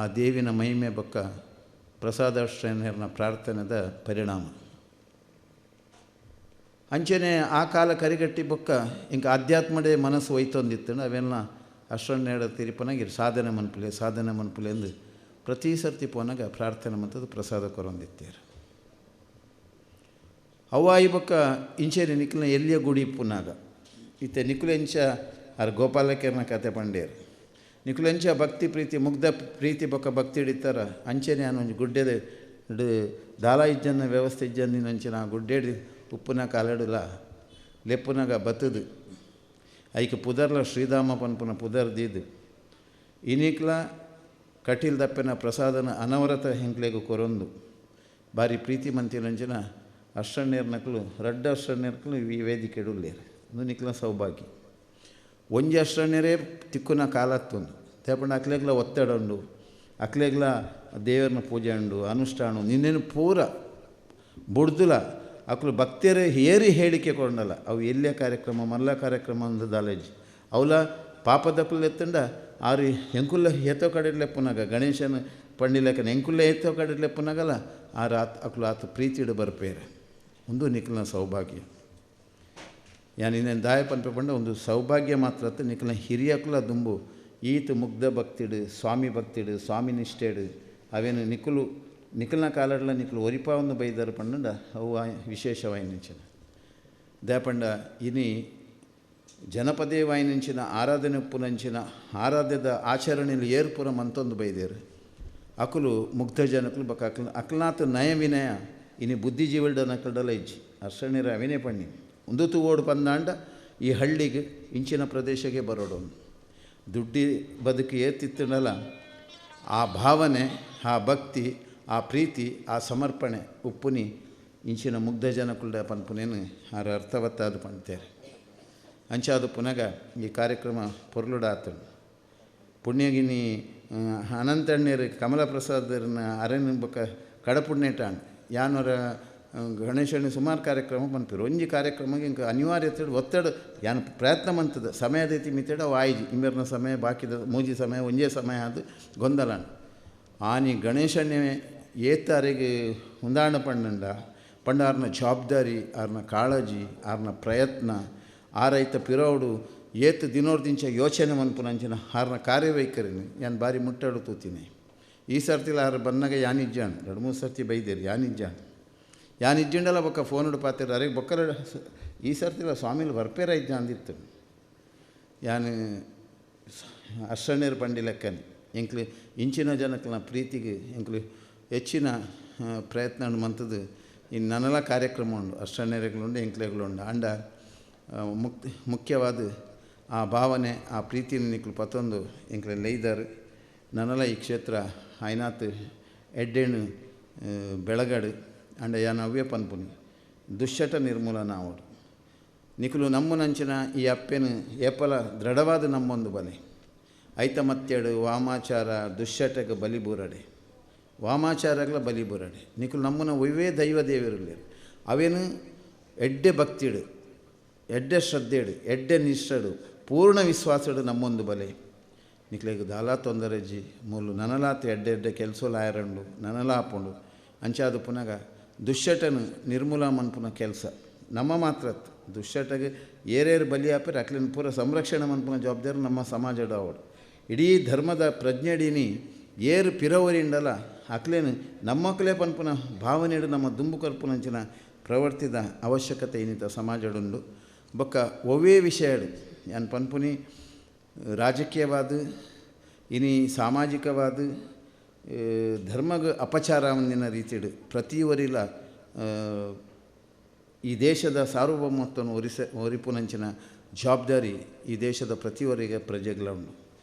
ಆ ದೇವಿನ ಮಹಿಮೆ ಬೊಕ್ಕ ಪ್ರಸಾದಾಷ್ಟಣ್ಣನ ಪ್ರಾರ್ಥನೆದ ಪರಿಣಾಮ. ಅಂಚನೆ ಆ ಕಾಲ ಕರಿಗಟ್ಟಿ ಬೊಕ್ಕ ಇಂಕ ಆಧ್ಯಾತ್ಮಡೆ ಮನಸ್ಸು ಒಯ್ತೊಂದಿತ್ತು ಅವೆಲ್ಲ ಅಷ್ಟಣ್ಣೇಡ ತಿರುಪನಾಗಿ ಸಾಧನೆ ಮನ್ಪುಲೆ ಎಂದು ಪ್ರತಿ ಸರ್ತಿ ಪೋನಾಗ ಪ್ರಾರ್ಥನೆ ಮಂತದ್ದು ಪ್ರಸಾದ ಕೊರೊಂದಿತ್ತೇರು. ಅವ್ವಾಯಿ ಬೊಕ್ಕ ಇಂಚೇರಿ ನಿಖಿಲ್ನ ಎಲ್ಲಿಯ ಗುಡಿ ಪುನಾಗ ಇತ್ತೆ ನಿಖುಲೆಂಚ ಅವ್ರ ಗೋಪಾಲಕೇರ್ನ ಕತೆ ಪಂಡೇರು ನಿಖುಲೆಂಚ ಭಕ್ತಿ ಪ್ರೀತಿ ಮುಗ್ಧ ಪ್ರೀತಿ ಬೊಕ್ಕ ಭಕ್ತಿ ಹಿಡಿತಾರ ಅಂಚೆನೆ ನಾನು ಒಂದು ಗುಡ್ಡೆದ ದಾಲ ಇಜ್ಜನ್ನ ವ್ಯವಸ್ಥೆ ಇಜ್ಜಂದಿನ ಅಂಚಿನ ಆ ಗುಡ್ಡೆಡಿ ಉಪ್ಪುನ ಕಾಲಡಲ ಲೆಪ್ಪುನಾಗ ಬತ್ತದು ಐಕೆ ಪುದರ್ಲ ಶ್ರೀಧಾಮ ಪನ್ಪುನ ಪುದರ್ದಿದ್ದು ಇನಿಕ್ಲ ಕಟೀಲ್ ದಪ್ಪೆನ ಪ್ರಸಾದನ ಅನವರತ ಹೆಂಕ್ಲೆಗೂ ಕೊರೊಂದು ಭಾರಿ ಪ್ರೀತಿ ಮಂತಿನಂಚಿನ ಅಷ್ಟಣ್ಣೇರ್ನಕ್ಲು ರಡ್ಡ ಅಷ್ಟಣ್ಣೇರ್ಕಲು ಈ ವೇದಿಕೆ ಇಡುಲ್ಲೇರು ಒಂದು ನಿಕ್ಲ ಸೌಭಾಗ್ಯ ಒಂಜಿ ಅಷ್ಟಣ್ಣೇರೇ ತಿಕ್ಕುನ ಕಾಲತ್ತೊಂದು ತೇಪಂಡು ಅಕ್ಲೆಗ್ಲ ಒತ್ತಡ ಉಂಡು ಅಕ್ಲೆಗ್ಲ ದೇವರನ್ನ ಪೂಜೆ ಉಂಡು ಅನುಷ್ಠಾನ ನಿನ್ನೇನು ಪೂರ ಬುಡ್ದುಲ ಅಕ್ಲು ಭಕ್ತಿಯರೇ ಏರಿ ಹೇಳಿಕೆ ಕೊಂಡಲ್ಲ ಅವು ಎಲ್ಲೇ ಕಾರ್ಯಕ್ರಮ ಮಲ್ಲ ಕಾರ್ಯಕ್ರಮ ಒಂದು ದಾಲೇಜ್ ಅವಲ ಪಾಪದಕ್ಕಲು ಎತ್ತಂಡ ಆರು ಎಂಕುಲ್ಲ ಏತೋ ಕಡೆಡ್ಲೆ ಪುನಾಗ ಗಣೇಶನ ಪಂಡಿಲೆಕ್ಕನ ಎಂಕುಲ್ಲ ಏತೋ ಕಡೆಡ್ಲೆ ಪುನಾಗಲ್ಲ ಆರು ಅಕ್ಲು ಆತ ಪ್ರೀತಿಡು ಬರ್ಪೇರೆ ಒಂದು ನಿಖಲ್ನ ಸೌಭಾಗ್ಯ ಯಾನು ಇನ್ನೇನು ದಾಯ ಪನ್ಪೆ ಪಂಡ ಒಂದು ಸೌಭಾಗ್ಯ ಮಾತ್ರ ಅತ್ತ ನಿಖಲ್ನ ಹಿರಿಯಕ್ಕಲ ದುಂಬು ಈತ ಮುಗ್ಧ ಭಕ್ತಿಡು ಸ್ವಾಮಿ ನಿಷ್ಠೆಡು ಅವೇನು ನಿಖಲ್ನ ಕಾಲಡ್ಲ ನಿಖಲು ಒರಿಪಾ ಒಂದು ಬೈದಾರ ಪಂಡ ಅವು ವಿಶೇಷವಾಯಿನಿಂಚಿನ ದಾಪಂಡ ಇನಿ ಜನಪದೇ ವಾಯಿನಿಂಚಿನ ಆರಾಧನೆ ಉಪ್ಪುನಂಚಿನ ಆರಾಧ್ಯದ ಆಚರಣೆಯಲ್ಲಿ ಏರ್ಪುರ ಮಂತೊಂದು ಬೈದೇರು ಅಕುಲು ಮುಗ್ಧ ಜನಕಲು ಬಕ ಅಕ್ಲಾತ ನಯ ವಿನಯ ಇನಿ ಬುದ್ಧಿಜೀವಲ್ಡ ನಕಲ್ಡಲ ಇಜ್ಜಿ ಅಷ್ಟಣ್ಣೀರ ಅವಿನೇ ಪಣ್ಣಿ ಒಂದು ಓಡು ಪಂದಾಂಡ ಈ ಹಳ್ಳಿಗೆ ಇಂಚಿನ ಪ್ರದೇಶಕ್ಕೆ ಬರೋಡು ದುಡ್ಡಿ ಬದುಕಿ ಏತಿತ್ತನಲ್ಲ ಆ ಭಾವನೆ ಆ ಭಕ್ತಿ ಆ ಪ್ರೀತಿ ಆ ಸಮರ್ಪಣೆ ಉಪ್ಪುನಿ ಇಂಚಿನ ಮುಗ್ಧ ಜನಕುಲ್ಡ ಪನ್ಪುನೇನು ಆರು ಅರ್ಥವತ್ತಾದ ಪಣ್ತೇರೆ ಅಂಚಾದು ಪುನಗ ಈ ಕಾರ್ಯಕ್ರಮ ಪೊರ್ಲುಡಾತನು ಪುಣ್ಯಗಿನಿ ಅನಂತಣ್ಣೇರು ಕಮಲಾ ಪ್ರಸಾದರನ್ನ ಅರೆನ ಬೊಕ್ಕ ಕಡಪುಣ್ಯಟಾಣ್ ಯಾನವರ ಗಣೇಶನ ಸುಮಾರು ಕಾರ್ಯಕ್ರಮ ಪನ್ಪಿರು ಒಂಜಿ ಕಾರ್ಯಕ್ರಮಕ್ಕೆ ಇಂಕ ಅನಿವಾರ್ಯತೆ ಒತ್ತಡ ಯಾನು ಪ್ರಯತ್ನ ಮಂತದ ಸಮಯದೈತಿ ಮಿತ್ತಡ ಅವು ಆಯ್ಜಿ ಇಂಬರ್ನ ಸಮಯ ಬಾಕಿದ ಮೂಜಿ ಸಮಯ ಒಂಜೇ ಸಮಯ ಅದು ಗೊಂದಲ ಆನಿ ಗಣೇಶನೇ ಏತಾರಿಗೆ ಹೊಂದಾಣ ಪಂಡ ಆರ್ನ ಜವಾಬ್ದಾರಿ ಆರ್ನ ಕಾಳಜಿ ಆರ್ನ ಪ್ರಯತ್ನ ಆರೈತ ಪಿರೋಡು ಏತ್ ದಿನೋರ್ದಿಂಚ ಯೋಚನೆ ಮನ್ಪುನಂಚಿನ ಆರ್ನ ಕಾರ್ಯವೈಖರಿನಿ ಯಾನು ಬಾರಿ ಮುಟ್ಟಾಡು ತೂತೀನಿ ಈ ಸರ್ತಿಲ ಆರು ಬನ್ನಾಗ ಯಾನಿಜ್ಜಾನು 2-3 ಸರ್ತಿ ಬೈದೇರಿ ಯಾನಿಜ್ಜಂಡಲ್ಲ ಬೊಕ್ಕ ಫೋನ್ ಪಾತಿರ ಅರೆಗೆ ಬೊಕ್ಕರ ಈ ಸರ್ತಿಲ ಸ್ವಾಮಿಲಿ ಬರ್ಪೇರ ಇಜ್ಜ ಅಂದಿತ್ತು ಯಾನು ಅಷ್ಟನೇರು ಪಂಡಿ ಲೆಕ್ಕನೆ ಎಂಕ್ಲು ಇಂಚಿನ ಜನಕ್ಲ ಪ್ರೀತಿಗೆ ಎಂಕ್ಲು ಹೆಚ್ಚಿನ ಪ್ರಯತ್ನ ಮಂತದ್ದು ಇನ್ನು ನನ್ನೆಲ್ಲ ಕಾರ್ಯಕ್ರಮ ಉಂಡು ಅಷ್ಟನೇರೆಗಳುಂಡು ಎಂಕ್ಲೆಗಳುಂಡು ಅಂಡ ಮುಖ್ಯವಾದ ಆ ಭಾವನೆ ಆ ಪ್ರೀತಿನ ನಿಕ್ಲು ಪತ್ತೊಂದು ಎಂಕ್ಲೆ ಲೈದಾರು ನನ್ನೆಲ್ಲ ಈ ಕ್ಷೇತ್ರ ಐನಾತ್ ಎಡ್ಡೆಣ್ಣು ಬೆಳಗಾಡು ಅಂಡ ಯಾನ ಅವ್ಯ ಪನ್ಪುನಿ ದುಶ್ಚಟ ನಿರ್ಮೂಲನ ಆವಡು ನಿಖಲು ನಮ್ಮನಂಚಿನ ಈ ಅಪ್ಪೆನು ಏಪಲ ದೃಢವಾದ ನಮ್ಮೊಂದು ಬಲೆ ಐತ ಮತ್ತೆಡು ವಾಮಾಚಾರ ದುಶ್ಚಟಕ್ಕೆ ಬಲಿಬೂರಡೆ ವಾಮಾಚಾರಗಳ ಬಲಿಬೂರಡೆ ನಿಖಲು ನಮ್ಮನ ಒಯ್ವೇ ದೈವ ದೇವರಿಲ್ಲ ಅವೇನು ಎಡ್ಡೆ ಭಕ್ತಿಡು ಎಡ್ಡೆ ಶ್ರದ್ಧೆಡು ಎಡ್ಡೆ ನಿಷ್ಠಡು ಪೂರ್ಣ ವಿಶ್ವಾಸಡು ನಮ್ಮೊಂದು ಬಲೆ ನಿಕ್ಲೆಗೆ ದಾಲ ತೊಂದರೆಜ್ಜಿ ಮೂಲು ನನಲಾತ ಎಡ್ಡೆ ಎಡ್ಡೆ ಕೆಲಸಲು ಆಯರಂಡು ನನಲಾಪುಂಡು ಅಂಚಾದು ಪುನಗ ದುಶ್ಚಟನು ನಿರ್ಮೂಲ ಮನ್ಪುನ ಕೆಲಸ ನಮ್ಮ ಮಾತ್ರ ದುಶ್ಚಟಗೆ ಏರೇರು ಬಲಿ ಹಾಪಿರ ಅಕ್ಲಿನ ಪೂರ ಸಂರಕ್ಷಣೆ ಮನ್ಪುನ ಜವಾಬ್ದಾರಿ ನಮ್ಮ ಸಮಾಜದ ಅವಡು ಇಡೀ ಧರ್ಮದ ಪ್ರಜ್ಞೆಡೀನಿ ಏರು ಪಿರವರಿಂಡಲ್ಲ ಅಕ್ಲೇನು ನಮ್ಮಕ್ಕಲೇ ಪನ್ಪುನ ಭಾವನೆಡು ನಮ್ಮ ದುಂಬು ಕರ್ಪುನಂಚಿನ ಪ್ರವರ್ತಿದ ಅವಶ್ಯಕತೆ ಏನಿತ ಸಮಾಜಡುಂಡು ಬೊಕ್ಕ ಒವೇ ವಿಷಯಡು ಯಾನ್ ಪನ್ಪುನಿ ರಾಜಕೀಯವಾದ ಇನಿ ಸಾಮಾಜಿಕವಾದ ಧರ್ಮಗ ಅಪಚಾರ ಒಂದಿನ ರೀತಿಡು ಪ್ರತಿಯವರಿಲ್ಲ ಈ ದೇಶದ ಸಾರ್ವಭೌಮತ್ವವನ್ನು ಒರಿಪುನಂಚಿನ ಜವಾಬ್ದಾರಿ ಈ ದೇಶದ ಪ್ರತಿಯವರಿಗೆ ಪ್ರಜೆಗಳುಂಡು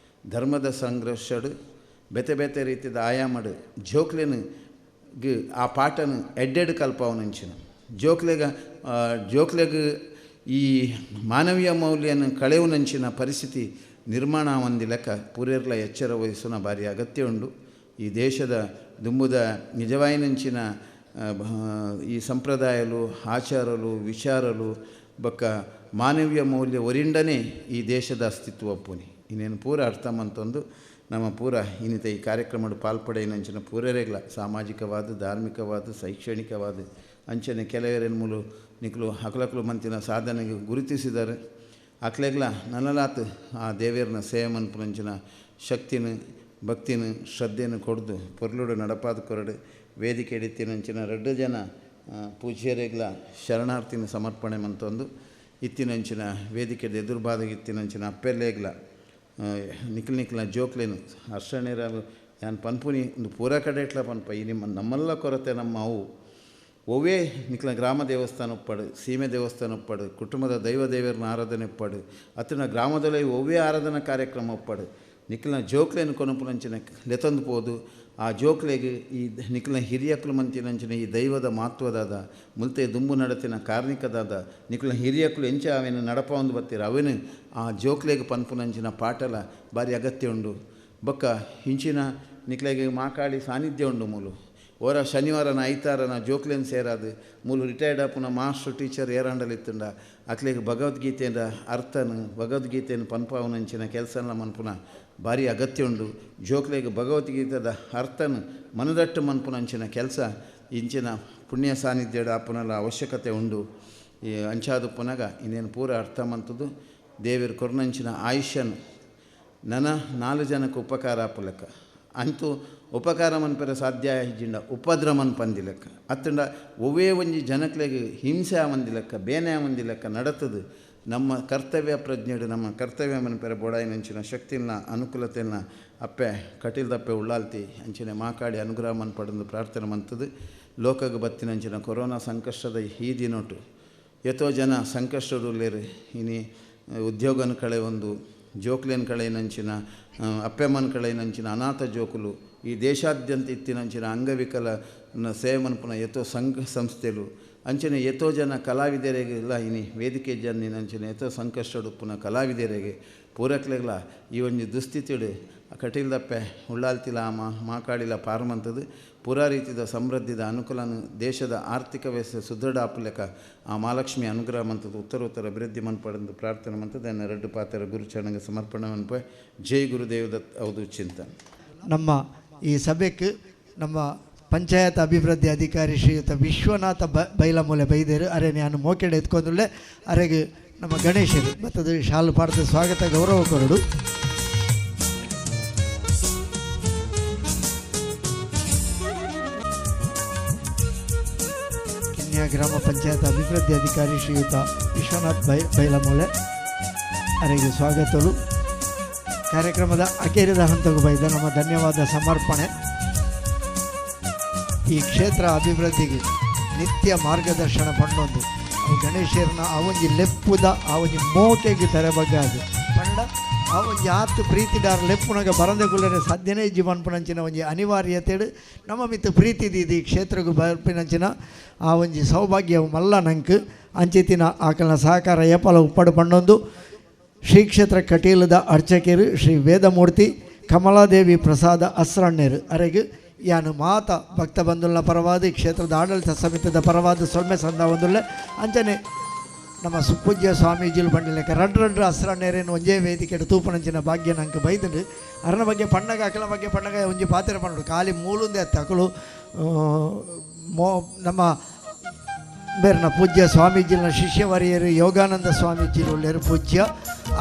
ಧರ್ಮದ ಸಂಘರ್ಷಡು ಬೇತೆ ಬೇತೆ ರೀತಿಯ ಆಯಾಮಡು ಜೋಕ್ಲೆನಿಗೆ ಆ ಪಾಠನು ಎಡ್ಡೆಡು ಕಲ್ಪವನಂಚಿನ ಜೋಕ್ಲೆಗೆ ಈ ಮಾನವೀಯ ಮೌಲ್ಯನ ಕಳೆಯುನಂಚಿನ ಪರಿಸ್ಥಿತಿ ನಿರ್ಮಾಣ ಹೊಂದಿಲಕ್ಕ ಪೂರೇರ್ಲ ಎಚ್ಚರ ವಹಿಸುವ ಭಾರಿ ಅಗತ್ಯ ಉಂಡು ಈ ದೇಶದ ದುಂಬುದ ನಿಜವಾಯಿನಂಚಿನ ಈ ಸಂಪ್ರದಾಯಲು ಆಚಾರಲು ವಿಚಾರಲು ಬೊಕ್ಕ ಮಾನವೀಯ ಮೌಲ್ಯ ಒರಿಂಡನೇ ಈ ದೇಶದ ಅಸ್ತಿತ್ವ ಒಪ್ಪುನಿ ಇನ್ನೇನು ಪೂರ ಅರ್ಥ ಮಂತೊಂದು ನಮ್ಮ ಪೂರ ಇನ್ನಿತ ಈ ಕಾರ್ಯಕ್ರಮದ ಪಾಲ್ಪಡೆಯನಂಚಿನ ಪೂರರೆಗ್ಲ ಸಾಮಾಜಿಕವಾದ ಧಾರ್ಮಿಕವಾದ ಶೈಕ್ಷಣಿಕವಾದ ಅಂಚನೆ ಕೆಲವರೇನು ಮೂಲು ನಿಕ್ಲು ಹಕ್ಲಕ್ಲು ಮಂತಿನ ಸಾಧನೆಗೆ ಗುರುತಿಸಿದ್ದಾರೆ ಅಕ್ಲೆಗ್ಲ ನನಲಾತ್ ಆ ದೇವೇರ್ನ ಸೇವೆ ಮನ್ಪುನಂಚಿನ ಶಕ್ತಿನ ಭಕ್ತಿನ ಶ್ರದ್ಧೆಯನ್ನು ಕೊಡ್ದು ಪೊರ್ಲುಡು ನಡಪಾದ ಕೊರಡು ವೇದಿಕೆ ಎಡಿತಿನಂಚಿನ 2 ಜನ ಪೂಜ್ಯರೆಗ್ಲ ಶರಣಾರ್ಥಿನ ಸಮರ್ಪಣೆ ಮಂತೊಂದು ಇತ್ತಿನಂಚಿನ ವೇದಿಕೆ ಎದುರುಬಾದಗಿತ್ತಿನಂಚಿನ ಅಪ್ಪೆಲ್ಲೇಗ್ಲ ನಿಖಿಲ್ನ ಜೋಕ್ಲೇನು ಅರ್ಶನೇರಲು ಯಾನ್ ಪನ್ಪುನಿ ಒಂದು ಪೂರ ಕಡೆ ಇಟ್ಲ ಪನ್ಪ ಈ ನಮ್ಮೆಲ್ಲ ಕೊರತೆ ನಮ್ಮ ಅವು ಒವೇ ನಿಕ್ಲ ಗ್ರಾಮ ದೇವಸ್ಥಾನ ಒಪ್ಪಡು ಸೀಮೆ ದೇವಸ್ಥಾನ ಒಪ್ಪಡು ಕುಟುಂಬದ ದೈವ ದೇವರನ್ನ ಆರಾಧನೆ ಒಪ್ಪಡು ಅತ್ತಿನ ಗ್ರಾಮದಲ್ಲಿ ಒವೇ ಆರಾಧನಾ ಕಾರ್ಯಕ್ರಮ ಒಪ್ಪಡು ನಿಕ್ಲಿನ ಜೋಕ್ಲೆಯನ್ನು ಕೊನಪುನಂಚಿನ ಲೆತಂದು ಪೋದು ಆ ಜೋಕ್ಲೆಗೆ ಈ ನಿಕ್ಲಿನ ಹಿರಿಯಕ್ಕಲು ಮಂತಿನಂಚಿನ ಈ ದೈವದ ಮಹತ್ವದಾದ ಮುಲ್ತೆ ದುಂಬು ನಡತಿನ ಕಾರ್ಣಿಕದಾದ ನಿಕ್ಲಿನ ಹಿರಿಯಕ್ಕಲು ಎಂಚ ಅವೇನು ನಡಪ ಒಂದು ಬರ್ತೀರ ಅವೇನು ಆ ಜೋಕ್ಲೆಗೆ ಪನ್ಪುನಂಚಿನ ಪಾಠಲ ಭಾರಿ ಅಗತ್ಯ ಉಂಡು ಬೊಕ್ಕ ಹಿಂಚಿನ ನಿಕ್ಲೆಗೆ ಮಾಕಾಳಿ ಸಾನ್ನಿಧ್ಯ ಉಂಡು ಮೂಲು ಓರ ಶನಿವಾರನ ಐತಾರನ ಜೋಕ್ಲೆನ್ ಸೇರಾದು ಮೂಲು ರಿಟೈರ್ಡ್ ಆಪುನ ಮಾಸ್ಟರ್ ಟೀಚರ್ ಏರಾಂಡಲಿತ್ತುಂಡ ಅಕ್ಲೆಗೆ ಭಗವದ್ಗೀತೆಯಿಂದ ಅರ್ಥನು ಭಗವದ್ಗೀತೆಯನ್ನು ಪನ್ಪಾವನಂಚಿನ ಕೆಲಸನ ಮನ್ಪುನ ಭಾರಿ ಅಗತ್ಯ ಉಂಡು ಜೋಕ್ಲೆಗೆ ಭಗವದ್ಗೀತೆದ ಅರ್ಥನು ಮನದಟ್ಟು ಮನ್ಪುನಂಚಿನ ಕೆಲಸ ಇಂಚಿನ ಪುಣ್ಯ ಸಾನ್ನಿಧ್ಯದ ಆಪುನಲ್ಲ ಅವಶ್ಯಕತೆ ಉಂಡು ಈ ಅಂಚಾದು ಪುನಗ ಇನ್ನೇನು ಪೂರ ಅರ್ಥ ಮಂತದ್ದು ದೇವರು ಕೊರ್ನಂಚಿನ ಆಯುಷ್ಯನು ನನ್ನ 4 ಜನಕ್ಕೆ ಉಪಕಾರ ಆಪುಲೆಕ್ಕ ಅಂತೂ ಉಪಕಾರ ಮನ್ಪೆರ ಸಾಧ್ಯ ಹಿಜ್ಜಿಂಡ ಉಪದ್ರಮನ್ ಪಂದಿಲೆಕ್ಕ ಅತ್ತಂಡ ಒವೇ ಒಂಜಿ ಜನಕ್ಲೆಗೆ ಹಿಂಸೆ ಆವಂದಿಲೆಕ್ಕ ಬೇನೆ ಆವಂದಿಲೆಕ್ಕ ನಡತದು ನಮ್ಮ ಕರ್ತವ್ಯ ಪ್ರಜ್ಞೆಡು ನಮ್ಮ ಕರ್ತವ್ಯ ಮನ್ಪೆರ ಬೋಡಾಯಿನಂಚಿನ ಶಕ್ತಿನ ಅನುಕೂಲತೆಯನ್ನು ಅಪ್ಪೆ ಕಟೀಲ್ದಪ್ಪೆ ಉಳ್ಳಾಲ್ತಿ ಅಂಚಿನ ಮಾಕಾಡಿ ಅನುಗ್ರಹ ಮನ್ಪಡೆದು ಪ್ರಾರ್ಥನೆ ಮಂತದು ಲೋಕಗೆ ಬತ್ತಿನಂಚಿನ ಕೊರೋನಾ ಸಂಕಷ್ಟದ ಈ ದಿನೊಟ್ಟು ಎಷ್ಟೋ ಜನ ಸಂಕಷ್ಟರುಲ್ಲೇರು ಇನಿ ಉದ್ಯೋಗನ ಕಳೆ ಒಂದು ಜೋಕ್ಲೇನ್ ಕಳೆಯನಂಚಿನ ಅಪ್ಪೆಮ್ಮನ ಕಳೆಯನಂಚಿನ ಅನಾಥ ಜೋಕುಲು ಈ ದೇಶಾದ್ಯಂತ ಇತ್ತಿನಂಚಿನ ಅಂಗವಿಕಲನ ಸೇವೆ ಮನ್ಪುನ ಎತ್ತೋ ಸಂಘ ಸಂಸ್ಥೆಲು ಅಂಚನೆ ಎತ್ತೋ ಜನ ಕಲಾವಿದರಿಗೆಲ್ಲ ಇನಿ ವೇದಿಕೆ ಜನಿನಂಚಿನ ಎತ್ತೋ ಸಂಕಷ್ಟಡುಪ್ಪುನ ಕಲಾವಿದರಿಗೆ ಪೂರಕ್ಲೆಗ್ಲ ಈ ಒಂದು ದುಸ್ಥಿತಿಡು ಕಟೀಲ್ದಪ್ಪೆ ಉಳ್ಳಾಲ್ತಿಲ ಮಾಕಾಡಿಲ ಪಾರ್ಮಂತದ್ದು ಪೂರಾ ರೀತಿಯ ಸಮೃದ್ಧಿದ ಅನುಕೂಲನ ದೇಶದ ಆರ್ಥಿಕ ವ್ಯವಸ್ಥೆ ಸುದೃಢ ಆಪುಲೆಕ ಆ ಮಹಾಲಕ್ಷ್ಮಿ ಅನುಗ್ರಹ ಮಂತದ್ದು ಉತ್ತರೋತ್ತರ ಅಭಿವೃದ್ಧಿ ಮನ್ಪಡೆದು ಪ್ರಾರ್ಥನೆ ಮಂತದ್ದು ಎನ್ನ 2 ಪಾತ್ರ ಗುರುಚರಣೆಗೆ ಸಮರ್ಪಣೆ ಮನ್ಪ ಜೈ ಗುರುದೇವದತ್ ಹೌದು ಚಿಂತನೆ. ನಮ್ಮ ಈ ಸಭೆಗೆ ನಮ್ಮ ಪಂಚಾಯತ್ ಅಭಿವೃದ್ಧಿ ಅಧಿಕಾರಿ ಶ್ರೀಯುತ ವಿಶ್ವನಾಥ ಬೈಲಮೂಲೆ ಬೈದೇರು ಅರೆ ನಾನು ಮೋಕೆಡೆ ಎತ್ಕೊಂಡುಳ್ಳೆ ಅರೆಗೆ ನಮ್ಮ ಗಣೇಶರು ಮತ್ತದು ಶಾಲು ಪಾಡ್ದ ಸ್ವಾಗತ ಗೌರವ ಕೊರಡು. ಗ್ರಾಮ ಪಂಚಾಯತ್ ಅಭಿವೃದ್ಧಿ ಅಧಿಕಾರಿ ಶ್ರೀಯುತ ವಿಶ್ವನಾಥ್ ಬೈಲಮೂಲೆ ಅರೆಗೆ ಸ್ವಾಗತರು. ಕಾರ್ಯಕ್ರಮದ ಅಖೇರಿದ ಹಂತಕ್ಕೂ ಬೈದ ನಮ್ಮ ಧನ್ಯವಾದ ಸಮರ್ಪಣೆ. ಈ ಕ್ಷೇತ್ರ ಅಭಿವೃದ್ಧಿಗೆ ನಿತ್ಯ ಮಾರ್ಗದರ್ಶನ ಪಂಡೊಂದು ಅವು ಗಣೇಶರನ್ನ ಆ ಒಂಜಿ ಲೆಪ್ಪುದ ಆ ಒಂಜಿ ಮೋಕೆಗೆ ತೆರೆಬಗ್ಗ ಅದು ಪಂಡ ಆ ಒಂಜಿ ಆತು ಪ್ರೀತಿದಾರ ಲೆಪ್ಪುನಾಗ ಬರಂದೆ ಕುಳ್ಳರೆ ಸಾಧ್ಯನೇ ಜೀವನ್ಪುನಂಚಿನ ಒಂಜಿ ಅನಿವಾರ್ಯತೆಡು ನಮ್ಮ ಮಿತ್ತು ಪ್ರೀತಿ ಈ ಕ್ಷೇತ್ರಕ್ಕೂ ಬರ್ಪಿನಂಚಿನ ಆ ಒಂಜಿ ಸೌಭಾಗ್ಯ ಮಲ್ಲ ನಂಗೆ ಅಂಚಿತಿನ ಆಕಲನ ಸಹಕಾರ ಏಪಲ ಉಪ್ಪಡು ಪಂಡೊಂದು ಶ್ರೀ ಕ್ಷೇತ್ರ ಕಟೀಲದ ಅರ್ಚಕರು ಶ್ರೀ ವೇದಮೂರ್ತಿ ಕಮಲಾದೇವಿ ಪ್ರಸಾದ ಅಸ್ರಣ್ಯರು ಅರೆಗೆ ಯಾನು ಮಾತ ಭಕ್ತ ಬಂಧುಲ್ನ ಪರವಾದ ಈ ಕ್ಷೇತ್ರದ ಆಡಳಿತ ಸಮಿತಿದ ಪರವಾದ ಸೊಲ್ಮೆ ಸಂದ ಒಂದುಳ್ಳೆ ಅಂಚನೆ ನಮ್ಮ ಸುಪೂಜ್ಯ ಸ್ವಾಮೀಜಿಲು ಬಂಡಿಲೆಕ್ಕ ರಡ್ಡು ಅಸ್ರಣ್ಯರೇನು ಒಂಜೇ ವೇದಿಕೆ ತೂಪನಂಚಿನ ಭಾಗ್ಯ ನಂಗೆ ಬೈದಂಡು ಅರನ ಬಗ್ಗೆ ಪಣ್ಣಗ ಅಕಲ ಬಗ್ಗೆ ಪಣ್ಣಗ ಒಂಜಿ ಪಾತ್ರೆ ಪಂಡು ಖಾಲಿ ಮೂಲುಂದೆ ಅತ್ತ ಅಕಲು ನಮ್ಮ ಬೇರೆನ ಪೂಜ್ಯ ಸ್ವಾಮೀಜಿನ ಶಿಷ್ಯವರಿಯರು ಯೋಗಾನಂದ ಸ್ವಾಮೀಜಿಲು ಒಳ್ಳೆಯರು ಪೂಜ್ಯ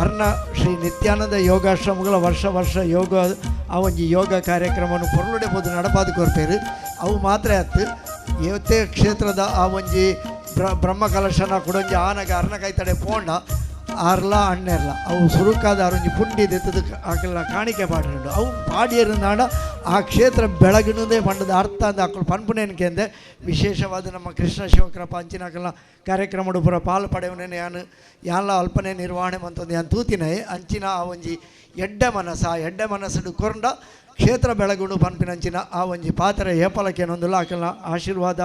ಅರ್ನ ಶ್ರೀ ನಿತ್ಯಾನಂದ ಯೋಗಾಶ್ರಮಗಳ ವರ್ಷ ಯೋಗ ಆ ಒಂಜಿ ಯೋಗ ಕಾರ್ಯಕ್ರಮವನ್ನು ಪೊರ್ಲುಡೆಬೋದು ನಡಪಾದ ಕೊರ್ಪೇರು ಅವು ಮಾತ್ರ ಅತ್ತು ಇವತ್ತೇ ಕ್ಷೇತ್ರದ ಆ ಒಂಜಿ ಬ್ರಹ್ಮ ಕಲಶನ ಕೊಡೊಂಜಿ ಆನಗ ಅರ್ನ ಕೈತಡೆ ಪೋಂಡ ಆರ್ಲ ಅಣ್ಣೆರ್ಲ ಅವು ಸುರುಕಾದ ಅರೊಂಜಿ ಪುಂಡಿ ದೆತ್ತದ ಆಕಲ ಕಾಣಿಕೆ ಪಾಡಿರುಂಡು ಅವು ಪಾಡಿಯರು ನಾಡ ಆ ಕ್ಷೇತ್ರ ಬೆಳಗಿನದೇ ಮಂಡದ ಅರ್ಥ ಅಂದ ಆಕಳು ಪನ್ಪುನೇನಕ್ಕೆ ಅಂದೆ ವಿಶೇಷವಾದ ನಮ್ಮ ಕೃಷ್ಣ ಶಿವಕೃಪ ಅಂಚಿನಾಕಲ್ಲ ಕಾರ್ಯಕ್ರಮ ಪೂರ ಪಾಲು ಪಡೆಯವನೇನೆ ಯಾನ್ಲ ಅಲ್ಪನೆ ನಿರ್ವಹಣೆ ಮಂತೊಂದು ಯಾನ್ ತೂತಿನೇ ಅಂಚಿನ ಆ ಒಂಜಿ ಎಡ್ಡೆ ಮನಸ್ಸು ಕೊರಂಡ ಕ್ಷೇತ್ರ ಬೆಳಗುಡು ಪನ್ಪಿನಂಚಿನ ಆ ಒಂಜಿ ಪಾತ್ರೆ ಏಪಲಕ್ಕೇನೊಂದುಲ್ಲ ಆಕಲ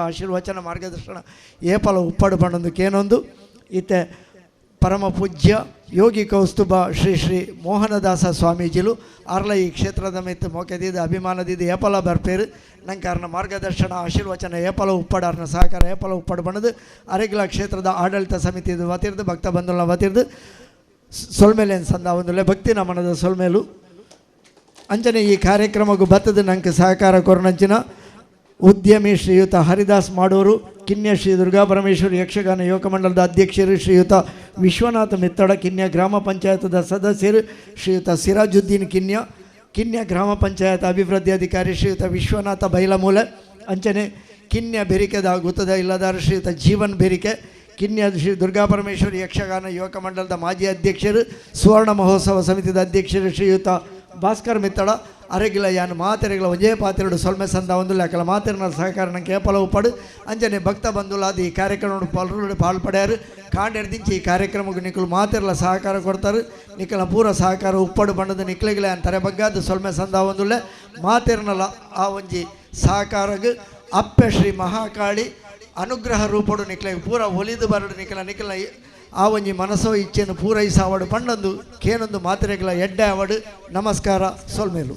ಆಶೀರ್ವಚನ ಮಾರ್ಗದರ್ಶನ ಏಪಲ ಉಪ್ಪಡು ಪಂಡೊಂದು ಕೇನೊಂದು ಇತ್ತೆ ಪರಮ ಪೂಜ್ಯ ಯೋಗಿ ಕೌಸ್ತುಭ ಶ್ರೀ ಮೋಹನದಾಸ ಸ್ವಾಮೀಜಿಲು ಅರ್ಲ ಈ ಕ್ಷೇತ್ರದ ಮಿತ್ತು ಮೊಕೆದಿದ್ದು ಅಭಿಮಾನದಿದ್ದು ಏಪಲ ಬರ್ಪೇರು ನಂಗೆ ಕಾರಣ ಮಾರ್ಗದರ್ಶನ ಆಶೀರ್ವಚನ ಏಪಲ ಉಪ್ಪಡು ಅರ್ನ ಸಹಕಾರ ಏಪಲ ಉಪ್ಪಡು ಬಣ್ಣದು ಅರೆಗಿಲ ಕ್ಷೇತ್ರದ ಆಡಳಿತ ಸಮಿತಿದು ವತಿರ್ದು ಭಕ್ತ ಬಂಧುಲ್ನ ವತಿರ್ದು ಸೊಲ್ಮೇಲೇನು ಸಂದ ಒಂದುಲೆ ಭಕ್ತಿ ನಮನದ ಸೊಲ್ಮೇಲು ಅಂಚನೆ ಈ ಕಾರ್ಯಕ್ರಮಕ್ಕೂ ಬತ್ತದ ನಂಗೆ ಸಹಕಾರ ಕೊರನಂಚಿನ ಉದ್ಯಮಿ ಶ್ರೀಯುತ ಹರಿದಾಸ್ ಮಾಡೂರು ಕಿನ್ಯ ಶ್ರೀ ದುರ್ಗಾ ಪರಮೇಶ್ವರಿ ಯಕ್ಷಗಾನ ಯೋಗ ಮಂಡಲದ ಅಧ್ಯಕ್ಷರು ಶ್ರೀಯುತ ವಿಶ್ವನಾಥ ಮಿತ್ತಡ ಕಿನ್ಯ ಗ್ರಾಮ ಪಂಚಾಯತದ ಸದಸ್ಯರು ಶ್ರೀಯುತ ಸಿರಾಜುದ್ದೀನ್ ಕಿನ್ಯ ಗ್ರಾಮ ಪಂಚಾಯತ್ ಅಭಿವೃದ್ಧಿ ಅಧಿಕಾರಿ ಶ್ರೀಯುತ ವಿಶ್ವನಾಥ ಬೈಲಮೂಲೆ ಅಂಚನೆ ಕಿನ್ಯ ಬೆರಿಕೆದ ಗುತ್ತದ ಇಲ್ಲದಾರ ಶ್ರೀಯುತ ಜೀವನ್ ಬೆರಿಕೆ ಕಿನ್ಯ ಶ್ರೀ ದುರ್ಗಾ ಪರಮೇಶ್ವರಿ ಯಕ್ಷಗಾನ ಯುವಕ ಮಂಡಲದ ಮಾಜಿ ಅಧ್ಯಕ್ಷರು ಸುವರ್ಣ ಮಹೋತ್ಸವ ಸಮಿತಿದ ಅಧ್ಯಕ್ಷರು ಶ್ರೀಯುತ ಭಾಸ್ಕರ್ ಮಿತ್ತಡ ಅರೆಗಿಲ ಯಾನು ಮಾತೆರೆಗಳ ಒಂಜೇ ಪಾತ್ರೆಡು ಸೊಲ್ಮೆ ಸಂದ ಒಂದು ಅಕಲ ಮಾತೆರನ ಸಹಕಾರ ನಂಗೆ ಏಪಲ ಉಪ್ಪಡು ಅಂಜನೆ ಭಕ್ತ ಬಂಧುಲಾದ ಈ ಕಾರ್ಯಕ್ರಮ ಪಲ್ರು ಪಾಲ್ಪಡ್ಯಾರು ಕಾಂಡೆರ್ದಿಂಚಿ ಈ ಕಾರ್ಯಕ್ರಮಕ್ಕೆ ನಿಕ್ಕಲು ಮಾತೆರಲ ಸಹಕಾರ ಕೊಡ್ತಾರೆ ನಿಕ್ಕಲ ಪೂರ ಸಹಕಾರ ಉಪ್ಪಡು ಬಣ್ಣದ ನಿಕ್ಲೆಗಿಲ ಅಂತಾರೆ ಬಗ್ಗಾದ ಸೊಲ್ಮೆ ಸಂದ ಒಂದುಳ್ಳೆ ಮಾತೆರನಲ ಆ ಒಂಜಿ ಸಹಕಾರಗೆ ಅಪ್ಪೆ ಶ್ರೀ ಮಹಾಕಾಳಿ ಅನುಗ್ರಹ ರೂಪಡು ನಿಕ್ಲೆಗೆ ಪೂರ ಒಲಿದು ಬರಡು ನಿಕ್ಕಲ ಆ ಒಂಜಿ ಮನಸ್ಸೋ ಇಚ್ಛೆಯನ್ನು ಪೂರೈಸಾವಡು ಪಂಡೊಂದು ಕೇನೊಂದು ಮಾತ್ರೆಗಳ ಎಡ್ಡೆ ಅವಡು ನಮಸ್ಕಾರ ಸೊಲ್ಮೇಲು.